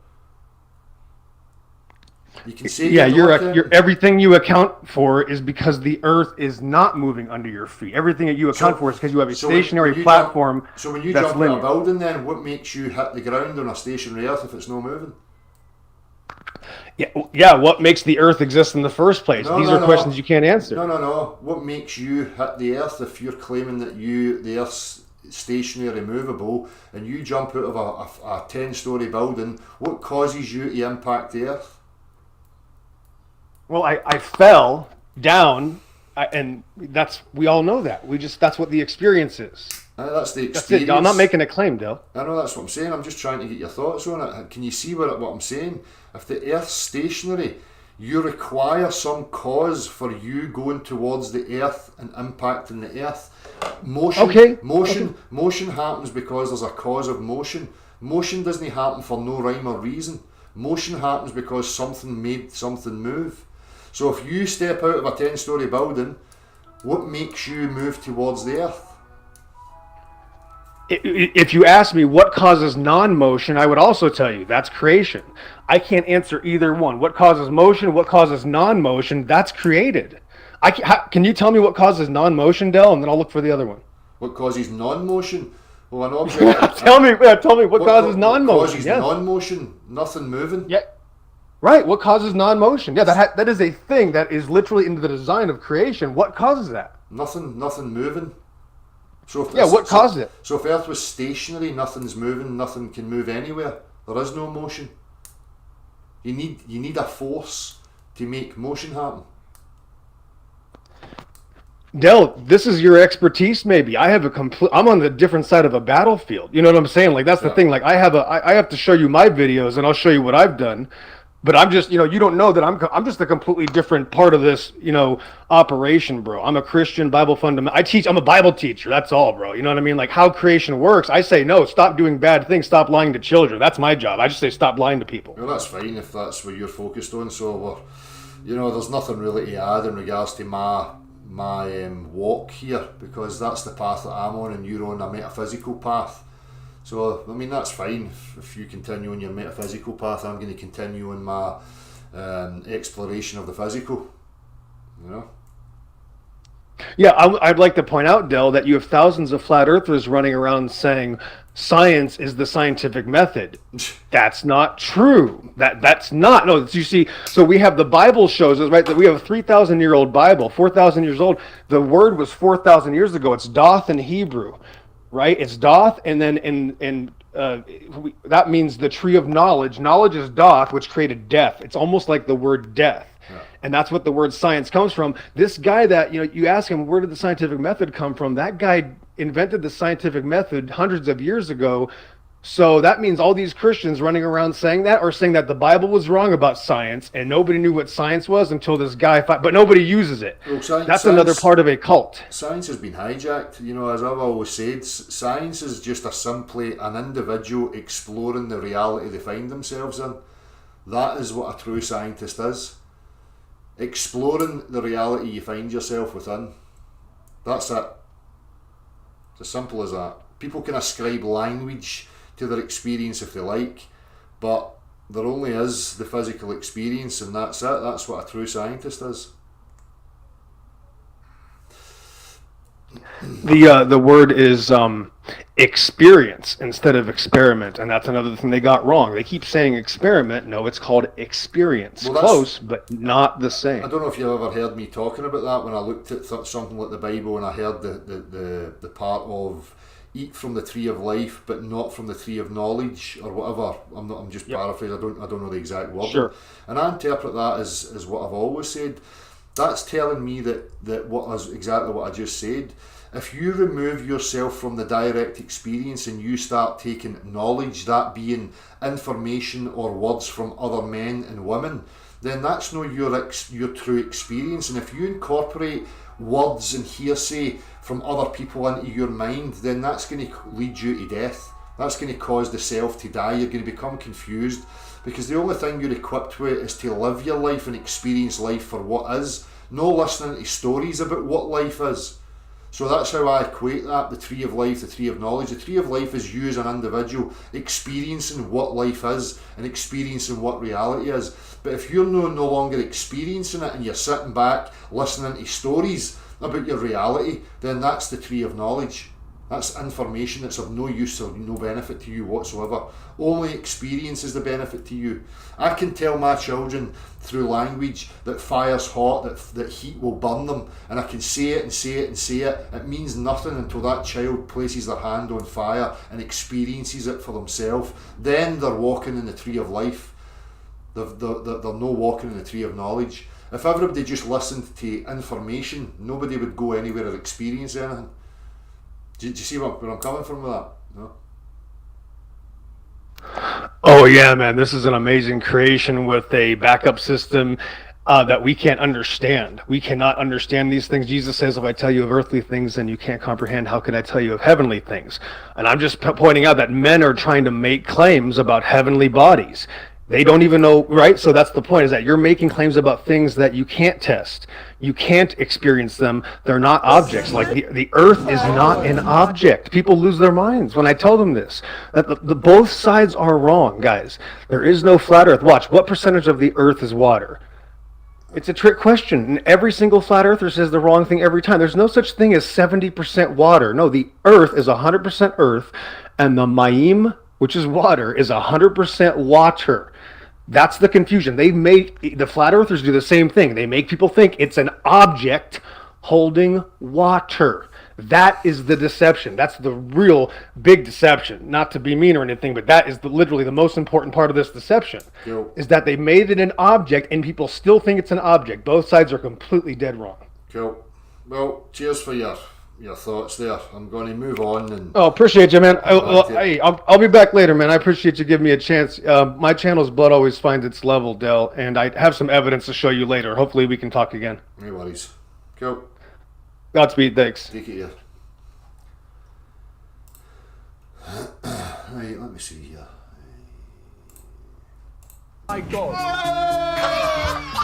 You can say you're everything you account for is because the earth is not moving under your feet. Everything that you account for is because you have a stationary platform. So when you that's jump linear. on a building, then what makes you hit the ground on a stationary earth if it's not moving? Yeah. What makes the earth exist in the first place? These are questions you can't answer. No. What makes you hit the earth if you're claiming that the earth's stationary, movable, and you jump out of a 10-story building? What causes you to impact the earth? Well, I fell down, and we all know that. That's what the experience is. That's the experience. That's it. I'm not making a claim, Dale. I know that's what I'm saying. I'm just trying to get your thoughts on it. Can you see what I'm saying? If the Earth's stationary, you require some cause for you going towards the Earth and impacting the Earth. Motion happens because there's a cause of motion. Motion doesn't happen for no rhyme or reason. Motion happens because something made something move. So if you step out of a 10-story building, what makes you move towards the Earth? If you ask me what causes non-motion, I would also tell you that's creation. I can't answer either one. What causes motion, what causes non-motion, that's created. Can you tell me what causes non-motion, Del? And then I'll look for the other one. What causes non-motion? Well, an object... tell me what causes non-motion. What causes non-motion? Nothing moving? Yeah. Right, what causes non-motion? Yeah, that is a thing that is literally in the design of creation. What causes that? Nothing moving. So what caused it? So if Earth was stationary, nothing's moving, nothing can move anywhere. There is no motion. You need a force to make motion happen. Del, this is your expertise. Maybe I'm on the different side of a battlefield. You know what I'm saying? Like that's the thing. Like I have to show you my videos, and I'll show you what I've done. But I'm just, you don't know that I'm just a completely different part of this, operation, bro. I'm a Christian Bible fundamental. I'm a Bible teacher. That's all, bro. You know what I mean? Like how creation works. I say, no, stop doing bad things. Stop lying to children. That's my job. I just say, stop lying to people. Well, that's fine if that's what you're focused on. So there's nothing really to add in regards to my walk here, because that's the path that I'm on and you're on a metaphysical path. So, I mean, that's fine. If you continue on your metaphysical path, I'm going to continue on my exploration of the physical. Yeah, I'd like to point out, Del, that you have thousands of flat earthers running around saying science is the scientific method. That's not true. That's not. No, you see, so we have the Bible shows us, right, that we have a 3,000-year-old Bible, 4,000 years old. The word was 4,000 years ago. It's Doth in Hebrew. Right, it's Doth, and then that means the tree of knowledge. Knowledge is Doth, which created death. It's almost like the word death, and that's what the word science comes from. This guy that you ask him, where did the scientific method come from? That guy invented the scientific method hundreds of years ago, So that means all these Christians running around saying that, or saying that the Bible was wrong about science and nobody knew what science was until this guy but nobody uses it. Well, That's another part of a cult. Science has been hijacked. You know, as I've always said, science is just simply an individual exploring the reality they find themselves in. That is what a true scientist is. Exploring the reality you find yourself within. That's it. It's as simple as that. People can ascribe language to their experience if they like, but there only is the physical experience, and that's it. That's what a true scientist is. The word is experience instead of experiment, and that's another thing they got wrong. They keep saying experiment. No, it's called experience. Well, close, but not the same. I don't know if you've ever heard me talking about that when I looked at something like the Bible and I heard the part of eat from the tree of life, but not from the tree of knowledge, or whatever. I'm just paraphrasing. I don't know the exact word. Sure. And I interpret that as what I've always said. That's telling me that what is exactly what I just said. If you remove yourself from the direct experience and you start taking knowledge, that being information or words from other men and women, then that's not your true experience. And if you incorporate words and hearsay from other people into your mind, then that's going to lead you to death. That's going to cause the self to die. You're going to become confused, because the only thing you're equipped with is to live your life and experience life for what is, no listening to stories about what life is. So that's how I equate that, the tree of life, the tree of knowledge. The tree of life is you as an individual experiencing what life is and experiencing what reality is. But if you're no longer experiencing it and you're sitting back listening to stories about your reality, then that's the tree of knowledge. That's information that's of no use or no benefit to you whatsoever. Only experience is the benefit to you. I can tell my children through language that fire's hot, that heat will burn them, and I can say it and say it and say it. It means nothing until that child places their hand on fire and experiences it for themselves. Then they're walking in the tree of life. They're no walking in the tree of knowledge. If everybody just listened to information, nobody would go anywhere or experience anything. Do you see where I'm coming from with that? No? Oh yeah, man, this is an amazing creation with a backup system that we can't understand. We cannot understand these things. Jesus says, if I tell you of earthly things, then you can't comprehend. How can I tell you of heavenly things? And I'm just pointing out that men are trying to make claims about heavenly bodies. They don't even know, right? So that's the point, is that you're making claims about things that you can't test. You can't experience them. They're not objects. Like the earth is not an object. People lose their minds when I tell them this. That the both sides are wrong, guys. There is no flat earth. Watch, what percentage of the earth is water? It's a trick question. And every single flat earther says the wrong thing every time. There's no such thing as 70% water. No, the earth is 100% earth, and the Mayim, which is water, is 100% water. That's the confusion. The flat earthers do the same thing. They make people think it's an object holding water. That is the deception. That's the real big deception. Not to be mean or anything, but that is literally the most important part of this deception. Cool. Is that they made it an object and people still think it's an object. Both sides are completely dead wrong. Cool. Well, cheers for your thoughts there. I'm going to move on and. Oh, appreciate you, man. I'll be back later, man. I appreciate you giving me a chance. My channel's Blood Always Finds Its Level, Del, and I have some evidence to show you later. Hopefully we can talk again. No worries. Cool. Godspeed, thanks. Take it here. Right, let me see here. My God.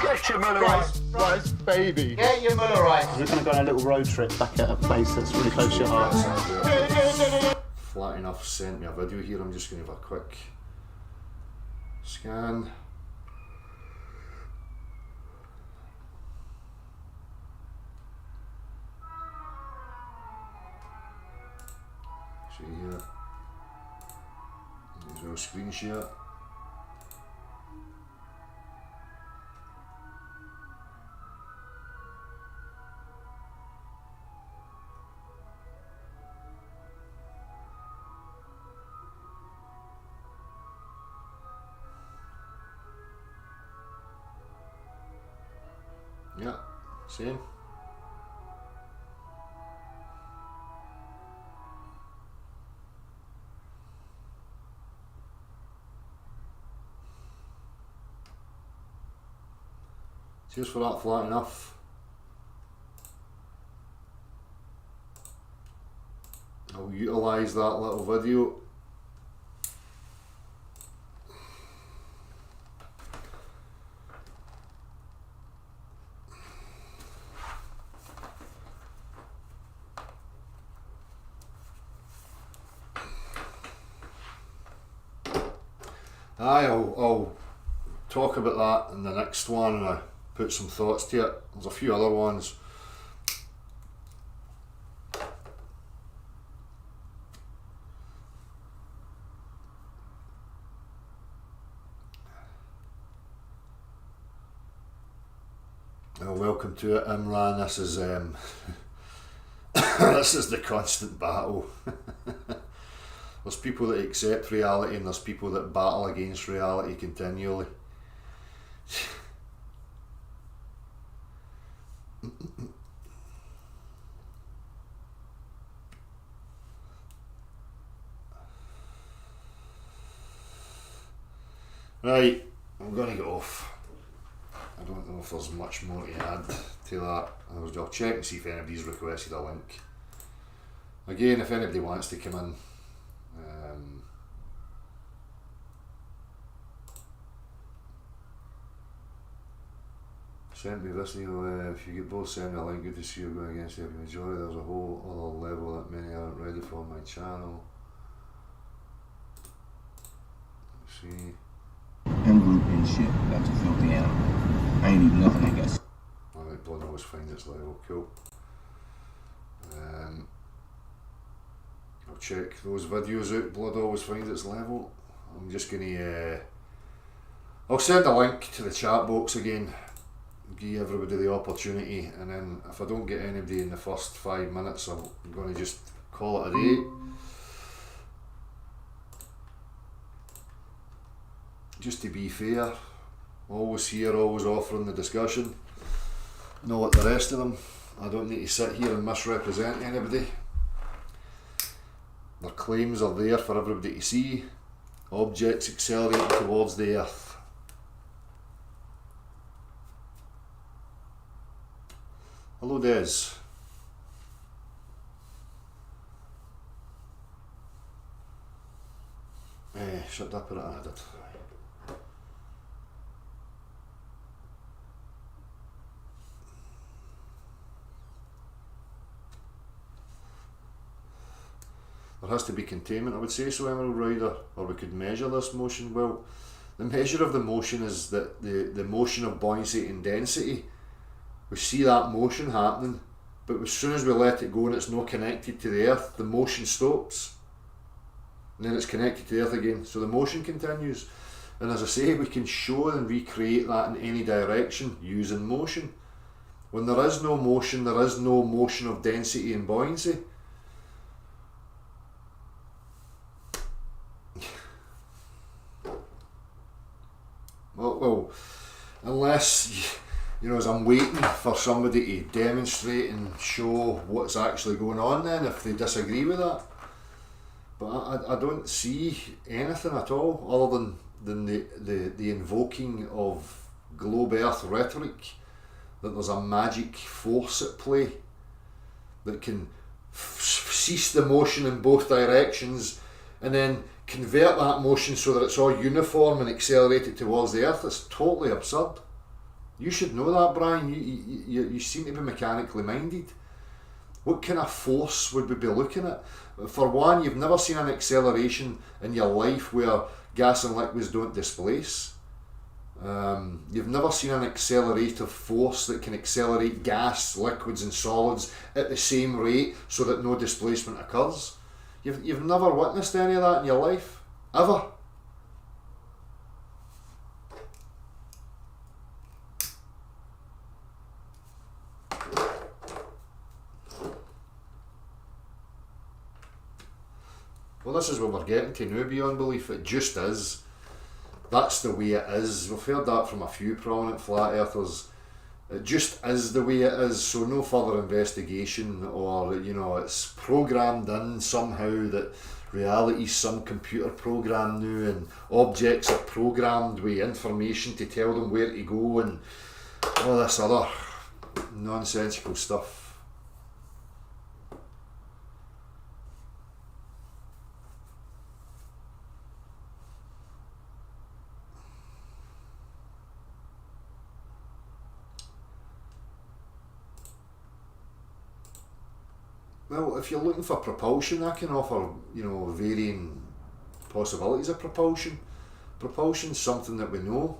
Get your Millerite baby. Get your Millerite. We're going to go on a little road trip back at a place that's really close to your heart. Flat Enough sent me a video here. I'm just going to have a quick scan. See here. There's no screen share. Yeah, same. Cheers for that, flat enough. I'll utilise that little video. I'll talk about that in the next one, and I put some thoughts to it. There's a few other ones. Oh, welcome to it, Imran. This is this is the constant battle. There's people that accept reality and there's people that battle against reality continually. Right, I'm going to get off. I don't know if there's much more to add to that. I'll check and see if anybody's requested a link. Again, if anybody wants to come in, send me this, if you get both send me a link. Good to see you going against the majority. There's a whole other level that many aren't ready for on my channel. Let's see. Group and shit. That's a filthy animal. I ain't even nothing, I guess. Alright, blood always finds its level. Cool. I'll check those videos out. Blood always finds its level. I'm just gonna I'll send a link to the chat box again, give everybody the opportunity, and then if I don't get anybody in the first 5 minutes, I'm going to just call it a day. Just to be fair, always here, always offering the discussion. Know what the rest of them. I don't need to sit here and misrepresent anybody. Their claims are there for everybody to see. Objects accelerating towards the Earth. Hello, Des. Shut up, I added. There has to be containment, I would say so, Emerald Rider, or we could measure this motion. Well, the measure of the motion is that the motion of buoyancy and density. We see that motion happening, but as soon as we let it go and it's not connected to the Earth, the motion stops. And then it's connected to the Earth again, so the motion continues. And as I say, we can show and recreate that in any direction using motion. When there is no motion, there is no motion of density and buoyancy. Well, unless, as I'm waiting for somebody to demonstrate and show what's actually going on then, if they disagree with that. But I don't see anything at all other than the invoking of globe earth rhetoric, that there's a magic force at play that can cease the motion in both directions and then convert that motion so that it's all uniform and accelerate it towards the Earth. It's totally absurd. You should know that, Brian. You seem to be mechanically minded. What kind of force would we be looking at? For one, you've never seen an acceleration in your life where gas and liquids don't displace. You've never seen an accelerative force that can accelerate gas, liquids and solids at the same rate so that no displacement occurs. You've never witnessed any of that in your life, ever. Well, this is what we're getting to now, beyond belief. It just is. That's the way it is. We've heard that from a few prominent flat earthers. It just is the way it is, so no further investigation, or it's programmed in somehow that reality's some computer program now and objects are programmed with information to tell them where to go, and all this other nonsensical stuff. Well, if you're looking for propulsion, I can offer, you know, varying possibilities of propulsion. Propulsion's something that we know.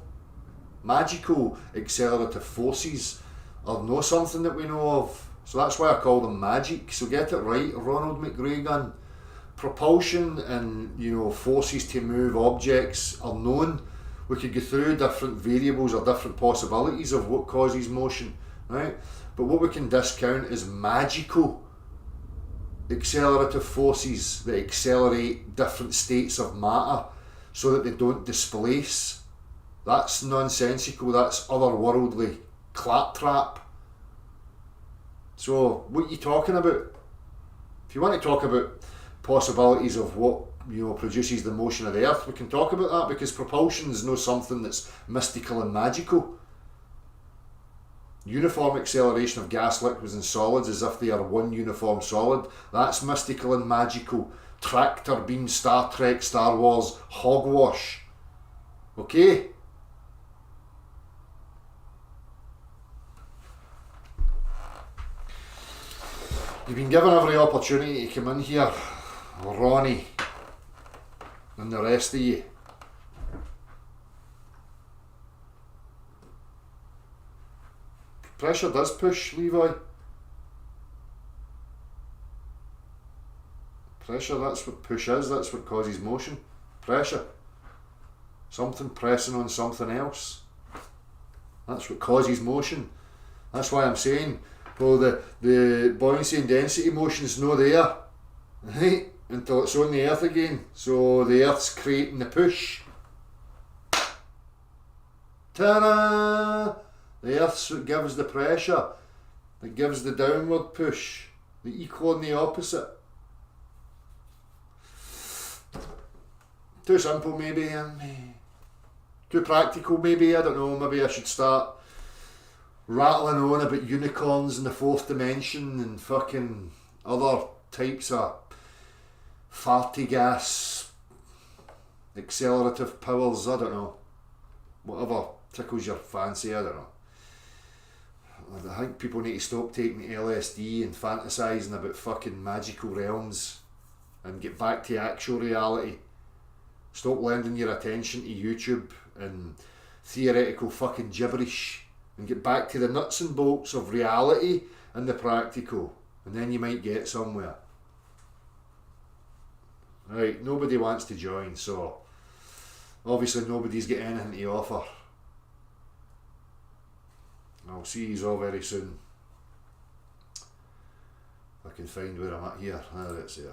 Magical accelerative forces are not something that we know of. So that's why I call them magic. So get it right, Ronald McGregan. Propulsion and, you know, forces to move objects are known. We could go through different variables or different possibilities of what causes motion, right? But what we can discount is magical accelerative forces that accelerate different states of matter so that they don't displace. That's nonsensical, that's otherworldly claptrap. So what are you talking about? If you want to talk about possibilities of what, you know, produces the motion of the earth, we can talk about that, because propulsion is not something that's mystical and magical. Uniform acceleration of gas, liquids and solids as if they are one uniform solid, that's mystical and magical. Tractor beam, Star Trek, Star Wars, hogwash. Okay? You've been given every opportunity to come in here, Ronnie and the rest of you. Pressure does push, Levi. Pressure, that's what push is, that's what causes motion. Pressure. Something pressing on something else. That's what causes motion. That's why I'm saying, well, the buoyancy and density motion's no there, right? Until it's on the earth again. So the earth's creating the push. Ta-da! The earth's what gives the pressure. It gives the downward push. The equal and the opposite. Too simple maybe, and too practical maybe, I don't know, maybe I should start rattling on about unicorns in the fourth dimension and fucking other types of farty gas accelerative powers, I don't know. Whatever tickles your fancy, I don't know. I think people need to stop taking LSD and fantasising about fucking magical realms and get back to actual reality. Stop lending your attention to YouTube and theoretical fucking gibberish and get back to the nuts and bolts of reality and the practical, and then you might get somewhere. Right, nobody wants to join, so obviously nobody's got anything to offer. I'll see you all very soon. If I can find where I'm at here. There it's there.